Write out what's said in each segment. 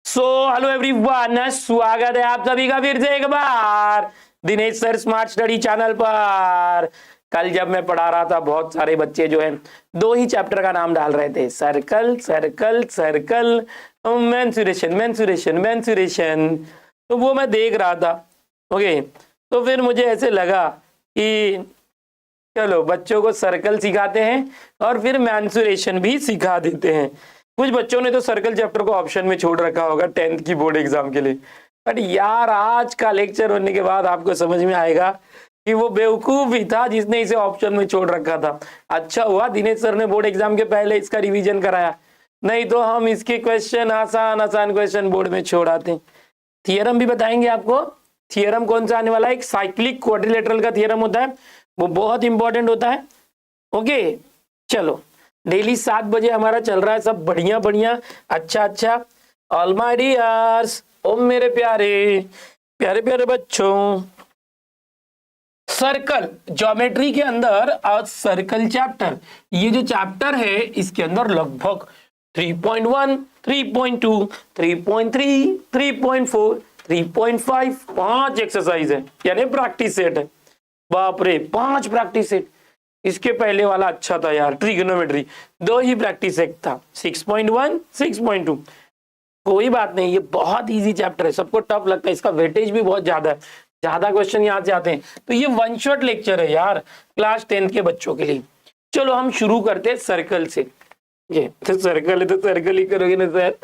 So hello everyone, स्वागत है आप सभी का फिर से एक बार Dinesh sir smart study channel पर। कल जब मैं पढ़ा रहा था बहुत सारे बच्चे जो है दो ही चैप्टर का नाम डाल रहे थे, circle circle circle, mensuration mensuration mensuration. तो वो मैं देख रहा था। ओके, तो फिर मुझे ऐसे लगा कि चलो बच्चों को सर्कल सिखाते हैं और फिर मेंसुरेशन भी सिखा देते हैं। कुछ बच्चों ने तो सर्कल चैप्टर को ऑप्शन में छोड़ रखा होगा 10th की बोर्ड एग्जाम के लिए, बट यार आज का लेक्चर होने के बाद आपको समझ में आएगा कि वो बेवकूफ ही था जिसने इसे ऑप्शन में छोड़ रखा था। अच्छा हुआ दिनेश सर ने बोर्ड एग्जाम के पहले इसका रिवीजन कराया, नहीं तो हम इसके क्वेश्चन आसान आसान क्वेश्चन बोर्ड में छोड़ आते। थियरम भी बताएंगे आपको। थियरम कौन सा आने वाला है, एक साइक्लिक क्वाड्रिलेटरल का थियरम होता है, वो बहुत इंपॉर्टेंट होता है। ओके चलो, डेली 7 बजे हमारा चल रहा है सब बढ़िया बढ़िया, अच्छा अच्छा। ऑल माय डियर्स, ओ मेरे प्यारे प्यारे प्यारे बच्चों, सर्कल ज्योमेट्री के अंदर आज सर्कल चैप्टर, ये जो चैप्टर है इसके अंदर लगभग 3.1, 3.2, 3.3, 3.4, 3.5 5 एक्सरसाइज है, यानी प्रैक्टिस सेट है। बाप रे 5 प्रैक्टिस सेट। इसके पहले वाला अच्छा था यार, ट्रिग्नोमेट्री, 2 ही प्रैक्टिस सेट था, 6.1, 6.2। कोई बात नहीं, ये बहुत इजी चैप्टर है, सबको टफ लगता है, इसका वेटेज भी बहुत ज्यादा है, ज्यादा क्वेश्चन यहाँ से आते हैं, तो ये वन शॉट लेक्चर है यार क्लास 10th के बच्चों के लिए। चलो हम शुरू करते हैं सर्कल से। ये तो सर्कल है तो सर्कल ही करोगे ना सर?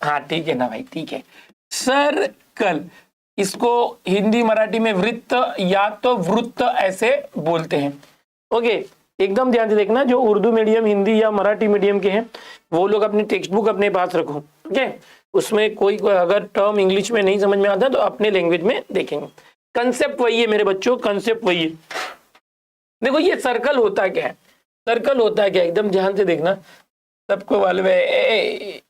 हाँ ठीक है ना भाई, ठीक है। सर्कल, इसको हिंदी मराठी में वृत्त या तो वृत्त ऐसे बोलते हैं। ओके, एकदम ध्यान से देखना, जो उर्दू मीडियम, हिंदी या मराठी मीडियम के हैं वो लोग अपनी टेक्स्ट बुक अपने पास रखो। ओके, उसमें कोई अगर टर्म इंग्लिश में नहीं समझ में आता तो अपने लैंग्वेज में देखेंगे। कंसेप्ट वही है मेरे बच्चों, कंसेप्ट वही है। देखो ये सर्कल होता क्या है, सर्कल होता है क्या, एकदम ध्यान से देखना, सबको मालूम है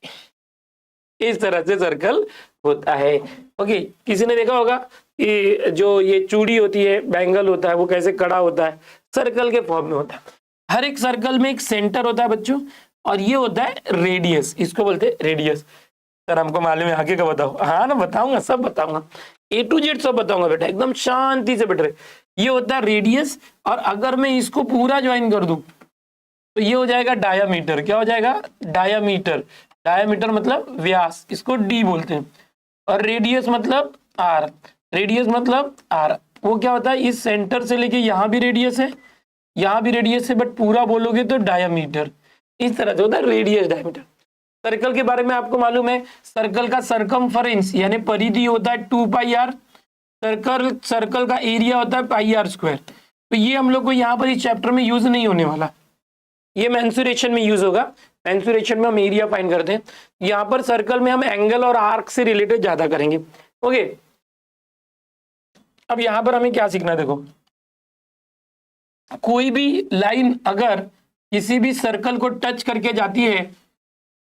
इस तरह से सर्कल होता है। ओके, किसी ने देखा होगा कि जो ये चूड़ी होती है, बैंगल होता है, वो कैसे कड़ा होता है, सर्कल के फॉर्म में होता है। हर एक सर्कल में एक सेंटर होता है बच्चों, और ये होता है रेडियस, इसको बोलते हैं रेडियस। सर हमको मालूम है, आगे का बताओ। हाँ ना, बताऊंगा, सब बताऊंगा, A to Z सब बताऊंगा बेटा, एकदम शांति से बैठ रहे। ये होता है रेडियस, और अगर मैं इसको पूरा ज्वाइन कर दूं तो ये हो जाएगा डायामीटर। क्या हो जाएगा? डायामीटर। डायामीटर मतलब व्यास, इसको डी बोलते हैं, और रेडियस मतलब आर। रेडियस मतलब आर, वो क्या होता है, इस सेंटर से लेके यहाँ भी रेडियस है, यहाँ भी रेडियस है, बट पूरा बोलोगे तो डायामीटर। इस तरह से होता है रेडियस, डायमीटर। सर्कल के बारे में आपको मालूम है, सर्कल का सरकमफरेंस यानी परिधि होता है 2 पाई आर। सर्कल का एरिया होता है पाई आर स्क्वायर। तो ये हम लोग को यहाँ पर इस चैप्टर में यूज नहीं होने वाला, ये मेंसुरेशन में यूज होगा। मेंसुरेशन में हम एरिया फाइंड करते हैं, यहाँ पर सर्कल में हम एंगल और आर्क से रिलेटेड ज्यादा करेंगे। ओके, अब यहाँ पर हमें क्या सीखना है, देखो कोई भी लाइन अगर किसी भी सर्कल को टच करके जाती है,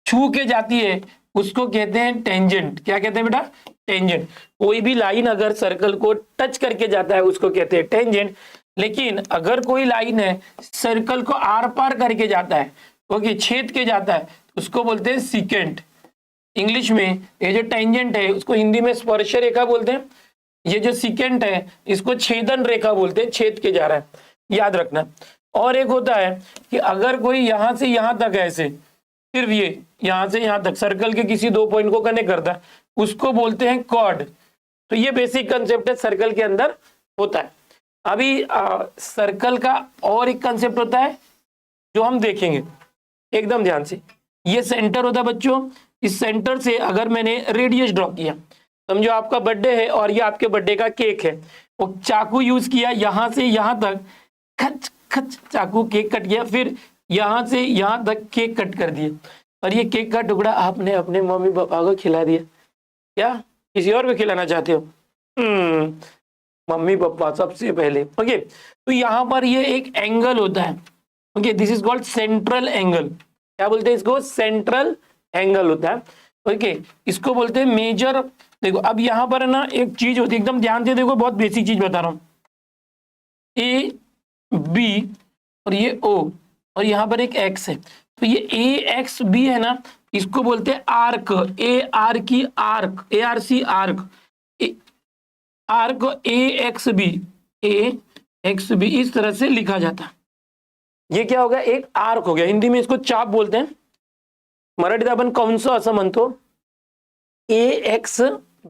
छू के जाती है, उसको कहते हैं टेंजेंट। क्या कहते हैं बेटा? टेंजेंट। कोई भी लाइन अगर सर्कल को टच करके जाता है उसको कहते हैं टेंजेंट। लेकिन अगर कोई लाइन है सर्कल को आर पार करके जाता है, ओके, छेद के जाता है, उसको बोलते हैं सीकेंट। इंग्लिश में ये जो टेंजेंट है उसको हिंदी में स्पर्श रेखा बोलते हैं, ये जो सीकेंट है इसको छेदन रेखा बोलते हैं, छेद के जा रहा है, याद रखना। और एक होता है कि अगर कोई यहां से यहां तक ऐसे, सिर्फ ये यहां से यहां तक सर्कल के किसी 2 पॉइंट को कनेक्ट करता है, उसको बोलते हैं कॉर्ड। तो ये बेसिक कंसेप्ट है, सर्कल के अंदर होता है। अभी सर्कल का और एक कंसेप्ट होता है जो हम देखेंगे, एकदम ध्यान से। ये सेंटर होता है बच्चों, इस सेंटर से अगर मैंने रेडियस ड्रॉ किया, समझो आपका बर्थडे है और ये आपके बर्थडे का केक है, वो चाकू यूज किया, यहां से यहां तक खच खच चाकू केक कट गया, फिर यहां से यहां तक केक कट कर दिया, और ये केक का टुकड़ा आपने अपने मम्मी पापा को खिला दिया। क्या किसी और को खिलाना चाहते हो? मम्मी पापा सबसे पहले। ओके, तो यहां पर ये एक एंगल होता है, okay, this is called central angle. क्या बोलते हैं इसको? सेंट्रल एंगल होता है। ओके, इसको बोलते हैं मेजर। देखो अब यहां पर है ना एक चीज होती है, एकदम ध्यान से देखो, बहुत बेसिक चीज बता रहा हूं। ए बी और ये ओ, और यहाँ पर एक एक्स है, तो ये ए एक्स बी है ना, इसको बोलते हैं आर्क, ए आर की arc, A R C arc, arc A x B, A x B इस तरह से लिखा जाता है। ये क्या हो गया, एक आर्क हो गया। हिंदी में इसको चाप बोलते हैं, मराठीत आपण कंस असं म्हणतो, ए एक्स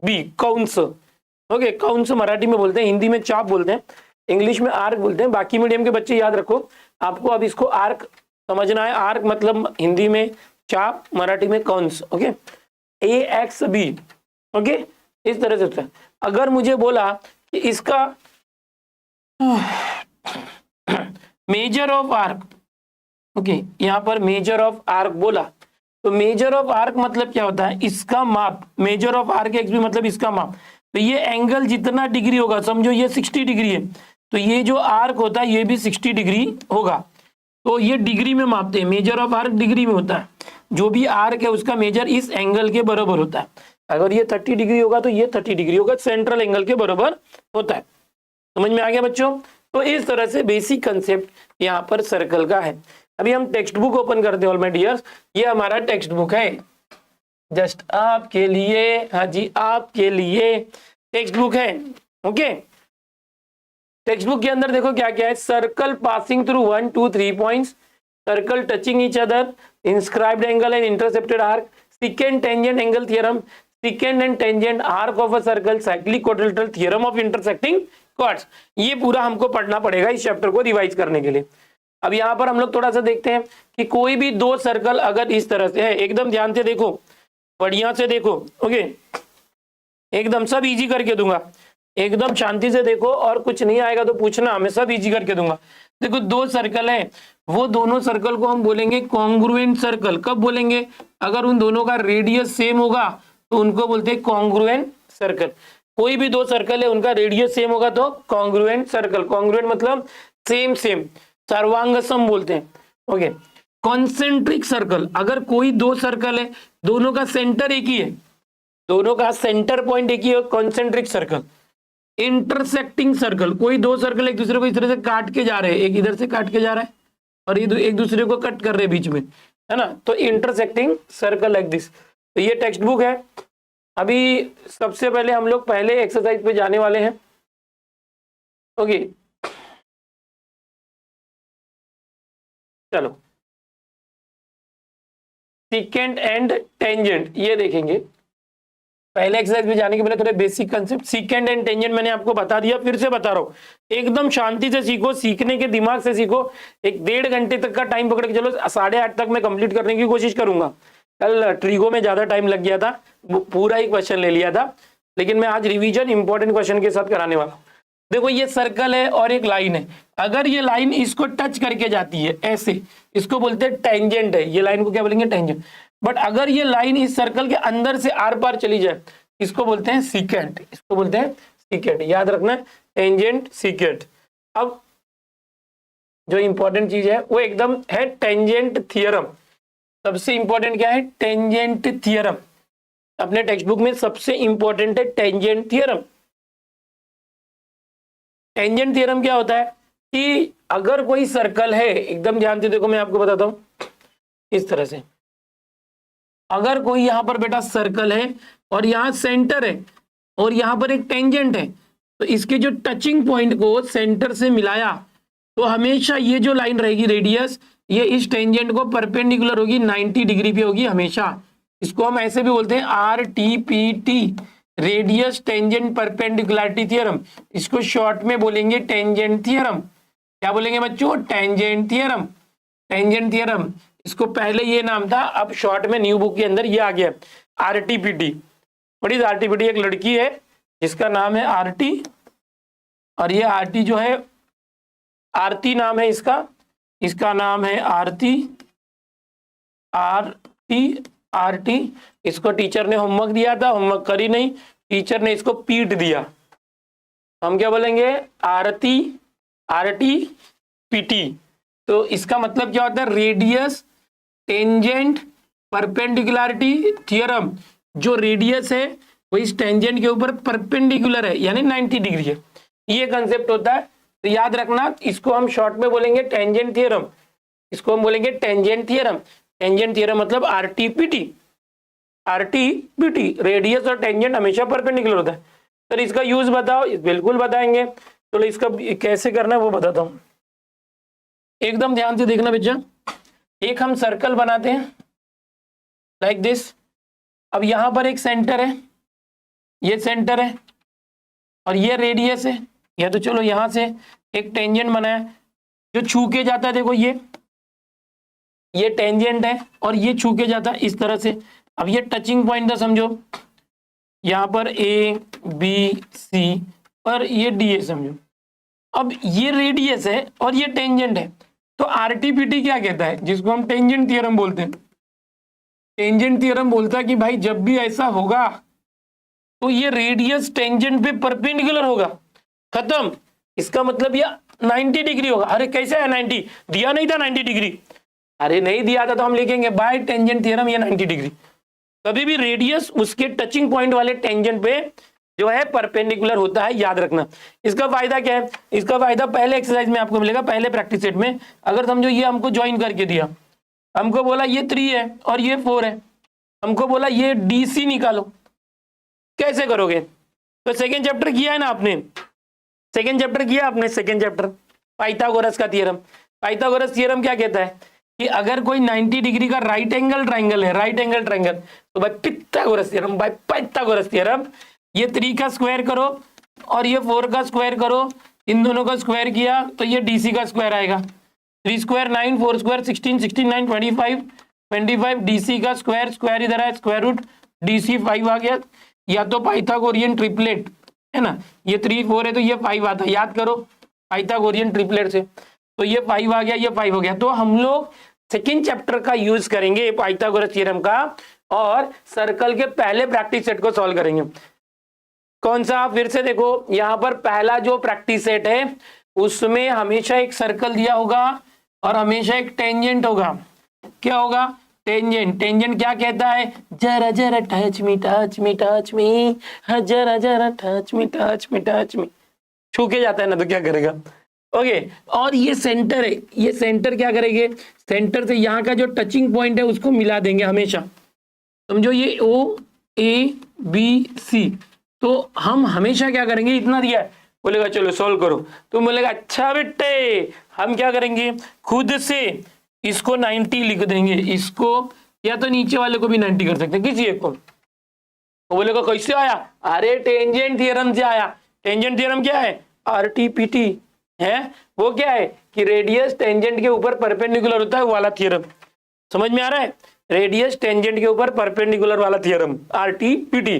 बी कंस, ओके कंस मराठी में बोलते हैं, हिंदी में चाप बोलते हैं, इंग्लिश में आर्क बोलते हैं। बाकी मीडियम के बच्चे याद रखो, आपको अब इसको आर्क समझना है। आर्क मतलब हिंदी में चाप, मराठी में कंस, ओके ए एक्स बी, ओके इस तरह से होता है। अगर मुझे बोला कि इसका मेजर ऑफ आर्क, ओके यहाँ पर मेजर ऑफ आर्क बोला, तो मेजर ऑफ आर्क मतलब क्या होता है, इसका माप, major of arc X B मतलब इसका माप। तो ये एंगल जितना डिग्री होगा, समझो ये 60 डिग्री है, तो ये जो आर्क होता है ये भी 60 डिग्री होगा। तो ये डिग्री में मापते हैं, मेजर ऑफ आर्क डिग्री में होता है। जो भी आर्क है उसका मेजर इस एंगल के बराबर होता है। अगर ये 30 डिग्री होगा तो ये 30 डिग्री होगा, सेंट्रल एंगल के बराबर होता है। समझ में आ गया बच्चों? तो इस तरह से बेसिक कंसेप्ट यहाँ पर सर्कल का है। अभी हम टेक्स्ट बुक ओपन करते हैं ऑल माय डियर्स, ये हमारा टेक्स्ट बुक है, जस्ट आपके लिए, हाँ जी आपके लिए टेक्स्ट बुक है। ओके टेक्स्ट बुक के अंदर देखो क्या क्या है, circle passing through 1 2 3 points, circle touching each other, inscribed angle and intercepted arc, secant tangent angle theorem, secant and tangent arc of a circle, cyclic quadrilateral, theorem of intersecting chords. ये पूरा हमको पढ़ना पड़ेगा इस चैप्टर को revise करने के लिए। अब यहाँ पर हम लोग थोड़ा सा देखते हैं कि कोई भी दो सर्कल अगर इस तरह से है, एकदम ध्यान से देखो, बढ़िया से देखो, ओके एकदम सब इजी करके दूंगा, एकदम शांति से देखो, और कुछ नहीं आएगा तो पूछना, मैं सब इजी करके दूंगा। देखो दो सर्कल है, वो दोनों सर्कल को हम बोलेंगे कॉन्ग्रुएंट सर्कल। कब बोलेंगे? अगर उन दोनों का रेडियस सेम होगा तो उनको बोलते हैं कॉन्ग्रुएंट सर्कल। कोई भी दो सर्कल है उनका रेडियस सेम होगा तो कॉन्ग्रुएंट सर्कल। कॉन्ग्रुएंट मतलब सेम सेम, सर्वांगसम बोलते हैं। ओके कॉन्सेंट्रिक सर्कल, अगर कोई दो सर्कल है दोनों का सेंटर एक ही है, दोनों का सेंटर पॉइंट एक ही है, कॉन्सेंट्रिक सर्कल। इंटरसेक्टिंग सर्कल, कोई दो सर्कल एक दूसरे को इस तरह से काट के जा रहे हैं, एक इधर से काट के जा रहा है और ये एक दूसरे को कट कर रहे हैं बीच में, है ना, तो इंटरसेक्टिंग सर्कल लाइक दिस। तो ये टेक्स्ट बुक है। अभी सबसे पहले हम लोग पहले एक्सरसाइज पे जाने वाले हैं। ओके चलो सीकेंट एंड टेंजेंट ये देखेंगे। पहले एक्सरसाइज में जाने के पहले थोड़े basic concept, secant and tangent मैंने आपको बता दिया, फिर से बता रहा हूँ, एकदम शांति से सीखो, सीखने के दिमाग से सीखो। एक 1.5 घंटे तक का टाइम पकड़ के चलो, 8:30 तक मैं कंप्लीट करने की कोशिश करूंगा। कल ट्रिगो में ज्यादा टाइम लग गया था, पूरा ही क्वेश्चन ले लिया था, लेकिन मैं आज रिवीजन इंपॉर्टेंट क्वेश्चन के साथ कराने वाला हूँ। देखो ये सर्कल है और एक लाइन है, अगर ये लाइन इसको टच करके जाती है ऐसे, इसको बोलते हैं टेंजेंट है। ये लाइन को क्या बोलेंगे? टेंजेंट। बट अगर ये लाइन इस सर्कल के अंदर से आर पार चली जाए, इसको बोलते हैं सीकेंट, इसको बोलते हैं सीकेंट। याद रखना टेंजेंट सीकेंट। अब जो इंपॉर्टेंट चीज है वो एकदम है टेंजेंट थ्योरम। सबसे इंपॉर्टेंट क्या है? Tangent theorem. अपने टेक्स्ट बुक में सबसे इंपॉर्टेंट है टेंजेंट थ्योरम। टेंजेंट थ्योरम क्या होता है कि अगर कोई सर्कल है, एकदम ध्यान से देखो, मैं आपको बताता हूं इस तरह से, अगर कोई यहां पर बेटा सर्कल है और यहां सेंटर है और यहां पर एक टेंजेंट है, तो इसके जो टचिंग पॉइंट को सेंटर से मिलाया तो हमेशा ये जो लाइन रहेगी रेडियस, ये इस टेंजेंट को परपेंडिकुलर होगी, 90 डिग्री पे होगी हमेशा। इसको हम ऐसे भी बोलते हैं RTPT, radius tangent perpendicularity theorem. इसको शॉर्ट में बोलेंगे टेंजेंट थ्योरम। क्या बोलेंगे बच्चों? Tangent theorem. टेंजेंट थ्योरम, इसको पहले ये नाम था, अब शॉर्ट में न्यू बुक के अंदर ये आ गया RTPT। What is RTPT? एक लड़की है जिसका नाम है आरती, और ये आरती जो है, आरती नाम है इसका, इसका नाम है आरती, आरती। इसको टीचर ने होमवर्क दिया था, होमवर्क करी नहीं, टीचर ने इसको पीट दिया। हम क्या बोलेंगे? RTPT। तो इसका मतलब क्या होता है? Radius tangent perpendicularity theorem. जो रेडियस है वो इस टेंजेंट के ऊपर परपेंडिकुलर है, यानी 90 डिग्री है, ये कंसेप्ट होता है। तो याद रखना, इसको हम शॉर्ट में बोलेंगे टेंजेंट थ्योरम, इसको हम बोलेंगे टेंजेंट थ्योरम। टेंजेंट थ्योरम मतलब आरटीपीटी, आरटीपीटी, रेडियस और टेंजेंट हमेशा परपेंडिकुलर होता है। सर इसका यूज बताओ, बिल्कुल बताएंगे। तो इसका कैसे करना है वो बताता हूं, एकदम ध्यान से देखना बच्चा। एक हम सर्कल बनाते हैं लाइक दिस। अब यहां पर एक सेंटर है, ये सेंटर है और ये रेडियस है। या तो चलो यहां से एक टेंजेंट बनाया जो छू के जाता है, देखो ये टेंजेंट है और ये छू के जाता है इस तरह से। अब ये टचिंग पॉइंट था समझो, यहां पर ए बी सी और ये डी है समझो। अब ये रेडियस है और ये टेंजेंट है, तो आरटीपीटी क्या कहता है, जिसको हम टेंजेंट थ्योरम बोलते हैं। टेंजेंट थ्योरम बोलता है कि भाई जब भी ऐसा होगा तो ये रेडियस टेंजेंट पे परपेंडिकुलर होगा, खत्म। इसका मतलब ये 90 डिग्री होगा। अरे कैसे है 90, दिया नहीं था 90 डिग्री, अरे नहीं दिया था तो हम लिखेंगे बाय टेंजेंट थ्योरम ये 90 डिग्री। कभी भी रेडियस उसके टचिंग पॉइंट वाले टेंजेंट पे जो है परपेंडिकुलर होता है, याद रखना। इसका फायदा क्या है, इसका फायदा पहले एक्सरसाइज में आपको मिलेगा, पहले प्रैक्टिस सेट में। अगर समझो ये हमको ज्वाइन करके दिया, हमको बोला ये 3 है और ये 4 है, हमको बोला ये डीसी निकालो, कैसे करोगे। तो सेकेंड चैप्टर किया है ना आपने, सेकेंड चैप्टर किया आपने, सेकेंड चैप्टर पाइथागोरस का थ्योरम। पाइथागोरस थ्योरम क्या कहता है कि अगर कोई 90 डिग्री का राइट एंगल ट्राइंगल है, राइट एंगल ट्राइंगल, तो भाई पिथागोरस थ्योरम, भाई पाइथागोरस थ्योरम, ये 3 का स्क्वायर करो और ये 4 का स्क्वायर करो, इन दोनों का स्क्वायर किया तो ये डीसी का स्क्वायर आएगा। 3 स्क्वायर 9, 4 स्क्वायर 16, 16 9 25, 25 डीसी का स्क्वायर, स्क्वायर इधर है, स्क्वायर रूट डीसी 5 आ गया। या तो पाइथागोरियन ट्रिपलेट है ना, ये 3 4 है तो ये 5 आता है, याद करो पाइथागोरियन ट्रिपलेट से, तो ये 5 आ गया, ये 5 हो गया। तो हम लोग सेकेंड चैप्टर का यूज करेंगे पाइथागोरस थ्योरम का, और सर्कल के पहले प्रैक्टिस सेट को सॉल्व करेंगे। कौन सा, फिर से देखो यहाँ पर पहला जो प्रैक्टिस सेट है उसमें हमेशा एक सर्कल दिया होगा और हमेशा एक टेंजेंट होगा। क्या होगा, टेंजेंट। टेंजेंट क्या कहता है, जरा जरा touch me touch me touch me, जरा जरा touch me touch me touch me, छू के जाता है ना तो क्या करेगा, ओके। और ये सेंटर है, ये सेंटर क्या करेंगे, सेंटर से यहाँ का जो टचिंग पॉइंट है उसको मिला देंगे हमेशा, समझो ये ओ ए बी सी। तो हम हमेशा क्या करेंगे, इतना दिया है, बोलेगा चलो सॉल्व करो, तो बोलेगा अच्छा बेटे हम क्या करेंगे, खुद से इसको 90 लिख देंगे, इसको या तो नीचे वाले को भी 90 कर सकते हैं, किसी एक को। तो बोलेगा कैसे आया, अरे टेंजेंट थ्योरम से आया। टेंजेंट थ्योरम क्या है, आरटीपीटी है, वो क्या है कि रेडियस टेंजेंट के ऊपर परपेंडिकुलर होता है वाला थ्योरम। समझ में आ रहा है, रेडियस टेंजेंट के ऊपर परपेंडिकुलर वाला थ्योरम आरटीपीटी।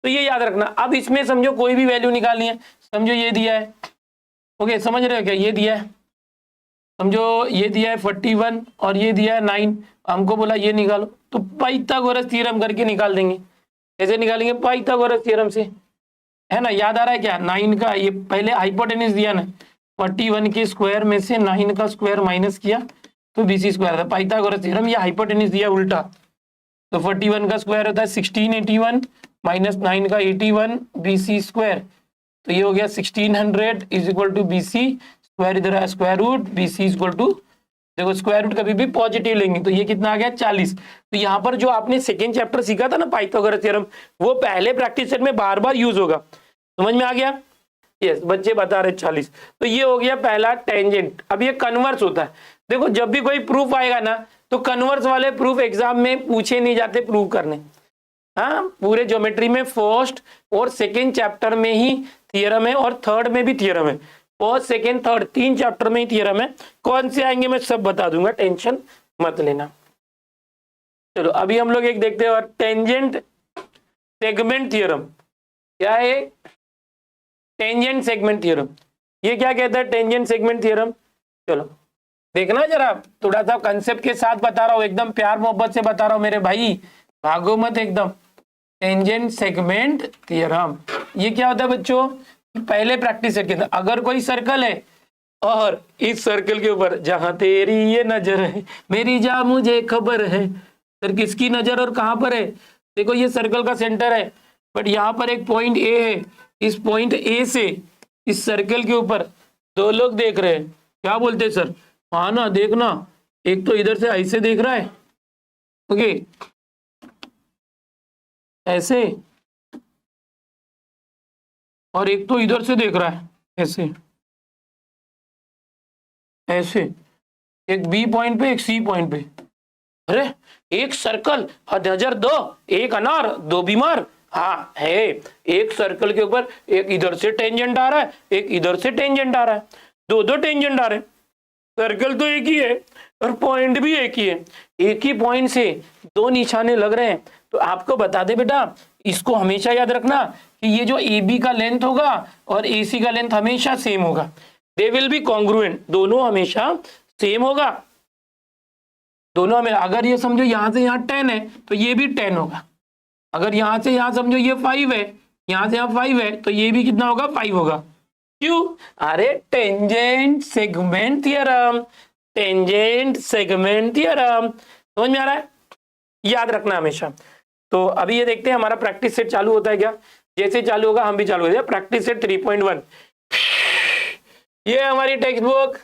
तो ये याद रखना। अब इसमें समझो कोई भी वैल्यू निकालनी है, समझो ये दिया है, ओके समझ रहे हो क्या, ये दिया है, समझो ये दिया है 41 और ये दिया है 9, हमको बोला ये निकालो, तो पाइथागोरस थ्योरम करके निकाल देंगे। कैसे निकालेंगे, पाइथागोरस थ्योरम से, है ना। याद आ रहा है क्या, 9 का ये पहले हाइपोटेन्यूज दिया ना, 41 के स्क्वायर में से 9 का स्क्वायर माइनस किया तो बीसी स्क्वायर था। पाइथागोरस थ्योरम, ये हाइपोटेन्यूज दिया उल्टा, तो 41 का स्क्वायर होता है 1681 माइनस 9 का 81 बीसी स्क्वायर, तो ये हो गया 1600 is equal to BC square, इधर है square root BC is equal to, देखो स्क्वायर रूट कभी भी पॉजिटिव लेंगे, तो ये कितना आ गया 40। तो यहाँ पर जो आपने सेकेंड चैप्टर सीखा था ना पाइथागोरस थ्योरम, वो पहले प्रैक्टिस सेट में बार बार यूज होगा। समझ में आ गया, यस बच्चे बता रहे 40। तो ये हो गया पहला टेंजेंट। अब ये कन्वर्स होता है, देखो जब भी कोई प्रूफ आएगा ना तो कन्वर्स वाले प्रूफ एग्जाम में पूछे नहीं जाते प्रूव करने, हाँ पूरे ज्योमेट्री में फर्स्ट और सेकेंड चैप्टर में ही थियरम है और थर्ड में भी थियरम है, फर्स्ट सेकेंड थर्ड 3 चैप्टर में ही थियरम है। कौन से आएंगे मैं सब बता दूंगा, टेंशन मत लेना। चलो अभी हम लोग एक देखते हैं, टेंजेंट सेगमेंट थियरम। क्या है, टेंजेंट सेगमेंट थियरम, ये क्या कहता है टेंजेंट सेगमेंट थियरम। चलो देखना जरा, थोड़ा सा कंसेप्ट के साथ बता रहा हूँ, एकदम प्यार मोहब्बत से बता रहा हूँ मेरे भाई, भागो मत एकदम। टेंजेंट सेगमेंट थियरम ये क्या होता है बच्चों, पहले प्रैक्टिस सेट के अंदर अगर कोई सर्कल है और इस सर्कल के ऊपर जहां तेरी ये नजर है मेरी जा मुझे खबर है, सर किसकी नजर और कहां पर है, देखो ये सर्कल का सेंटर है, बट यहाँ पर एक पॉइंट ए है, इस पॉइंट ए से इस सर्कल के ऊपर 2 लोग देख रहे हैं, क्या बोलते हैं सर, हाँ ना देखना, एक तो इधर से ऐसे देख रहा है ओके, ऐसे, और एक तो इधर से देख रहा है ऐसे, ऐसे, एक बी पॉइंट पे एक सी पॉइंट पे। अरे एक सर्कल, नजर दो, एक अनार दो बीमार। हाँ है, एक सर्कल के ऊपर एक इधर से टेंजेंट आ रहा है, एक इधर से टेंजेंट आ रहा है, दो दो टेंजेंट आ रहे हैं। सर्कल तो एक ही है और पॉइंट भी एक ही है, एक ही पॉइंट से दो निशाने लग रहे हैं। तो आपको बता दे बेटा, इसको हमेशा याद रखना कि ये जो ए बी का लेंथ होगा और ए सी का लेंथ हमेशा सेम होगा, दे विल बी कॉन्ग्रुएंट, दोनों हमेशा सेम होगा, दोनों में। अगर ये समझो यहां से यहाँ 10 है तो ये भी 10 होगा, अगर यहां से यहां समझो ये 5 है, यहां से यहाँ 5 है तो ये भी कितना होगा, 5 होगा। क्यों? अरे tangent segment theorem, tangent segment theorem, समझ में आ रहा है? याद रखना हमेशा। तो अभी ये देखते हैं हमारा प्रैक्टिस सेट चालू होता है क्या। जैसे चालू होगा हम भी चालू हो जाए। प्रैक्टिस सेट 3.1, ये हमारी टेक्स्ट बुक,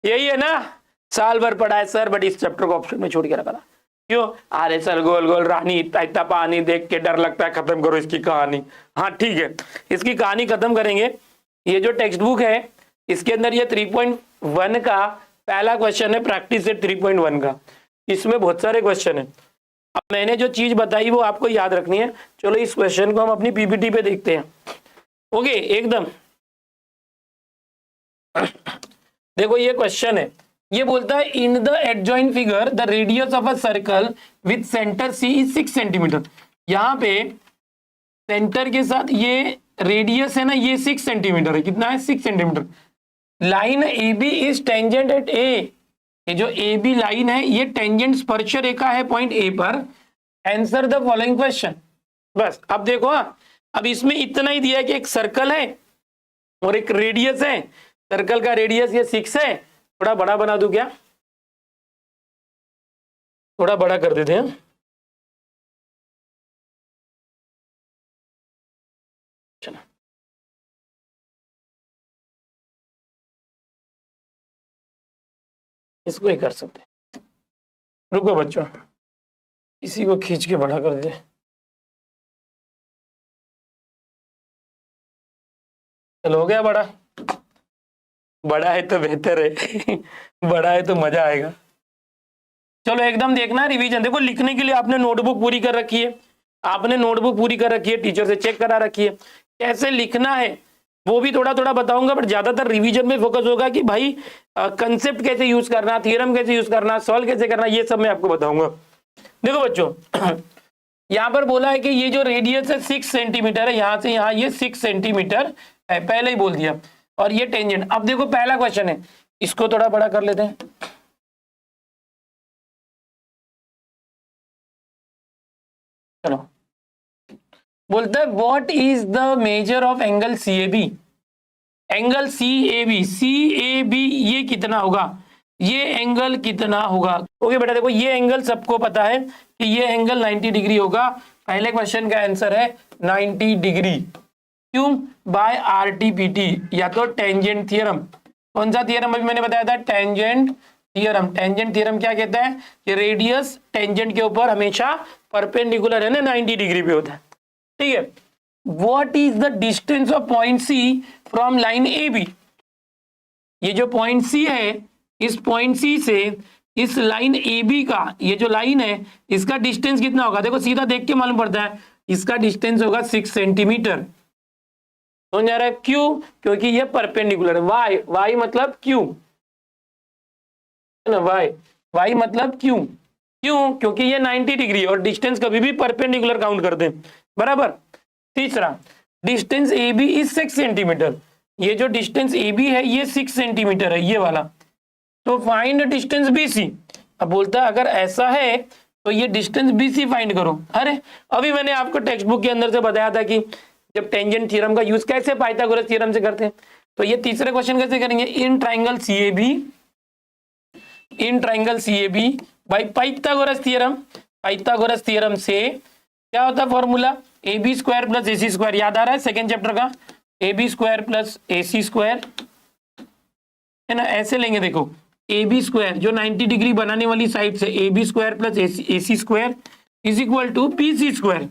यही है ना, साल भर पढ़ा है सर, बट इस चैप्टर को ऑप्शन में छोड़ के रखा था। क्यों? अरे सर गोल गोल रानी, इतना इतना पानी देख के डर लगता है, खत्म करो इसकी कहानी। हाँ ठीक है, इसकी कहानी खत्म करेंगे। ये जो टेक्स्ट बुक है इसके अंदर ये 3.1 का पहला क्वेश्चन है, प्रैक्टिस सेट 3.1 का। इसमें बहुत सारे क्वेश्चन है। अब मैंने जो चीज बताई वो आपको याद रखनी है। चलो इस क्वेश्चन को हम अपनी पीपीटी पे देखते हैं। ओके, एकदम देखो ये क्वेश्चन है, ये बोलता है in the adjoint figure the radius of a circle with centre C is 6 centimetre. यहाँ पे सेंटर के साथ ये रेडियस है ना, ये 6 सेंटीमीटर है। कितना है? 6 centimetre. Line A B is tangent at A, ये जो ए बी लाइन है ये टेंजेंट स्पर्श रेखा है पॉइंट ए पर। Answer the following question. बस अब देखो, अब इसमें इतना ही दिया है कि एक सर्कल है और एक रेडियस है। सर्कल का रेडियस ये 6 है। थोड़ा बड़ा बना दूं क्या? थोड़ा बड़ा कर देते हैं। चलो इसको ही कर सकते हैं। रुको बच्चों, इसी को खींच के बड़ा कर दे। चलो हो गया बड़ा, बड़ा है तो बेहतर है बड़ा है तो मजा आएगा। चलो एकदम देखना, रिवीजन देखो। लिखने के लिए आपने नोटबुक पूरी कर रखी है, आपने नोटबुक पूरी कर रखी है, टीचर से चेक करा रखी है। कैसे लिखना है वो भी थोड़ा थोड़ा बताऊंगा, बट ज्यादातर रिवीजन में फोकस होगा कि भाई कंसेप्ट कैसे यूज करना, थ्योरम कैसे यूज करना, सॉल्व कैसे करना, ये सब मैं आपको बताऊंगा। देखो बच्चों यहाँ पर बोला है कि ये जो रेडियस है 6 सेंटीमीटर है, यहां से यहाँ ये 6 सेंटीमीटर है, पहले ही बोल दिया। और ये टेंजेंट। अब देखो पहला क्वेश्चन है, इसको थोड़ा बड़ा कर लेते हैं। चलो, बोलता है what is the measure of angle C A B. Angle C A B, C A B ये कितना होगा, ये एंगल कितना होगा। ओके बेटा देखो, ये एंगल सबको पता है कि ये एंगल 90 डिग्री होगा। पहले क्वेश्चन का आंसर है 90 डिग्री। क्यों? By R T P T, या तो टेंजेंट थ्योरम। कौन सा थ्योरम अभी मैंने बताया था? Tangent theorem. टेंजेंट थ्योरम क्या कहता है कि रेडियस टेंजेंट के ऊपर हमेशा परपेंडिकुलर है ना, 90 डिग्री पे होता है। ठीक है। What is the distance of point C from line A B. ये जो पॉइंट सी है, इस पॉइंट सी से इस लाइन ए बी का, ये जो लाइन है इसका डिस्टेंस कितना होगा। देखो सीधा देख के मालूम पड़ता है, इसका डिस्टेंस होगा 6 सेंटीमीटर। समझ आ रहा है? क्यों? क्योंकि ये परपेंडिकुलर है। वाई, वाई मतलब क्यों है ना, वाई, वाई मतलब क्यों। क्यों? क्योंकि ये 90 डिग्री और डिस्टेंस कभी भी परपेंडिकुलर काउंट करते हैं, बराबर। तीसरा, distance A B is 6 centimetre. ये जो डिस्टेंस ए बी है ये 6 सेंटीमीटर है, ये वाला। तो फाइंड डिस्टेंस बी सी। अब बोलता है अगर ऐसा है तो ये डिस्टेंस बी सी फाइंड करो। अरे अभी मैंने आपको टेक्स्ट बुक के अंदर से बताया था कि जब टेंजेंट थ्योरम का यूज कैसे पाइथागोरस थ्योरम से करते हैं। तो ये तीसरे क्वेश्चन कैसे करेंगे? In triangle C A B, in triangle C A B by Pythagoras theorem. Pythagoras theorem से क्या होता है formula? A B square plus A C square. याद आ रहा है सेकेंड चैप्टर का? A B square plus A C square है ना, ऐसे लेंगे। देखो ए बी स्क्वायर जो 90 डिग्री बनाने वाली साइड से A B square plus A C square is equal to B C square.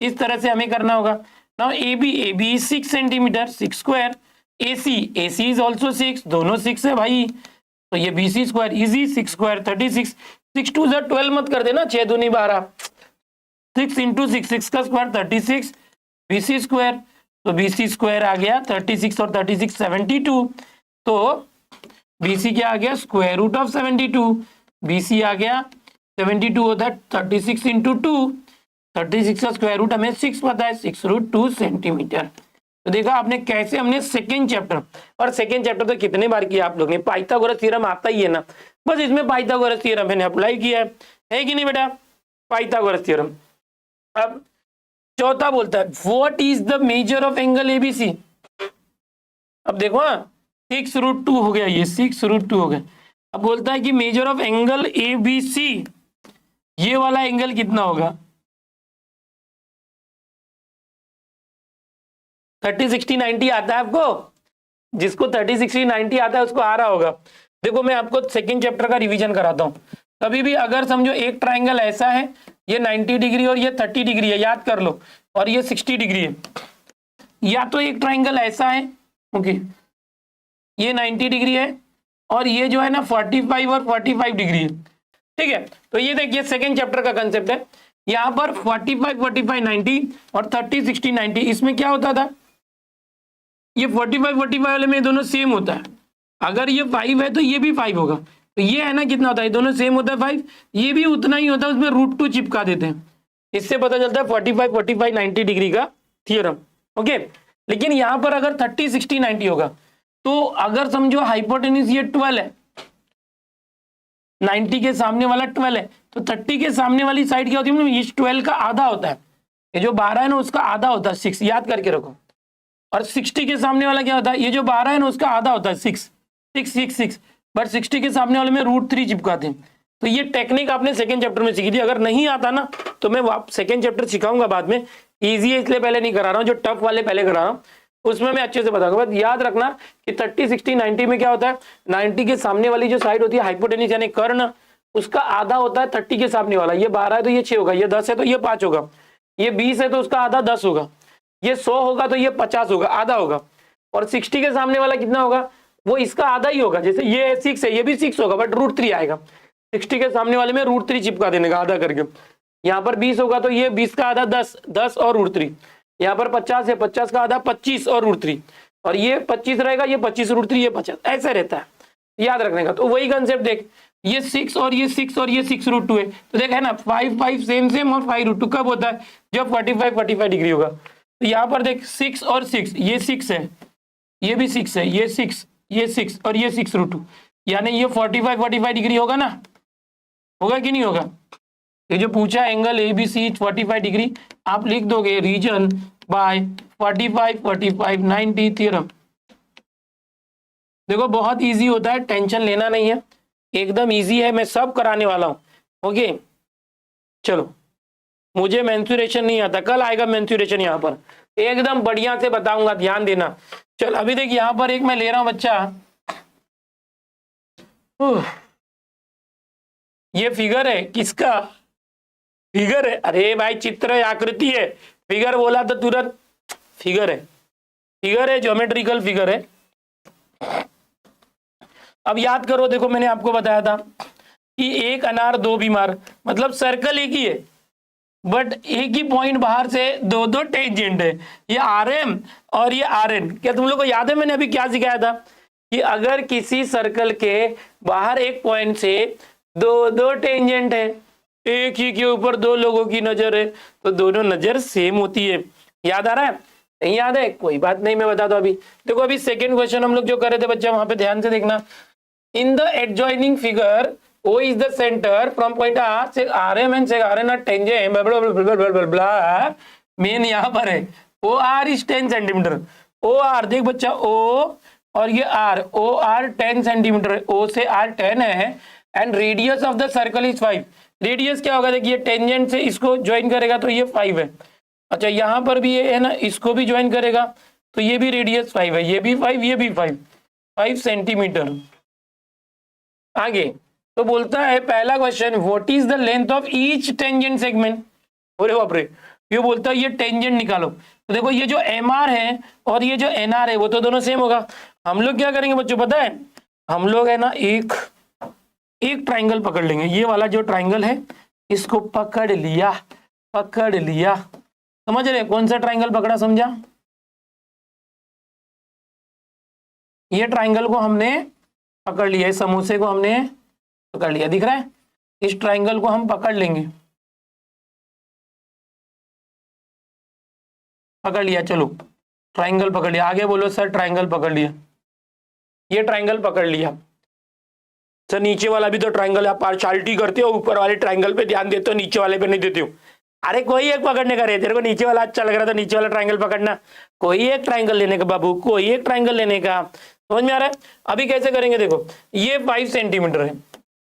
इस तरह से हमें करना होगा। Now A B 6 centimetre 6 square, A C is also 6, दोनों 6 है भाई, तो ये बी सी स्क्वायर इजी 6 स्क्वायर 36, 6 2 12 मत कर देना, 6 दूनी 12, 6 इंटू 6 का स्क्वायर 36 बी सी स्क्वायर, तो बी सी स्क्वायर आ गया 36 और 36 72, तो बी सी क्या आ गया square root of 72, B C आ गया 72 होता है 36 इंटू 2, 36 का स्क्वायर रूट हमें 6 पता है 6 रूट 2 सेंटीमीटर। तो देखा आपने कैसे हमने सेकेंड चैप्टर, और सेकेंड चैप्टर तो कितने बार किया आप लोग ने, पाइथागोरस थ्योरम आता ही है ना, बस इसमें पाइथागोरस थ्योरम मैंने अप्लाई किया है कि नहीं बेटा, पाइथागोरस थ्योरम। अब चौथा बोलता है what is the measure of angle ABC. अब देखो 6 रूट 2 हो गया, ये 6 रूट 2 हो गया। अब बोलता है कि मेजर ऑफ एंगल एबीसी, ये वाला एंगल कितना होगा, 30 60 90 आता है आपको, जिसको 30 60 90 आता है उसको आ रहा होगा। देखो मैं आपको सेकंड चैप्टर का रिवीजन कराता हूँ। कभी भी अगर समझो एक ट्राइंगल ऐसा है, ये 90 डिग्री और ये 30 डिग्री है, याद कर लो, और ये 60 डिग्री है, या तो एक ट्राइंगल ऐसा है, ओके, ये 90 डिग्री है और ये जो है ना 45 और 45 डिग्री है, ठीक है। तो ये देखिए सेकंड चैप्टर का कंसेप्ट है, यहाँ पर 45 45 90 और 30 60 90, इसमें क्या होता था, ये 45 45 वाले में दोनों सेम होता है, अगर ये 5 है तो ये भी 5 होगा, तो ये है ना कितना होता है, दोनों सेम होता है 5, ये भी उतना ही होता है, उसमें रूट 2 चिपका देते हैं, इससे पता चलता है 45 45 90 डिग्री का थ्योरम, ओके। लेकिन यहाँ पर अगर 30 60 90 होगा, तो अगर समझो हाइपोटेन्यूज ये 12 है, 90 के सामने वाला 12 है, तो 30 के सामने वाली साइड क्या होती है, ये 12 का आधा होता है, ये जो 12 है ना उसका आधा होता है 6, याद करके रखो। और 60 के सामने वाला क्या होता है, ये जो 12 है ना उसका आधा होता है 6 6 6 6, बट 60 के सामने वाले में रूट 3 चिपकाते हैं। तो ये टेक्निक आपने सेकंड चैप्टर में सीखी थी, अगर नहीं आता ना तो मैं सेकंड चैप्टर सिखाऊंगा बाद में, ईजी है इसलिए पहले नहीं करा रहा हूँ, जो टफ वाले पहले करा रहा हूँ, उसमें मैं अच्छे से बताऊंगा। बस याद रखना कि 30 60 90 में क्या होता है, 90 के सामने वाली जो साइड होती है हाइपोटेन्यूज यानी कर्ण, उसका आधा होता है 30 के सामने वाला, ये 12 है तो ये 6 होगा, ये 10 है तो ये 5 होगा, ये 20 है तो उसका आधा 10 होगा, ये 100 होगा तो ये 50 होगा, आधा होगा। और 60 के सामने वाला कितना होगा, वो इसका आधा ही होगा, जैसे ये 6 है ये भी 6 होगा बट रूट 3 आएगा, 60 के सामने वाले में रूट 3 चिपका देने का आधा करके। यहाँ पर 20 होगा तो ये 20 का आधा 10 10 और रूट 3, यहाँ पर 50 है 50 का आधा 25 और रूट 3, और ये 25 रहेगा, ये 25 रूट 3 ये 50, ऐसा रहता है याद रखने का। तो वही कंसेप्ट देख, ये 6 और ये 6 और ये 6 रूट 2 है, तो देख है ना 5 5 सेम सेम और 5 रूट 2 कब होता है, जब 45 45 डिग्री होगा। तो यहाँ पर देख 6 और 6, ये 6 है, ये भी 6 है, ये 6 ये 6 और ये 6 रूट 2, यानी ये 45 45 डिग्री होगा ना, होगा कि नहीं होगा। ये जो पूछा angle A B C 45 degree, आप लिख दोगे रीजन बाय 45 45 90 थ्योरम। देखो बहुत इजी होता है, टेंशन लेना नहीं है, एकदम इजी है, मैं सब कराने वाला हूँ, ओके। चलो मुझे मेंसुरेशन नहीं आता, कल आएगा मेंसुरेशन, यहाँ पर एकदम बढ़िया से बताऊंगा, ध्यान देना। चल अभी देख यहाँ पर एक मैं ले रहा हूं बच्चा, ये फिगर है, किसका फिगर है, अरे भाई चित्र है आकृति है, फिगर बोला तो तुरंत फिगर है, फिगर है, ज्योमेट्रिकल फिगर है। अब याद करो, देखो मैंने आपको बताया था कि एक अनार दो बीमार, मतलब सर्कल एक ही है बट एक ही पॉइंट बाहर से दो दो टेंजेंट है, ये आर एम और ये आर एन। क्या तुम लोग को याद है मैंने अभी क्या सिखाया था कि अगर किसी सर्कल के बाहर एक पॉइंट से दो दो टेंजेंट है, एक ही के ऊपर दो लोगों की नजर है, तो दोनों नजर सेम होती है। याद आ रहा है, नहीं याद है, कोई बात नहीं, मैं बता दूं। अभी देखो, अभी सेकेंड क्वेश्चन हम लोग जो कर रहे थे बच्चा, वहां पे ध्यान से देखना। In the adjoining figure O is the center from point R, से RM and से RN are tangent, blah blah blah blah blah blah, main यहाँ पर है OR is 10 सेंटीमीटर। OR देख बच्चा, O और ये R, OR 10 सेंटीमीटर, O से R 10 है, and radius of the circle is 5। Radius क्या होगा, देखिए टेंजेंट से इसको ज्वाइन करेगा तो ये 5 है। अच्छा यहाँ पर भी ये है ना, इसको भी ज्वाइन करेगा तो ये भी रेडियस 5 है, ये भी 5 ये भी 5 सेंटीमीटर। आगे तो बोलता है पहला question, what is the length of each tangent segment. अरे बाप रे, ये बोलता है ये टेंजेंट निकालो। तो देखो ये जो एम आर है और ये जो एन आर है वो तो दोनों सेम होगा। हम लोग क्या करेंगे बच्चों पता है, हम लोग है ना एक ट्राइंगल पकड़ लेंगे, ये वाला जो ट्राइंगल है इसको पकड़ लिया, समझ रहे कौन सा ट्राइंगल पकड़ा, समझा? ये ट्राइंगल को हमने पकड़ लिया, इस समोसे को हमने पकड़ लिया, दिख रहा है? इस ट्राइंगल को हम पकड़ लेंगे, पकड़ लिया, चलो ट्राइंगल पकड़ लिया। आगे बोलो सर ट्राइंगल पकड़ लिया, ये ट्राइंगल पकड़ लिया सर। नीचे वाला भी तो ट्राइंगल, आप पार्शियलिटी करते हो, ऊपर वाले ट्राइंगल पे ध्यान देते हो, नीचे वाले पे नहीं देते हो। अरे कोई एक पकड़ने का रे, तेरे को नीचे वाला अच्छा लग रहा था, नीचे वाला ट्राइंगल पकड़ना, कोई एक ट्राइंगल लेने का बाबू, कोई एक ट्राइंगल लेने का, समझ में आ रहा है? अभी कैसे करेंगे देखो, ये 5 सेंटीमीटर है,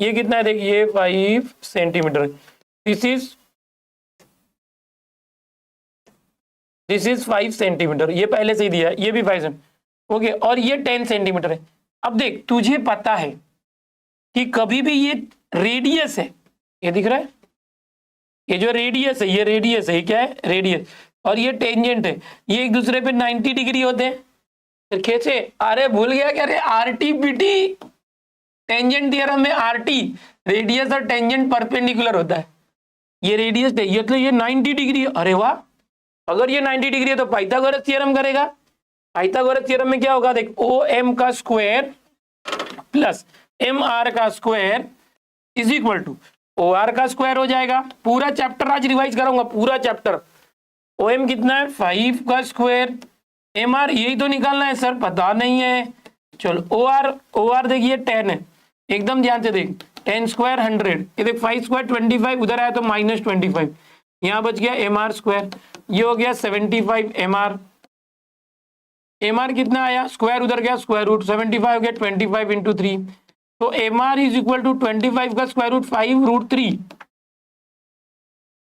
ये कितना है देखिए, ये 5 सेंटीमीटर है, दिस इज 5 सेंटीमीटर, ये पहले से ही दिया है, ये भी 5 ओके, और ये 10 सेंटीमीटर है। अब देख तुझे पता है कि कभी भी ये रेडियस है, ये दिख रहा है, ये जो रेडियस है, ये रेडियस है, ये क्या है, रेडियस, और ये टेंजेंट है, ये एक दूसरे पे 90 डिग्री होते हैं। फिर कैसे, अरे भूल गया क्या रे, आरटी पीटी, टेंजेंट थ्योरम में आरटी, रेडियस और टेंजेंट परपेंडिकुलर होता है। ये रेडियस है, ये तो ये 90 डिग्री, अरे वाह, अगर ये 90 डिग्री है तो पाइथागोरस थ्योरम करेगा। पाइथागोरस थ्योरम में क्या होगा देख, ओ एम का स्क्वायर प्लस एम आर का square is equal to O R का स्क्वायर हो जाएगा। पूरा चैप्टर आज रिवाइज करूंगा, पूरा चैप्टर। ओ एम कितना है, 5 का स्क्वायर, एम आर यही तो निकालना है सर, पता नहीं है, चलो ओ आर देखिए 10 है, एकदम ध्यान से देख, 10 स्क्वायर 100, ये देख 5 स्क्वायर 25, उधर आया तो -25, यहाँ बच गया एम आर स्क्वायर, ये हो गया 75 एम आर। एम आर कितना आया, स्क्वायर उधर गया, स्क्वायर रूट 75 हो गया 25 इंटू 3, तो M R is equal to 25 का स्क्वायर रूट 5√3,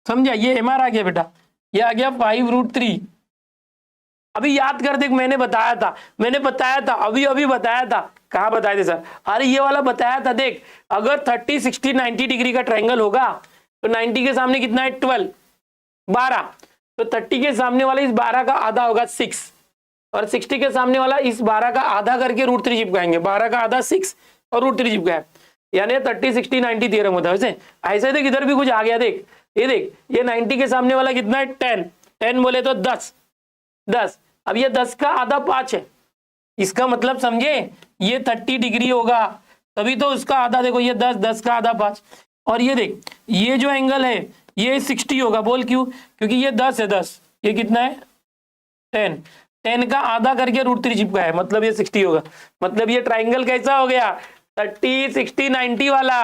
समझा? ये एम आर आ गया बेटा, ये आ गया 5√3। अभी याद कर देख, मैंने बताया था, अभी बताया था, कहाँ बताए थे सर? अरे ये वाला बताया था, देख अगर 30 60 90 डिग्री का ट्रायंगल होगा तो 90 के सामने कितना है, 12, तो 30 के सामने वाला इस 12 का आधा होगा 6, और 60 के सामने वाला इस 12 का आधा करके √3 चिपकाएंगे, 12 का आधा 6 और √3 चिपकाया, यानी 30 60 90 थ्योरम होता है। वैसे ऐसे देख, इधर भी कुछ आ गया, देख ये देख, ये 90 के सामने वाला कितना है, 10 बोले तो 10, अब ये 10 का आधा 5 है, इसका मतलब समझे, ये 30 डिग्री होगा, तभी तो उसका आधा देखो, ये 10 का आधा 5, और ये देख ये जो एंगल है ये 60 होगा, बोल क्यों? क्योंकि ये 10 है, 10, ये कितना है 10 का आधा करके √3 चिपका है, मतलब ये 60 होगा। मतलब ये ट्राइंगल कैसा हो गया, 30 60 90 वाला।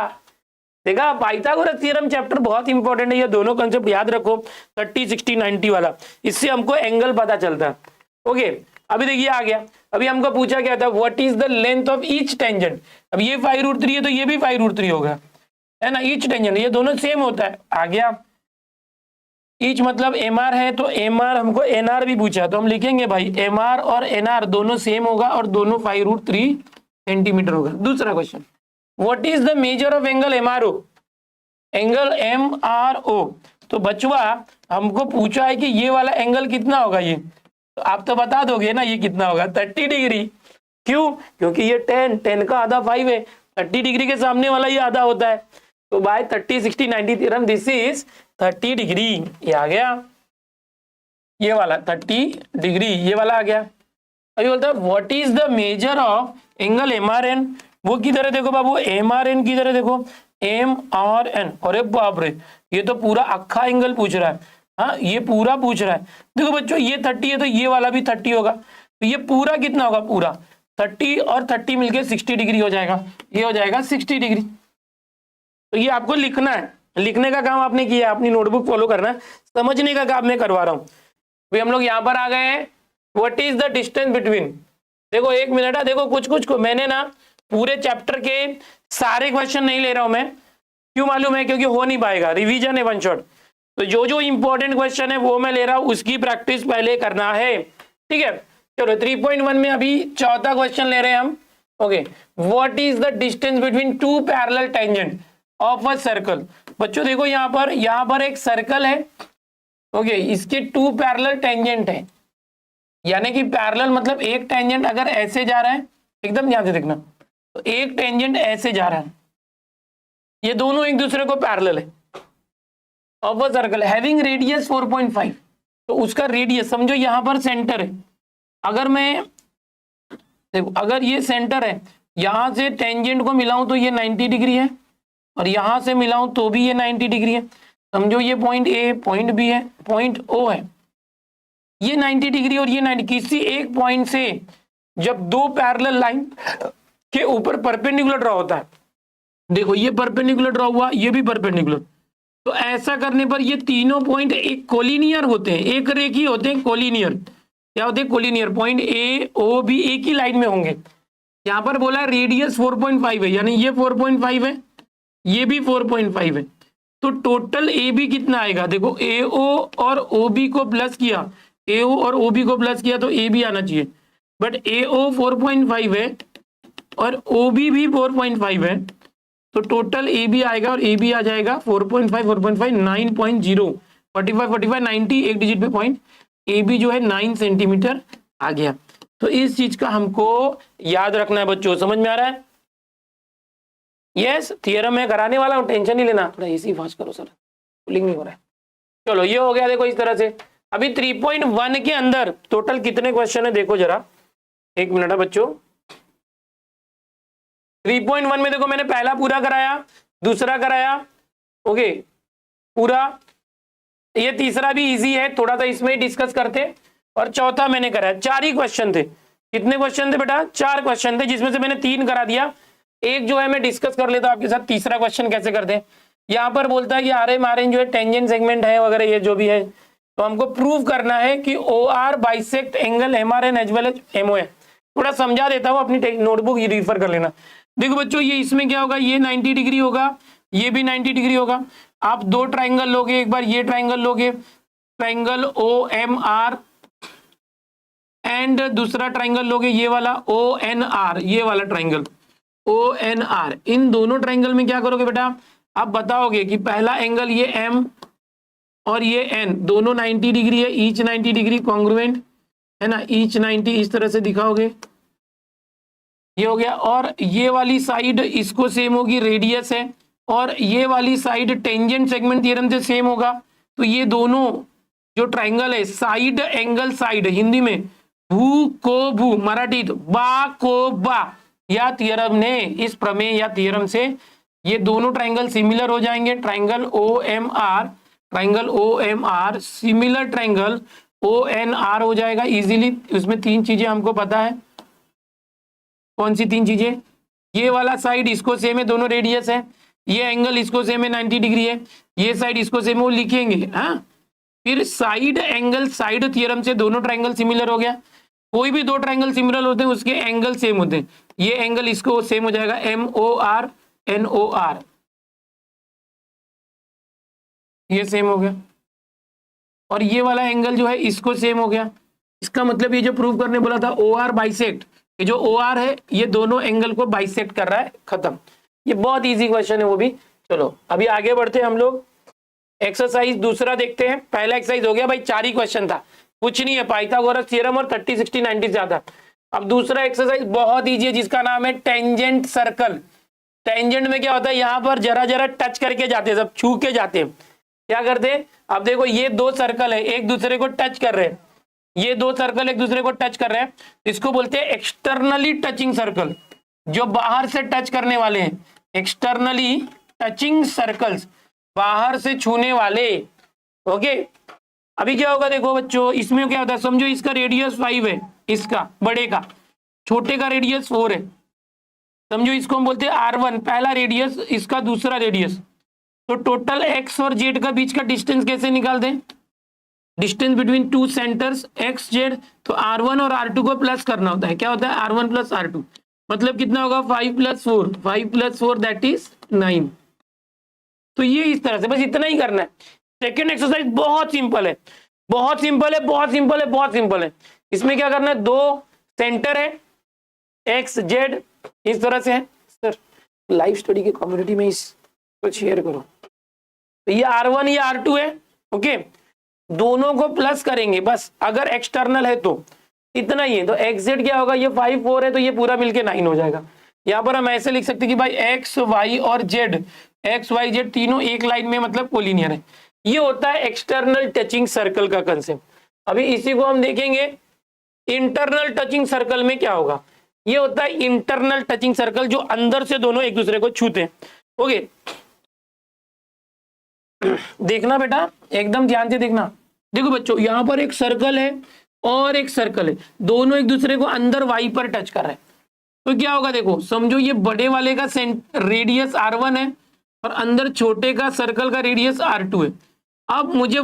देखा, पाइथागोरस थ्योरम चैप्टर बहुत इंपॉर्टेंट है, ये दोनों कंसेप्ट याद रखो, 30 60 90 वाला, इससे हमको एंगल पता चलता है। ओके, अभी देखिए आ गया, अभी हमको पूछा क्या था, what is the length of each tangent. अब ये 5√3 है तो ये भी 5√3 होगा, है ना, ईच टेंजेंट, ये दोनों सेम होता है। आ गया, ईच मतलब एम आर है, तो एम आर हमको एन आर भी पूछा, तो हम लिखेंगे भाई एम आर और एन आर दोनों सेम होगा और दोनों 5√3 सेंटीमीटर होगा। दूसरा question, what is the measure of angle M R O, angle M R O. तो बचवा हमको पूछा है कि ये वाला एंगल कितना होगा, ये तो आप तो बता दोगे ना, ये कितना होगा, 30 डिग्री। क्यों? क्योंकि ये 10 का आधा 5 है, 30 डिग्री के सामने वाला ये आधा होता है, तो by 30 60 90 theorem this is 30 degree. ये आ गया, ये वाला 30 डिग्री, ये वाला आ गया। अभी बोलता है what is the measure of angle M R N, वो किधर है देखो बाबू, एम आर एन किधर है देखो, एम आर एन, अरे बाप रे, ये तो पूरा अक्खा एंगल पूछ रहा है, हाँ ये पूरा पूछ रहा है। देखो बच्चों ये 30 है तो ये वाला भी 30 होगा, तो ये पूरा कितना होगा, पूरा 30 और 30 मिलके 60 डिग्री हो जाएगा, ये हो जाएगा 60 डिग्री। तो ये आपको लिखना है, लिखने का काम आपने किया, अपनी नोटबुक फॉलो करना है, समझने का काम मैं करवा रहा हूँ। भाई हम लोग यहाँ पर आ गए हैं, what is the distance between, देखो 1 मिनट है, देखो कुछ को मैंने ना पूरे चैप्टर के सारे क्वेश्चन नहीं ले रहा हूं मैं, क्यों मालूम है, क्योंकि हो नहीं पाएगा, रिवीजन है 1 शॉट, तो जो इंपॉर्टेंट क्वेश्चन है वो मैं ले रहा हूं, उसकी प्रैक्टिस पहले करना है, ठीक है। चलो 3.1 में अभी चौथा क्वेश्चन ले रहे हैं हम, okay, what is the distance between two parallel tangent of a circle. बच्चों देखो यहाँ पर एक सर्कल है, ओके, इसके टू पैरेलल टेंजेंट है, यानी कि पैरेलल मतलब एक टेंजेंट अगर ऐसे जा रहा है, एकदम ध्यान से देखना, तो एक टेंजेंट ऐसे जा रहा है, ये दोनों एक दूसरे को पैरेलल है, of a circle having radius 4.5, तो उसका रेडियस समझो यहां पर सेंटर है, अगर मैं देखो अगर ये सेंटर है, यहां से टेंजेंट को मिलाऊं तो ये 90 डिग्री है, और यहां से मिलाऊं तो भी ये 90 डिग्री है, समझो ये पॉइंट ए, पॉइंट बी है, पॉइंट ओ है, ये 90 डिग्री और ये 90, किसी एक पॉइंट से जब दो पैरेलल लाइन के ऊपर परपेंडिकुलर ड्रॉ होता है, देखो ये परपेंडिकुलर ड्रॉ हुआ, ये भी परपेंडिकुलर, तो ऐसा करने पर ये तीनों पॉइंट एक कोलिनियर होते हैं, एक रेखीय होते हैं, कोलिनियर। क्या होते हैं? कोलिनियर। पॉइंट ए ओ भी एक ही लाइन में होंगे। यहां पर बोला है रेडियस 4.5 है, यानी ये 4.5 है, ये भी 4.5 है, तो टोटल ए बी कितना आएगा? देखो ए ओ और ओ बी को प्लस किया, ए ओ और ओ बी को प्लस किया तो ए बी आना चाहिए, बट ए ओ 4.5 है और ओ बी भी 4.5 है, तो टोटल ए बी आएगा, और ए बी आ जाएगा 4.5 4.5 9.0, 45 45 90, एक डिजिट पे पॉइंट, ए बी जो है 9 सेंटीमीटर आ गया। तो इस चीज का हमको याद रखना है बच्चों, समझ में आ रहा है? यस, थियरम में कराने वाला हूं, टेंशन नहीं लेना, थोड़ा एसी फास्ट करो सर, कूलिंग नहीं हो रहा है। चलो ये हो गया, देखो इस तरह से। अभी 3.1 के अंदर टोटल कितने क्वेश्चन है देखो जरा, एक मिनट है बच्चों। 3.1 में देखो मैंने पहला पूरा कराया, दूसरा कराया, ओके पूरा, ये तीसरा भी इजी है, थोड़ा सा इसमें डिस्कस करते, और चौथा मैंने कराया। 4 ही क्वेश्चन थे। कितने क्वेश्चन थे बेटा? 4 क्वेश्चन थे, जिसमें से मैंने 3 करा दिया, एक जो है मैं डिस्कस कर लेता हूं आपके साथ, तीसरा क्वेश्चन कैसे करते हैं। यहाँ पर बोलता है कि आर एम जो है टेंजेंट सेगमेंट है वगैरह, ये जो भी है, तो हमको प्रूव करना है कि O R bisect angle M R N as well as M O है। थोड़ा समझा देता हूँ, अपनी नोटबुक रिफर कर लेना। देखो बच्चों, ये इसमें क्या होगा, ये 90 डिग्री होगा, ये भी 90 डिग्री होगा। आप 2 ट्राइंगल लोगे, एक बार ये ट्राइंगल लोगे, triangle O M R, and दूसरा ट्राइंगल लोगे ये वाला ओ एन आर, ये वाला ट्राइंगल ओ एन आर। इन दोनों ट्राइंगल में क्या करोगे बेटा, आप बताओगे कि पहला एंगल ये एम और ये एन दोनों 90 डिग्री है, ईच 90 डिग्री कॉन्ग्रुएंट है ना, ईच 90, इस तरह से दिखाओगे, ये हो गया। और ये वाली साइड इसको सेम होगी, रेडियस है, और ये वाली साइड टेंजेंट सेगमेंट थ्योरम से सेम होगा, तो ये दोनों जो ट्राइंगल है, साइड एंगल साइड, हिंदी में भू को भू, मराठी बा को बा, या थ्योरम ने, इस प्रमेय या थ्योरम से ये दोनों ट्राइंगल सिमिलर हो जाएंगे। Triangle O M R, triangle O M R similar triangle O N R हो जाएगा इजीली। उसमें 3 चीजें हमको पता है। कौन सी 3 चीजें? ये वाला साइड इसको सेम है, दोनों रेडियस है, ये एंगल इसको सेम है 90 डिग्री है, ये साइड इसको सेम है, वो लिखेंगे। हाँ, फिर साइड एंगल साइड थ्योरम से दोनों ट्राइंगल सिमिलर हो गया। कोई भी 2 ट्राइंगल सिमिलर होते हैं उसके एंगल सेम होते हैं, ये एंगल इसको सेम हो जाएगा, M O R N O R, ये सेम हो गया। और ये वाला एंगल जो है इसको सेम हो गया। इसका मतलब ये जो प्रूव करने बोला था ओ आर बाइसेक्ट, ये जो ओ आर है ये दोनों एंगल को बाइसेक्ट कर रहा है, खत्म। ये बहुत इजी क्वेश्चन है वो भी। चलो अभी आगे बढ़ते हैं हम लोग, एक्सरसाइज दूसरा देखते हैं। पहला एक्सरसाइज हो गया भाई, 4 ही क्वेश्चन था, कुछ नहीं है, पाइथागोरस थ्योरम और 30 60 90 ज्यादा। अब दूसरा एक्सरसाइज बहुत इजी है, जिसका नाम है टेंजेंट सर्कल। टेंजेंट में क्या होता है, यहाँ पर जरा जरा टच करके जाते हैं, सब छू के जाते हैं। क्या करते हैं, अब देखो ये 2 सर्कल है, एक दूसरे को टच कर रहे हैं, ये 2 सर्कल एक दूसरे को टच कर रहे हैं, इसको बोलते हैं एक्सटर्नली टचिंग सर्कल, जो बाहर से टच करने वाले हैं, एक्सटर्नली टचिंग सर्कल्स, बाहर से छूने वाले। ओके, अभी क्या होगा देखो बच्चों, इसमें क्या होता है, समझो इसका रेडियस 5 है, इसका बड़े का, छोटे का रेडियस 4 है, समझो इसको हम बोलते हैं R1 पहला रेडियस, इसका दूसरा रेडियस। तो टोटल x और z का बीच का डिस्टेंस कैसे निकाल दें, distance between 2 centres x z, तो R1 और R2 को प्लस करना होता है। क्या होता है, R1 प्लस R2, मतलब कितना होगा 5 प्लस 4, 5 प्लस 4 दैट इज 9। तो ये इस तरह से, बस इतना ही करना है। सेकेंड एक्सरसाइज बहुत सिंपल है, बहुत सिंपल है, बहुत सिंपल है, बहुत सिंपल है। इसमें क्या करना है, 2 सेंटर है, एक्स जेड इस तरह से है। सर लाइव स्टडी के कम्युनिटी में इसको शेयर करो। तो ये R1 ये R2 है, ओके, दोनों को प्लस करेंगे बस, अगर एक्सटर्नल है तो इतना ही है। तो एक्स जेड क्या होगा, ये 5 4 है तो ये पूरा मिलके 9 हो जाएगा। यहाँ पर हम ऐसे लिख सकते हैं कि भाई एक्स वाई और जेड, एक्स वाई जेड तीनों एक लाइन में मतलब कोलिनियर है। ये होता है एक्सटर्नल टचिंग सर्कल का कंसेप्ट। अभी इसी को हम देखेंगे इंटरनल टचिंग सर्कल में क्या होगा। ये होता है इंटरनल टचिंग सर्कल, जो अंदर से दोनों एक दूसरे को छूते हैं। ओके, देखना बेटा, एकदम ध्यान से देखना। देखो बच्चों, यहां पर एक सर्कल है और एक सर्कल है, दोनों एक दूसरे को अंदर वाई पर टच कर रहे हैं। तो क्या होगा, देखो समझो ये बड़े वाले का रेडियस R1 है और अंदर छोटे का सर्कल का रेडियस R2 है। अब मुझे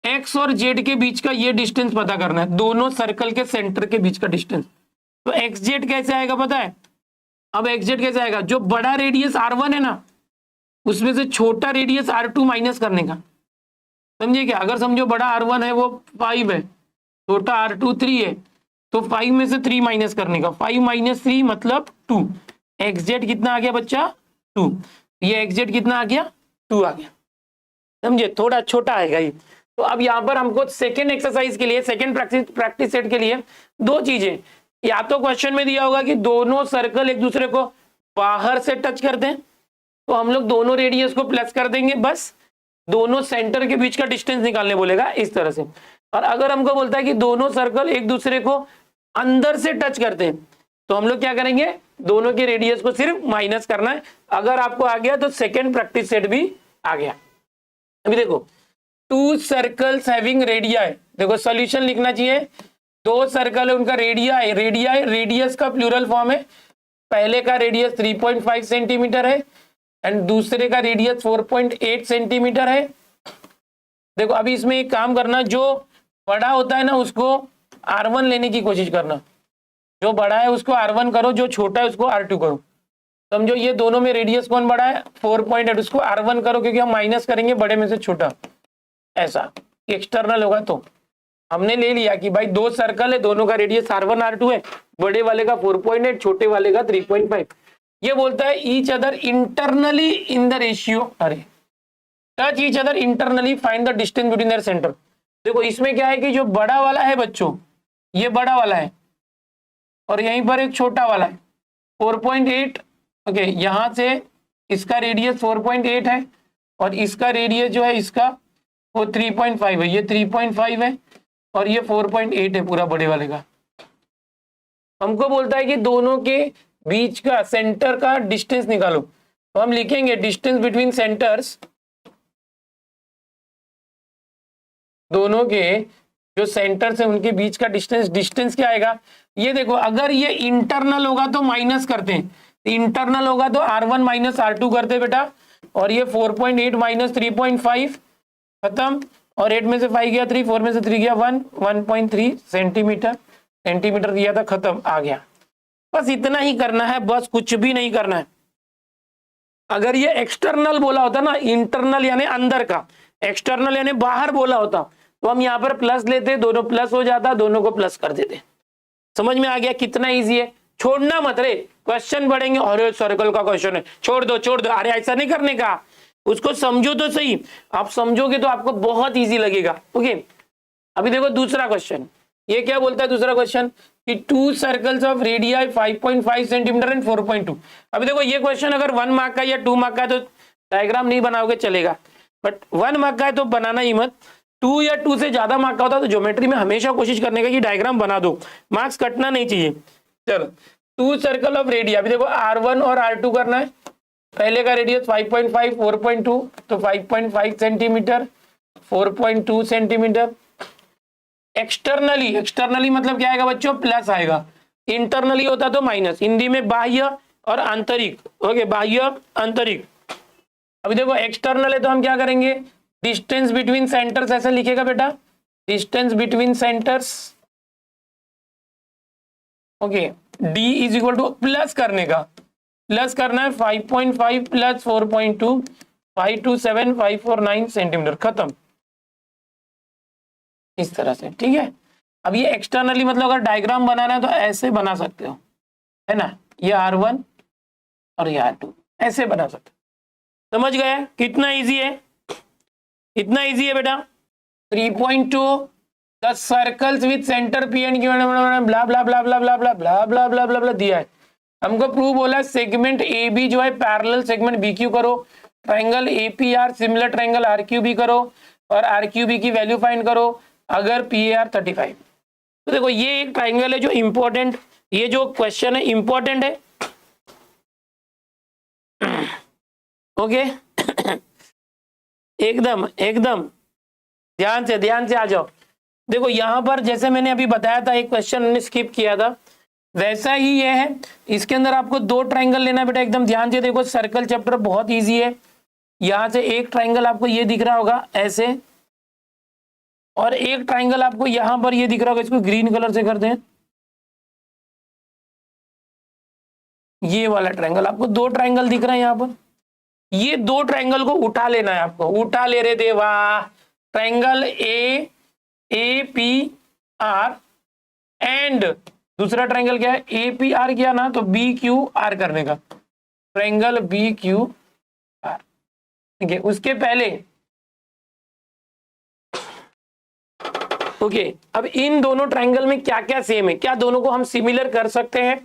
एक्स और जेड के बीच का ये डिस्टेंस पता करना है, दोनों सर्कल के सेंटर के बीच का डिस्टेंस। तो एक्स जेड कैसे आएगा पता है? अब एक्स जेड कैसे आएगा, जो बड़ा रेडियस R1 है ना, उसमें से छोटा रेडियस R2 माइनस करने का। समझिए क्या, अगर समझो बड़ा R1 है वो 5 है, छोटा R2 3 है, तो 5 में से 3 माइनस करने का। 5 माइनस 3 मतलब 2। एक्स जेड कितना आ गया बच्चा, 2। ये एक्स जेड कितना आ गया, 2 आ गया। समझे, थोड़ा छोटा आएगा ये। तो अब यहाँ पर हमको सेकेंड एक्सरसाइज के लिए, सेकेंड प्रैक्टिस सेट के लिए दो चीजें, या तो क्वेश्चन में दिया होगा कि दोनों सर्कल एक दूसरे को बाहर से टच करते हैं, तो हम लोग दोनों रेडियस को प्लस कर देंगे, बस दोनों सेंटर के बीच का डिस्टेंस निकालने बोलेगा इस तरह से। और अगर हमको बोलता है कि दोनों सर्कल एक दूसरे को अंदर से टच करते हैं, तो हम लोग क्या करेंगे, दोनों के रेडियस को सिर्फ माइनस करना है। अगर आपको आ गया तो सेकेंड प्रैक्टिस सेट भी आ गया। अभी देखो, 2 सर्कल्स हैविंग रेडियाई, देखो सॉल्यूशन लिखना चाहिए। 2 सर्कल है, उनका रेडियाई, रेडियस का प्लूरल फॉर्म है। पहले का रेडियस 3.5 सेंटीमीटर है एंड दूसरे का रेडियस 4.8 सेंटीमीटर है। देखो अभी इसमें एक काम करना, जो बड़ा होता है ना उसको R1 लेने की कोशिश करना, जो बड़ा है उसको R1 करो, जो छोटा है उसको R2 करो। समझो ये दोनों में रेडियस कौन बड़ा है, 4.8, उसको R1 करो, क्योंकि हम माइनस करेंगे बड़े में से छोटा। ऐसा एक्सटर्नल होगा तो हमने ले लिया कि भाई 2 सर्कल है, दोनों का रेडियस R1 R2 है, बड़े वाले का 4.8, छोटे वाले का 3.5। ये बोलता है each other internally in the ratio, अरे touch each other internally, find the distance between their centre. देखो इसमें क्या है कि जो बड़ा वाला है बच्चों, ये बड़ा वाला है और यहीं पर एक छोटा वाला है 4.8। ओके, यहां से इसका रेडियस 4.8 है और इसका रेडियस जो है इसका वो 3.5 है, ये 3.5 है और ये 4.8 है पूरा बड़े वाले का। हमको बोलता है कि दोनों के बीच का सेंटर का डिस्टेंस निकालो। तो हम लिखेंगे डिस्टेंस बिटवीन सेंटर्स, दोनों के जो सेंटर से उनके बीच का डिस्टेंस क्या आएगा। ये देखो, अगर ये इंटरनल होगा तो माइनस करते हैं, इंटरनल होगा तो R1 माइनस R2 करते हैं बेटा, और ये 4.8 माइनस 3.5 खत्म, और 8 में से 5 गया 3, 4 में से 3 गया 1, 1.3 सेंटीमीटर दिया था, खत्म, आ गया। बस इतना ही करना है, बस कुछ भी नहीं करना है। अगर ये एक्सटर्नल बोला होता ना, इंटरनल यानी अंदर का, एक्सटर्नल यानी बाहर बोला होता, तो हम यहाँ पर प्लस लेते, दोनों प्लस हो जाता, दोनों को प्लस कर देते। समझ में आ गया कितना इजी है? छोड़ना मत रे, क्वेश्चन बढ़ेंगे, अरे सर्कल का क्वेश्चन है, छोड़ दो, अरे ऐसा नहीं करने का, उसको समझो तो सही। आप समझोगे तो आपको बहुत इजी लगेगा। ओके, अभी देखो दूसरा क्वेश्चन, ये क्या बोलता है दूसरा क्वेश्चन कि 2 circles of radii 5.5 centimetre and 4.2। अभी देखो ये क्वेश्चन अगर 1 मार्क का या 2 मार्क का है तो डायग्राम नहीं बनाओगे चलेगा, बट 1 मार्क का है तो बनाना ही मत। 2 या 2 से ज्यादा मार्क का होता तो ज्योमेट्री में हमेशा कोशिश करने का कि डायग्राम बना दो, मार्क्स कटना नहीं चाहिए। चलो 2 सर्कल ऑफ रेडिया, अभी देखो R1 और R2 करना है। पहले का रेडियस 5.5 4.2, तो 5.5 सेंटीमीटर 4.2 सेंटीमीटर। एक्सटर्नली मतलब क्या आएगा बच्चों, प्लस आएगा, इंटरनली होता तो माइनस। हिंदी में बाह्य और आंतरिक, ओके, बाह्य आंतरिक। अभी देखो एक्सटर्नल है तो हम क्या करेंगे, डिस्टेंस बिटवीन सेंटर्स ऐसे लिखेगा बेटा, distance between centres, okay, D is equal two plus करने का, प्लस करना है 5.5 प्लस 4.2, 527 549 सेंटीमीटर, खत्म, इस तरह से। ठीक है, अब ये एक्सटर्नली मतलब अगर डायग्राम बनाना है तो ऐसे बना सकते हो, है ना, ये R1 और ये R2 ऐसे बना सकते। समझ गए कितना इजी है, इतना इजी है बेटा। 3.2 the circles with centre P and Q blah blah blah blah blah blah blah blah blah blah blah दिया है हमको। प्रूव बोला सेगमेंट ए बी जो है पैरेलल सेगमेंट बी क्यू करो, triangle A P R similar triangle R Q B करो और R Q B की वैल्यू फाइंड करो अगर पी ए आर 35। तो देखो ये एक ट्राइंगल है जो इंपॉर्टेंट, ये जो क्वेश्चन है इंपॉर्टेंट है। ओके एकदम एकदम ध्यान से आ जाओ। देखो यहां पर जैसे मैंने अभी बताया था, एक क्वेश्चन मैंने स्किप किया था, वैसा ही ये है। इसके अंदर आपको दो ट्राइंगल लेना बेटा, एकदम ध्यान से देखो। सर्कल चैप्टर बहुत इजी है। यहां से एक ट्राइंगल आपको ये दिख रहा होगा ऐसे, और एक ट्राइंगल आपको यहां पर ये दिख रहा होगा, इसको ग्रीन कलर से करते हैं। ये वाला ट्राइंगल, आपको दो ट्राइंगल दिख रहा है यहां पर। ये दो ट्राइंगल को उठा लेना है आपको, उठा ले रहे थे वाह। Triangle A P are and दूसरा ट्राइंगल क्या है, ए पी आर किया ना तो बी क्यू आर करने का, ट्राइंगल बी क्यू आर। ठीक है, उसके पहले ओके अब इन दोनों ट्राइंगल में क्या क्या सेम है, क्या दोनों को हम सिमिलर कर सकते हैं?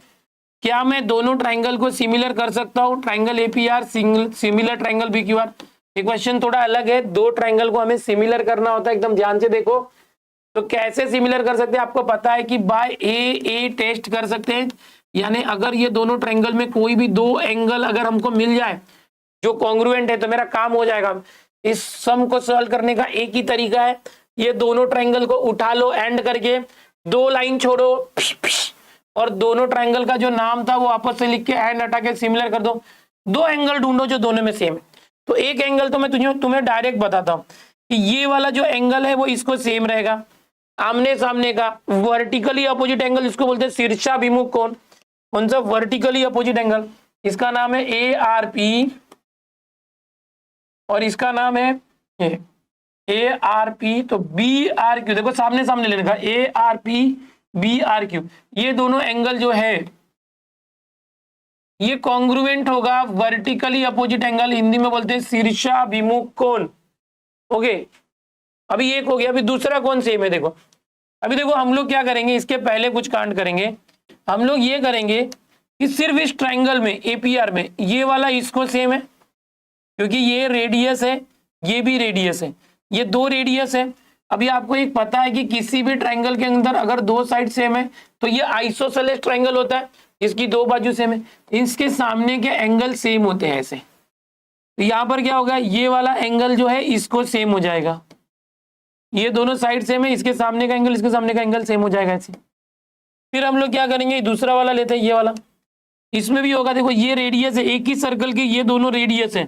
क्या मैं दोनों ट्राइंगल को सिमिलर कर सकता हूं? Triangle APR similar triangle B Q R. ये क्वेश्चन थोड़ा अलग है, दो ट्राइंगल को हमें सिमिलर करना होता है। एकदम ध्यान से देखो, तो कैसे सिमिलर कर सकते हैं? आपको पता है कि बाय ए टेस्ट कर सकते हैं, यानी अगर ये दोनों ट्राइंगल में कोई भी दो एंगल अगर हमको मिल जाए जो कॉन्ग्रुएंट है तो मेरा काम हो जाएगा। इस सम को सॉल्व करने का एक ही तरीका है, ये दोनों ट्राइंगल को उठा लो एंड करके, दो लाइन छोड़ो और दोनों ट्राइंगल का जो नाम था वो आपस से लिख के एंड हटा के सिमिलर कर दो। दो एंगल ढूंढो जो दोनों में सेम है। तो एक एंगल तो मैं तुम्हें डायरेक्ट बताता हूं कि ये वाला जो एंगल है वो इसको सेम रहेगा, आमने सामने का वर्टिकली अपोजिट एंगल, इसको बोलते हैं शीर्षाभिमुख कोण। कौन सा? वर्टिकली अपोजिट एंगल, इसका नाम है ए आर पी और इसका नाम है ए आर पी। तो बी आर क्यू, देखो सामने सामने लेने का, A R P B R Q, ये दोनों एंगल जो है ये कॉन्ग्रुएंट होगा वर्टिकली अपोजिट एंगल, हिंदी में बोलते हैं शीर्षाभिमुख कोण। ओके अभी एक हो गया, अभी दूसरा कौन सेम है देखो। अभी देखो हम लोग क्या करेंगे, इसके पहले कुछ कांड करेंगे। हम लोग ये करेंगे कि सिर्फ इस ट्राइंगल में एपीआर में ये वाला इसको सेम है, क्योंकि ये रेडियस है, ये भी रेडियस है, ये दो रेडियस है। अभी आपको एक पता है कि किसी भी ट्राइंगल के अंदर अगर दो साइड सेम है तो ये आइसोसेलेस ट्राइंगल होता है, इसकी दो बाजू सेम है, इसके सामने के एंगल सेम होते हैं ऐसे। तो यहाँ पर क्या होगा, ये वाला एंगल जो है इसको सेम हो जाएगा, ये दोनों साइड सेम है, इसके सामने का एंगल इसके सामने का एंगल सेम हो जाएगा ऐसे। फिर हम लोग क्या करेंगे, दूसरा वाला लेते हैं, ये वाला, इसमें भी होगा। देखो ये रेडियस है, एक ही सर्कल के ये दोनों रेडियस है,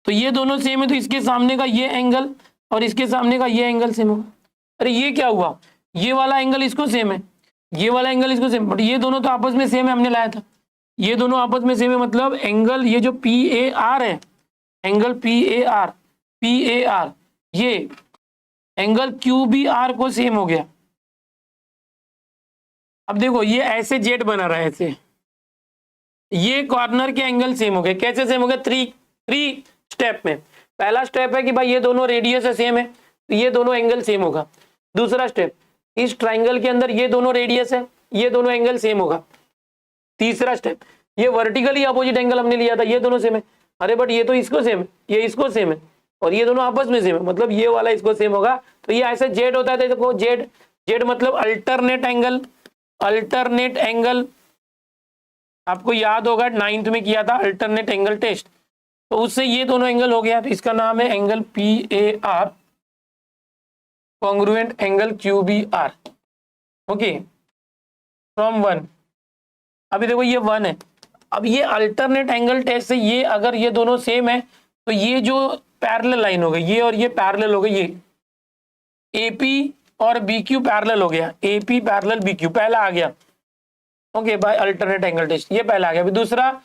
तो ये दोनों सेम है, तो इसके सामने का ये एंगल और इसके सामने का ये एंगल सेम होगा। अरे ये क्या हुआ, ये वाला एंगल इसको सेम है, ये वाला एंगल इसको सेम, बट ये दोनों तो आपस में सेम है, हमने लाया था, ये दोनों आपस में सेम है, मतलब एंगल ये जो पी ए आर है, एंगल पी ए आर ये एंगल क्यू बी आर को सेम हो गया। अब देखो ये ऐसे जेड बना रहा है ऐसे, ये कॉर्नर के एंगल सेम हो गए। कैसे सेम हो गए? थ्री स्टेप में। पहला स्टेप है कि भाई ये दोनों रेडियस है सेम है, तो ये दोनों एंगल सेम होगा। दूसरा स्टेप, इस ट्राइंगल के अंदर ये दोनों रेडियस है, ये दोनों एंगल सेम होगा। तीसरा स्टेप, ये वर्टिकली अपोजिट एंगल हमने लिया था, ये दोनों सेम है, अरे बट ये तो इसको सेम है, ये इसको सेम है, और ये दोनों आपस में सेम है, मतलब ये वाला इसको सेम होगा। तो ये ऐसे जेड होता है। देखो जेड, जेड मतलब अल्टरनेट एंगल, अल्टरनेट एंगल आपको याद होगा 9th में किया था अल्टरनेट एंगल टेस्ट, तो उससे ये दोनों एंगल हो गया, तो इसका नाम है angle P A R congruent angle Q B R. Okay from 1। अभी देखो ये 1 है, अब ये अल्टरनेट एंगल टेस्ट से ये अगर ये दोनों सेम है तो ये जो पैरेलल लाइन हो गई, ये और ये पैरेलल हो गई, ये एपी और बी क्यू पैरेलल हो गया, एपी पैरेलल बी क्यू पहला आ गया। Okay by alternate angle test, ये पहला आ गया। अभी दूसरा,